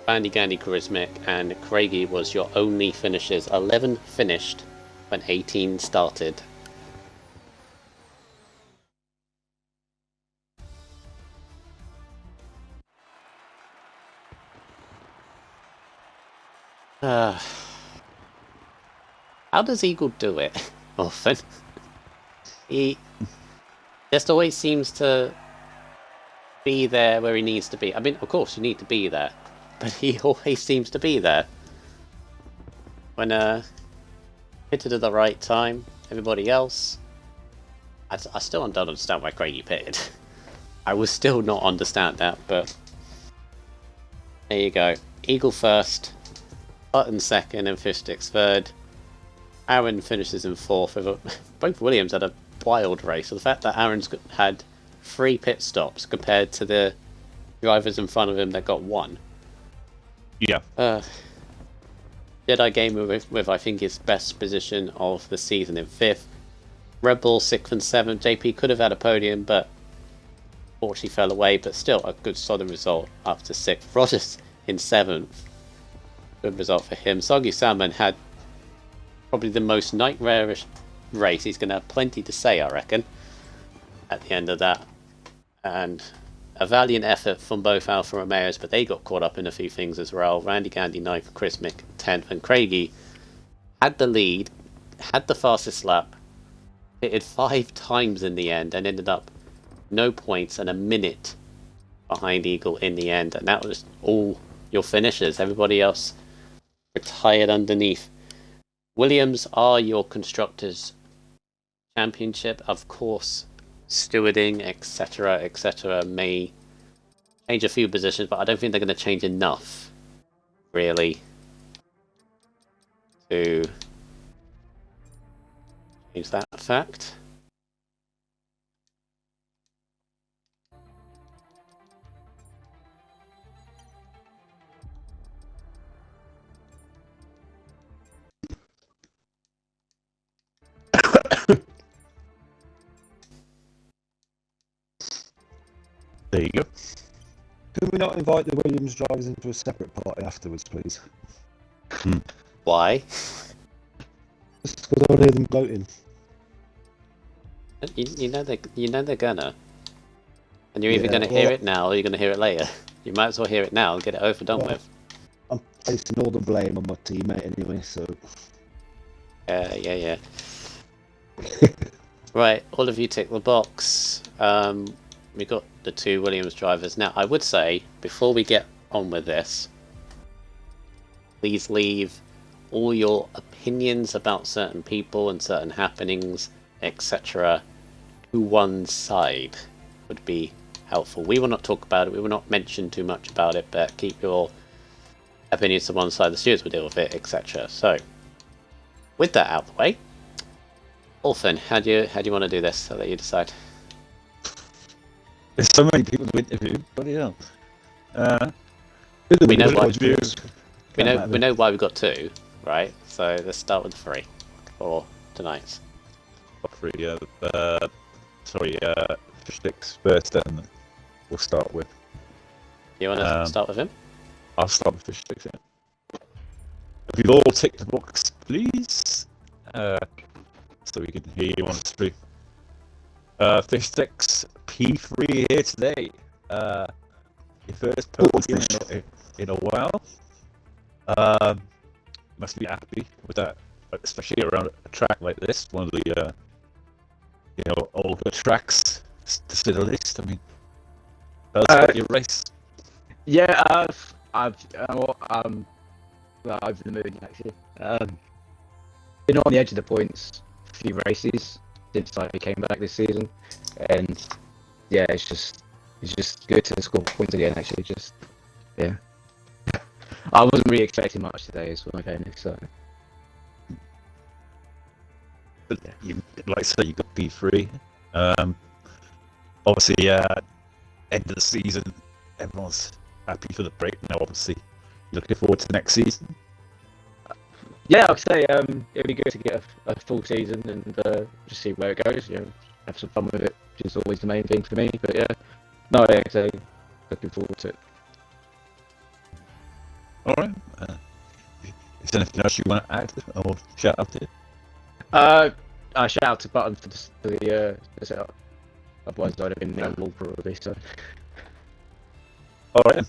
Bandy Gandy Charismic and Craigie was your only finishers. 11 finished when 18 started. How does Eagle do it? Often. He just always seems to be there where he needs to be. I mean, of course, you need to be there, but he always seems to be there. When pitted at the right time, everybody else. I still don't understand why Craigie pitted. I will still not understand that, but there you go. Eagle first, Button second, and Fishsticks third. Aaron finishes in 4th. Both Williams had a wild race. So the fact that Aaron's had 3 pit stops compared to the drivers in front of him that got 1. Yeah. Jedi Gamer with I think his best position of the season in 5th. Red Bull 6th and 7th. JP could have had a podium, but fortunately fell away. But still a good solid result up to 6th. Rogers in 7th. Good result for him. Soggy Salmon had probably the most nightmarish race. He's going to have plenty to say, I reckon, at the end of that. And a valiant effort from both Alfa Romeos, but they got caught up in a few things as well. Randy Gandy 9th, Chris Mick 10th, and Craigie had the lead, had the fastest lap, pitted 5 times in the end, and ended up no points and a minute behind Eagle in the end. And that was all your finishers. Everybody else retired underneath. Williams are your Constructors' Championship. Of course, stewarding, etc., may change a few positions, but I don't think they're going to change enough, really, to change that fact. There you go. Could we not invite the Williams drivers into a separate party afterwards, please? Why? Just because I want to hear them gloating. You know they're gonna, and you're either gonna hear it now or you're gonna hear it later. You might as well hear it now and get it over done with. I'm placing all the blame on my teammate anyway, so. Yeah. Right, all of you tick the box. We got the 2 Williams drivers. Now, I would say, before we get on with this, please leave all your opinions about certain people and certain happenings, etc., to one side. Would be helpful. We will not talk about it, we will not mention too much about it, but keep your opinions to one side. The stewards will deal with it, etc. So, with that out of the way, Orphan, how do you want to do this? I'll let you decide. There's so many people to interview. Bloody hell. We know why. Views. We know why we got 2, right? So let's start with 3 for tonight. Three, Fishsticks first, then we'll start with. You want to start with him? I'll start with Fishsticks. Yeah. If you've all ticked the box, please, so we can hear you on the stream. Fishsticks P3 here today. Your first podium in a while. Must be happy with that, especially around a track like this, one of the older tracks, to say the least. I mean, tell us about your race. Yeah, I've been over the moon actually. Been on the edge of the points a few races since I came back this season, and yeah, it's just good to score points again. Actually, I wasn't really expecting much today, is my fairness. So, But you, like I say, you got P3. Obviously, end of the season, everyone's happy for the break now. Obviously, looking forward to the next season? Yeah, I'd say it'd be good to get a full season and just see where it goes. Have some fun with it, which is always the main thing for me. But yeah, no, I'd say looking forward to it. All right. Is there anything else you want to add or shout out to? I shout out to Button for the setup. Otherwise, I'd have been in the wall probably. So. All right.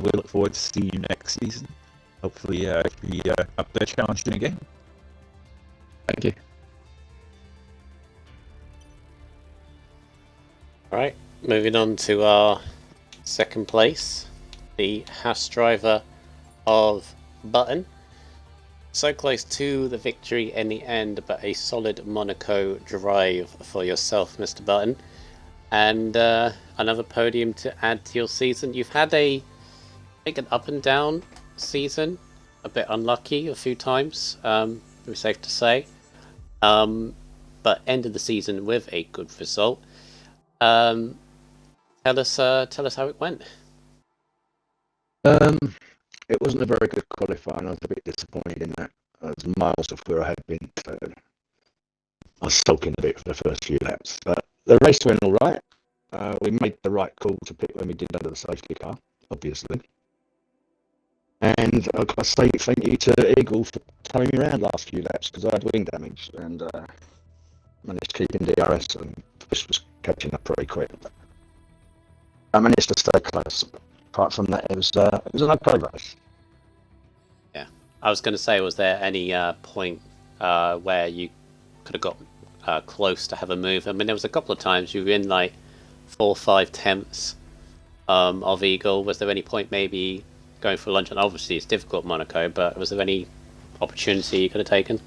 We look forward to seeing you next season. Hopefully, be up there challenging again. Thank you. All right, moving on to our second place, the Haas driver of Button. So close to the victory in the end, but a solid Monaco drive for yourself, Mr. Button. And another podium to add to your season. You've had I think an up and down season, a bit unlucky a few times, it's safe to say. But ended the season with a good result. Tell us how it went. It wasn't a very good qualifying. I was a bit disappointed in that. I was miles off where I had been. So I was sulking a bit for the first few laps. But the race went all right. We made the right call to pick when we did under the safety car, obviously. And I say thank you to Eagle for towing me around last few laps because I had wing damage and managed to keep in DRS and this was catching up pretty quick. But I managed to stay close. Apart from that, it was an okay race. Yeah, I was going to say, was there any point where you could have got close to have a move? I mean, there was a couple of times you were in like 4 or 5 tenths of Eagle. Was there any point maybe going for lunch? And obviously it's difficult Monaco, but was there any opportunity you could have taken?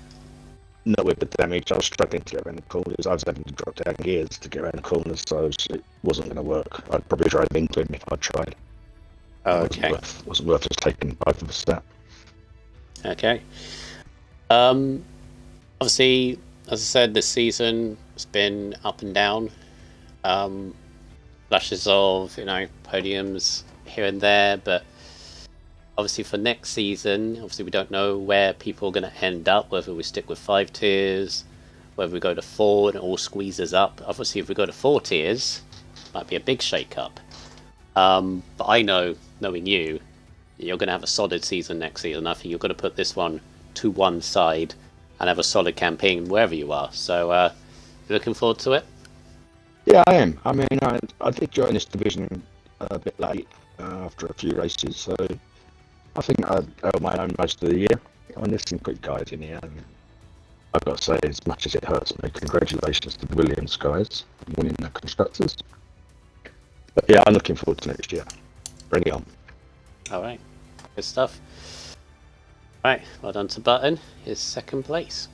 Not with the damage. I was struggling to get around the corners. I was having to drop down gears to get around the corners, so it wasn't going to work. I'd probably drive into him if I tried. Okay. It wasn't worth just taking both of us out. Okay. Obviously, as I said, this season has been up and down. Flashes of, podiums here and there, but obviously for next season, obviously we don't know where people are going to end up, whether we stick with 5 tiers, whether we go to 4 and it all squeezes up. Obviously if we go to 4 tiers, it might be a big shake-up. But I know, knowing you, you're going to have a solid season next season. I think you're going to put this one to one side and have a solid campaign wherever you are. So, you looking forward to it? Yeah, I am. I mean, I did join this division a bit late after a few races, so I think I held my own most of the year. I mean, there's some good guys in here. And I've got to say, as much as it hurts me, congratulations to the Williams guys for winning the constructors. But yeah, I'm looking forward to next year. Bring it on. All right, good stuff. All right, well done to Button. His second place.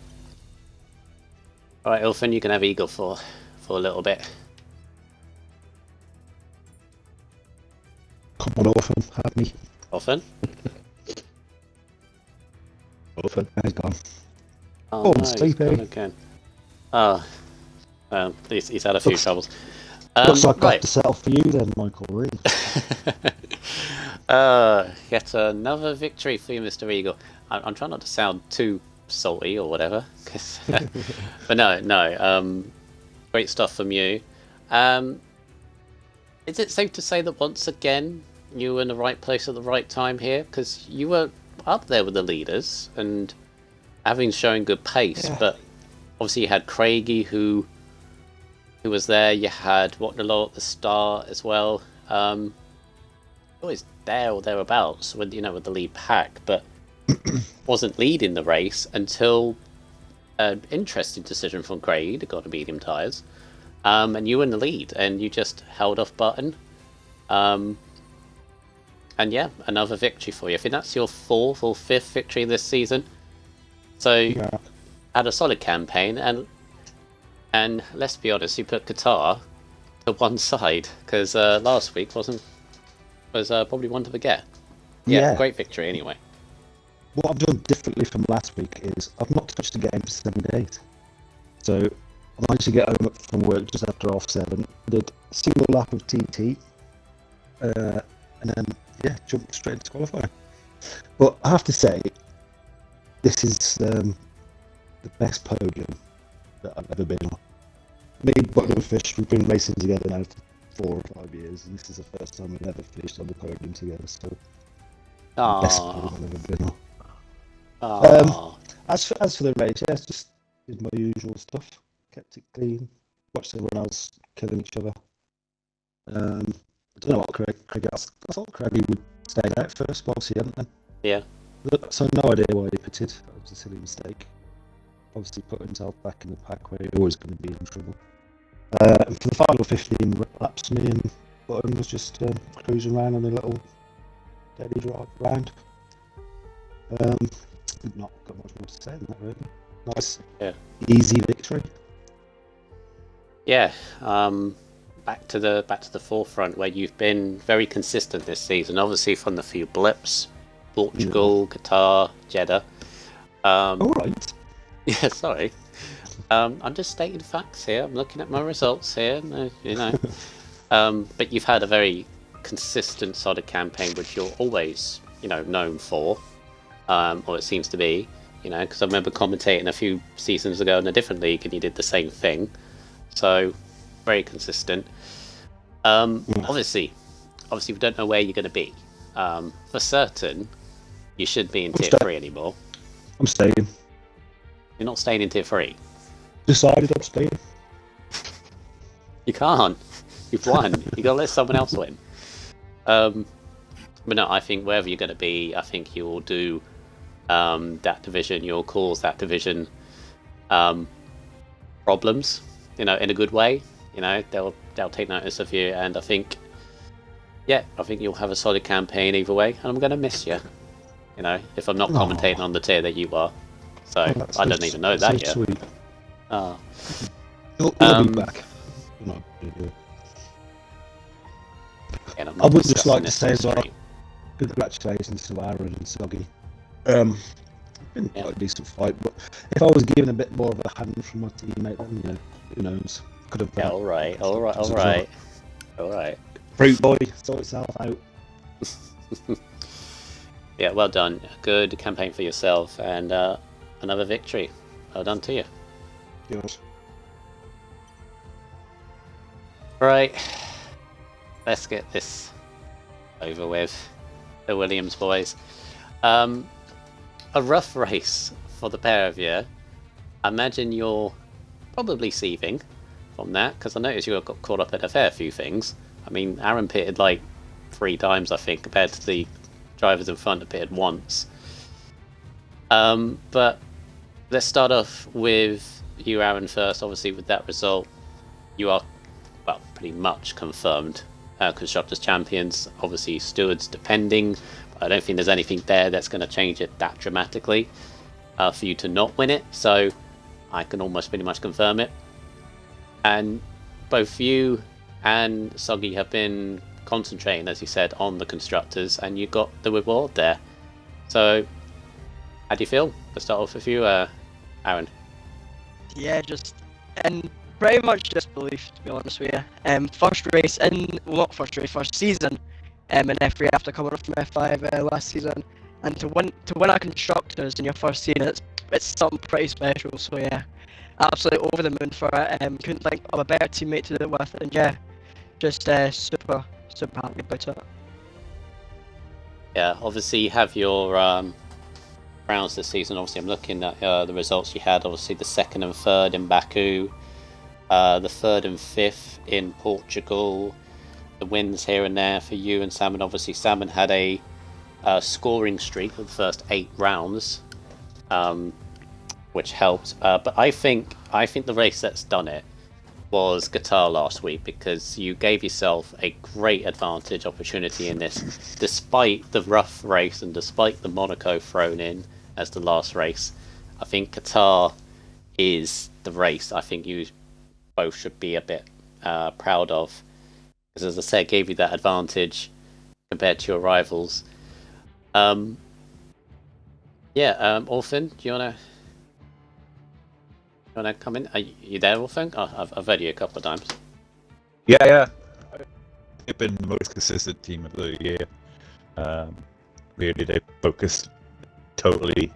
All right, Ilfin, you can have Eagle for a little bit. Come on, Orphan, have me. Orphan? Orphan. He's gone. Oh, no, he's sleepy. gone again. Oh, well, he's had a few troubles. Looks like I right. have to settle for you then, Michael Reed. Yet another victory for you, Mr. Eagle. I'm trying not to sound too salty or whatever, but no. Great stuff from you. Is it safe to say that once again you were in the right place at the right time here? Because you were up there with the leaders and having shown good pace, but obviously you had Craigie who was there. You had Watnalo at the start as well. Always there or thereabouts with with the lead pack, but wasn't leading the race until an interesting decision from Craigie to go to medium tyres. And you were in the lead, and you just held off Button. And yeah, another victory for you. I think that's your 4th or 5th victory this season. So, had a solid campaign, and let's be honest, you put Qatar to one side, because last week was probably one to forget. Yeah, great victory anyway. What I've done differently from last week is I've not touched the game for 7 days. So I managed to get home from work just after 7:30, did a single lap of TT, and then jumped straight into qualifying. But I have to say, this is the best podium that I've ever been on. Me, Butler and Fish, we've been racing together now for 4 or 5 years, and this is the first time we've ever finished on the podium together. So, the best podium I've ever been on. As for the race, yeah, it's just did my usual stuff. Kept it clean. Watched everyone else killing each other. I don't know what Craig asked. I thought Craigie would stay out first, but obviously he hadn't then. Yeah. So no idea why he pitted. That was a silly mistake. Obviously put himself back in the pack where he was going to be in trouble. And for the final 15 laps, me and Button was just cruising around on a little steady drive round. Not got much more to say than that, really. Nice, easy victory. Yeah. Back to the forefront where you've been very consistent this season. Obviously from the few blips, Portugal, Qatar, Jeddah. All right. Yeah, sorry. I'm just stating facts here. I'm looking at my results here. You know. But you've had a very consistent sort of campaign, which you're always, known for, or it seems to be. Because I remember commentating a few seasons ago in a different league, and you did the same thing. So, very consistent. Obviously, we don't know where you're going to be. For certain, you shouldn't be in tier 3 anymore. I'm staying. You're not staying in tier 3. Decided I'm staying. You can't. You've won. You got to let someone else win. But no, I think wherever you're going to be, I think you will do that division. You'll cause that division problems. In a good way. They'll take notice of you, and I think you'll have a solid campaign either way. And I'm going to miss you. If I'm not commentating on the tier that you are. So I don't even know that yet. Sweet. Oh. You'll be back. I would just like to say as well, congratulations to Aaron and Soggy. Been quite a decent fight, but if I was given a bit more of a hand from my teammate, then who knows? Could have. Yeah, all right. Fruit boy, sort yourself out. Yeah, well done. Good campaign for yourself, and another victory. Well done to you. Yes. Right, let's get this over with. The Williams boys. A rough race for the pair of you. I imagine you're probably seething from that, because I noticed you got caught up in a fair few things. I mean, Aaron pitted like 3 times, I think, compared to the drivers in front that pitted once. But let's start off with you, Aaron, first. Obviously, with that result, you are, pretty much confirmed Constructors Champions. Obviously, stewards depending. I don't think there's anything there that's going to change it that dramatically for you to not win it. So I can almost pretty much confirm it. And both you and Soggy have been concentrating, as you said, on the Constructors, and you got the reward there. So how do you feel? Let's start off with you, Aaron. Yeah, and pretty much disbelief, to be honest with you. First season in F3 after coming up from F5 last season, and to win a Constructors in your first season, it's something pretty special. So yeah, absolutely over the moon for it. Couldn't think of a better teammate to do it with, and yeah, just super happy about it. Yeah, obviously you have your rounds this season. Obviously I'm looking at the results you had. Obviously the 2nd and 3rd in Baku, the 3rd and 5th in Portugal, the wins here and there for you and Salmon. Obviously Salmon had a scoring streak with the first 8 rounds, which helped. But I think the race that's done it was Qatar last week, because you gave yourself a great advantage opportunity in this, despite the rough race and despite the Monaco thrown in as the last race. I think Qatar is the race I think you both should be a bit proud of, because as I said, gave you that advantage compared to your rivals. Orphan, do you want to come in? Are you there, Orphan? Oh, I've heard you a couple of times. Yeah. They've been the most consistent team of the year. really. They focused totally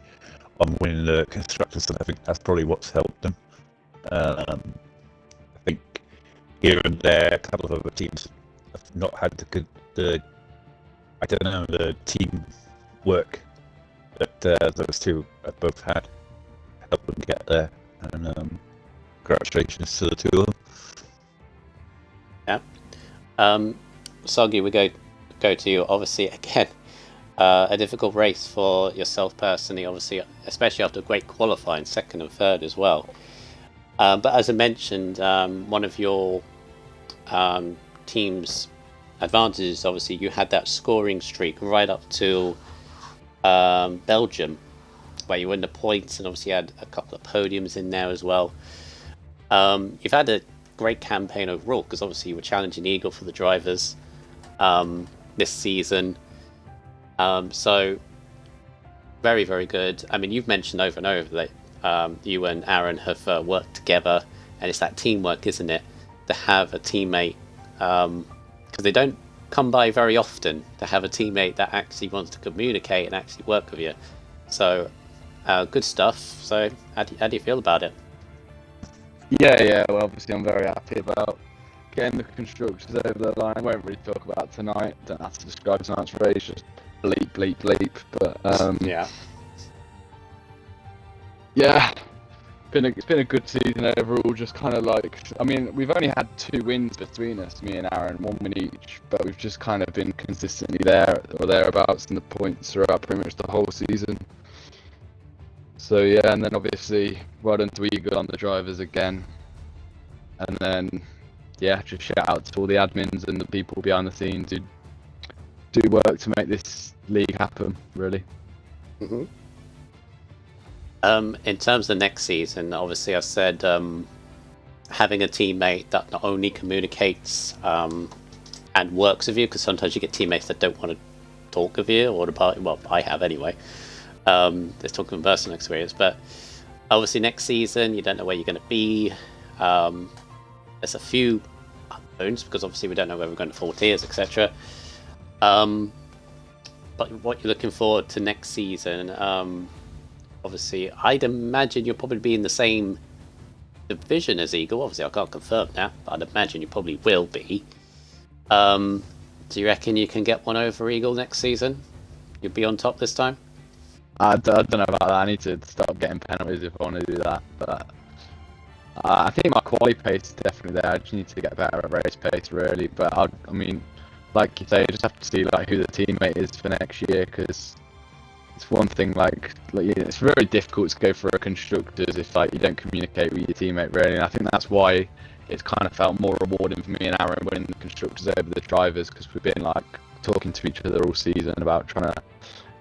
on winning the constructors, and I think that's probably what's helped them. I think here and there, a couple of other teams have not had the team work that those two have both had, help them get there. And congratulations to the two of them. Soggy, we go to you. Obviously, again, a difficult race for yourself personally. Obviously, especially after great qualifying, second and third as well. But as I mentioned, one of your team's advantages, obviously, you had that scoring streak right up to Belgium, where you won the points, and obviously had a couple of podiums in there as well. You've had a great campaign overall, because obviously you were challenging Eagle for the drivers this season. So very, very good. I mean, you've mentioned over and over that you and Aaron have worked together, and it's that teamwork, isn't it, to have a teammate, because they don't come by very often, to have a teammate that actually wants to communicate and actually work with you. So good stuff. So how do you feel about it? Yeah. Well, obviously, I'm very happy about getting the constructors over the line. I won't really talk about tonight. Don't have to describe tonight's race. Just bleep. But yeah. It's been a good season overall. Just kind of like, I mean, we've only had 2 wins between us, me and Aaron, 1 win each. But we've just kind of been consistently there or thereabouts in the points throughout pretty much the whole season. So yeah, and then obviously well done to Eagle on the drivers again. And then yeah, just shout out to all the admins and the people behind the scenes who do work to make this league happen, really. Mm-hmm. In terms of next season, obviously I said having a teammate that not only communicates and works with you, because sometimes you get teammates that don't want to talk with you or about, well, I have anyway. Let's talk from personal experience, but obviously next season you don't know where you're going to be. There's a few unknowns because obviously we don't know where we're going to 4 tiers, etc. But what you're looking forward to next season, obviously I'd imagine you'll probably be in the same division as Eagle. Obviously I can't confirm that, but I'd imagine you probably will be. Do you reckon you can get one over Eagle next season? You'll be on top this time? I don't know about that. I need to stop getting penalties if I want to do that. But I think my quali pace is definitely there. I just need to get better at race pace, really. But I mean, like you say, you just have to see like who the teammate is for next year, because it's one thing like it's very difficult to go for a constructors if like you don't communicate with your teammate, really. And I think that's why it's kind of felt more rewarding for me and Aaron winning the constructors over the drivers, because we've been like talking to each other all season about trying to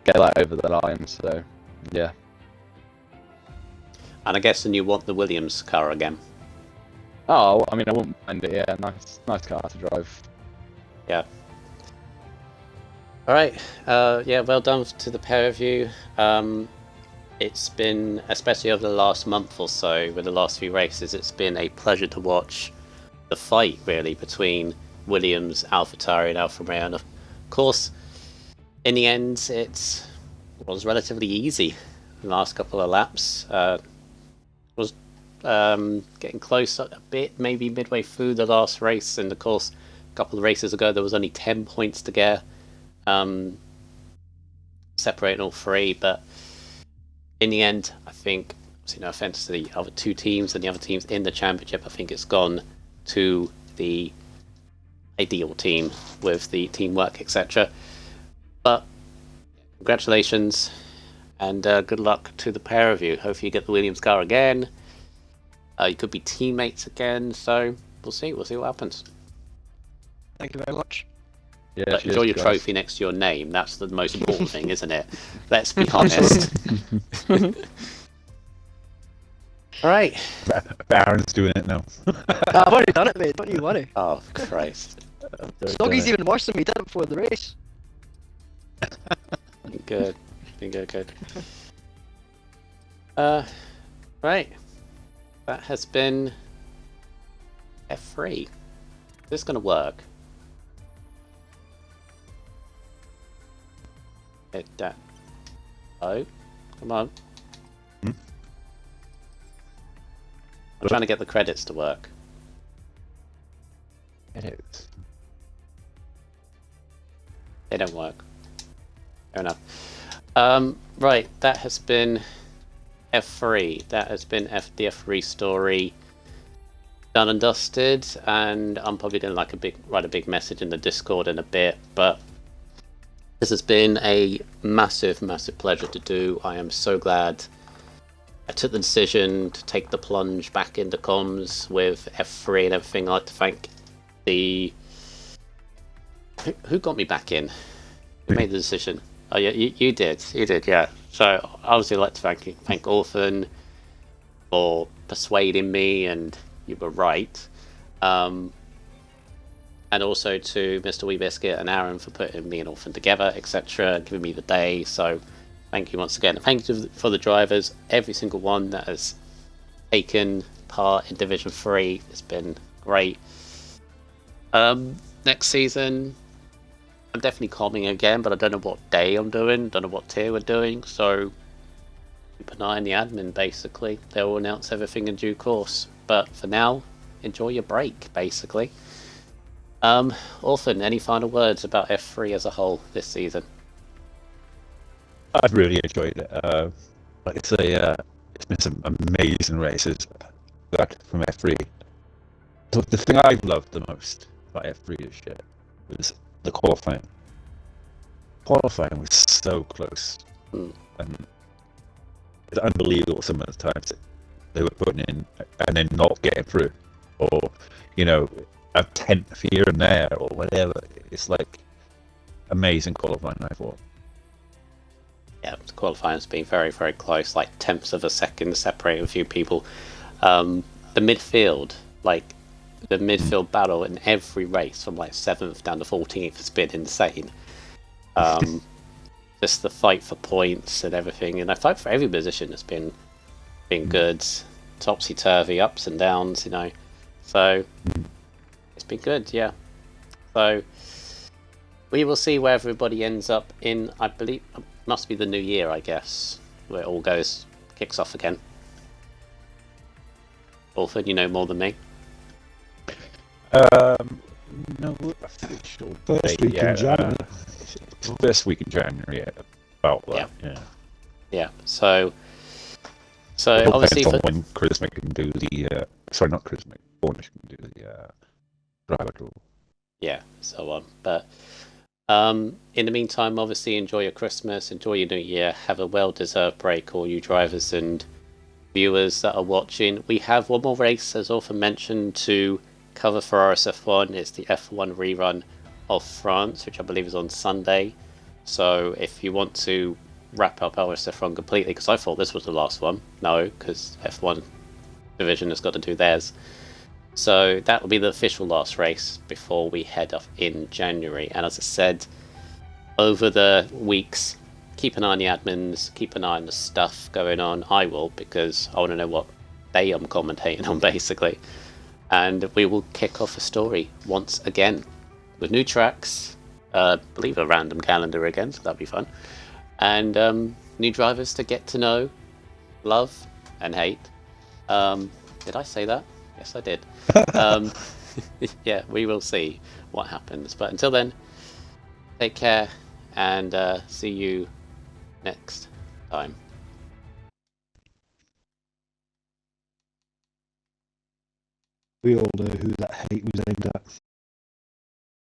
get that over the line. So yeah. And I guess then you want the Williams car again. Oh, I mean, I wouldn't mind it. Yeah, nice car to drive. Yeah. All right. Yeah, well done to the pair of you. It's been, especially over the last month or so, with the last few races, it's been a pleasure to watch the fight, really, between Williams, AlphaTauri, and Alfa Romeo. And of course, in the end, it was relatively easy. The last couple of laps was getting close a bit, maybe midway through the last race. And of course, a couple of races ago, there was only 10 points to get, separating all 3. But in the end, I think, no offense to the other 2 teams and the other teams in the championship, I think it's gone to the ideal team with the teamwork, etc. But congratulations and good luck to the pair of you. Hopefully you get the Williams car again. You could be teammates again, so we'll see what happens. Thank you very much. Yeah, But enjoy your trophy next to your name. That's the most important thing, isn't it? Let's be honest. All right. Aaron's doing it now. I've already done it, mate. Don't you worry. Oh, Christ. Snoggy's even worse than me. Did it before the race. Good. Good. Right. That has been F3. Is this going to work? Hit that. Oh, come on. Hmm? I'm trying to get the credits to work. Edit. They don't work. Fair enough. Right, that has been F3. That has been the F3 story done and dusted, and I'm probably going to write a big message in the Discord in a bit, but this has been a massive pleasure to do. I am so glad I took the decision to take the plunge back into comms with F3 and everything. I'd like to thank the who got me back in. Who made the decision? Oh yeah, you did, yeah. So obviously I'd like to thank Orphan for persuading me, and you were right. And also to Mr. Weebiscuit and Aaron for putting me and Orphan together, etc., and giving me the day. So thank you once again. Thank you for the drivers, every single one that has taken part in Division 3. It's been great. Next season, I'm definitely coming again, but I don't know what day I'm doing, don't know what tier we're doing, so keep an eye on the admin, basically. They'll announce everything in due course. But for now, enjoy your break, basically. Orphan, any final words about F3 as a whole this season? I've really enjoyed it. Like I say, it's been some amazing races back from F3. So the thing I've loved the most about F3 this year was the qualifying. Qualifying was so close, and it's unbelievable some of the times they were putting in and then not getting through, or a 10th here and there or whatever. It's like amazing qualifying, I thought. Yeah, the qualifying's been very close, like tenths of a second separating a few people. The midfield battle in every race from like 7th down to 14th has been insane. Just the fight for points and everything, and I fight for every position has been good. Topsy-turvy, ups and downs, so it's been good, yeah. So we will see where everybody ends up in, I believe, must be the new year, I guess, where it all kicks off again. Orphan, you know more than me. No official First date week in yet. January. First week in January, about that. Yeah. So It obviously depends on when Charisma can do the sorry, not Charisma, Bornish can do the driver tour. Yeah, so on. But in the meantime, obviously enjoy your Christmas, enjoy your New Year, have a well-deserved break, all you drivers and viewers that are watching. We have one more race, as often mentioned, to cover for RSF1. It's the F1 rerun of France, which I believe is on Sunday. So if you want to wrap up RSF1 completely, because I thought this was the last one. No, because F1 division has got to do theirs. So that will be the official last race before we head off in January. And as I said, over the weeks, keep an eye on the admins, keep an eye on the stuff going on. I will, because I want to know what day I'm commentating on, basically. And we will kick off a story once again with new tracks. I believe a random calendar again, so that'll be fun. And new drivers to get to know, love, and hate. Did I say that? Yes, I did. Yeah, we will see what happens. But until then, take care and see you next time. We all know who that hate was aimed at.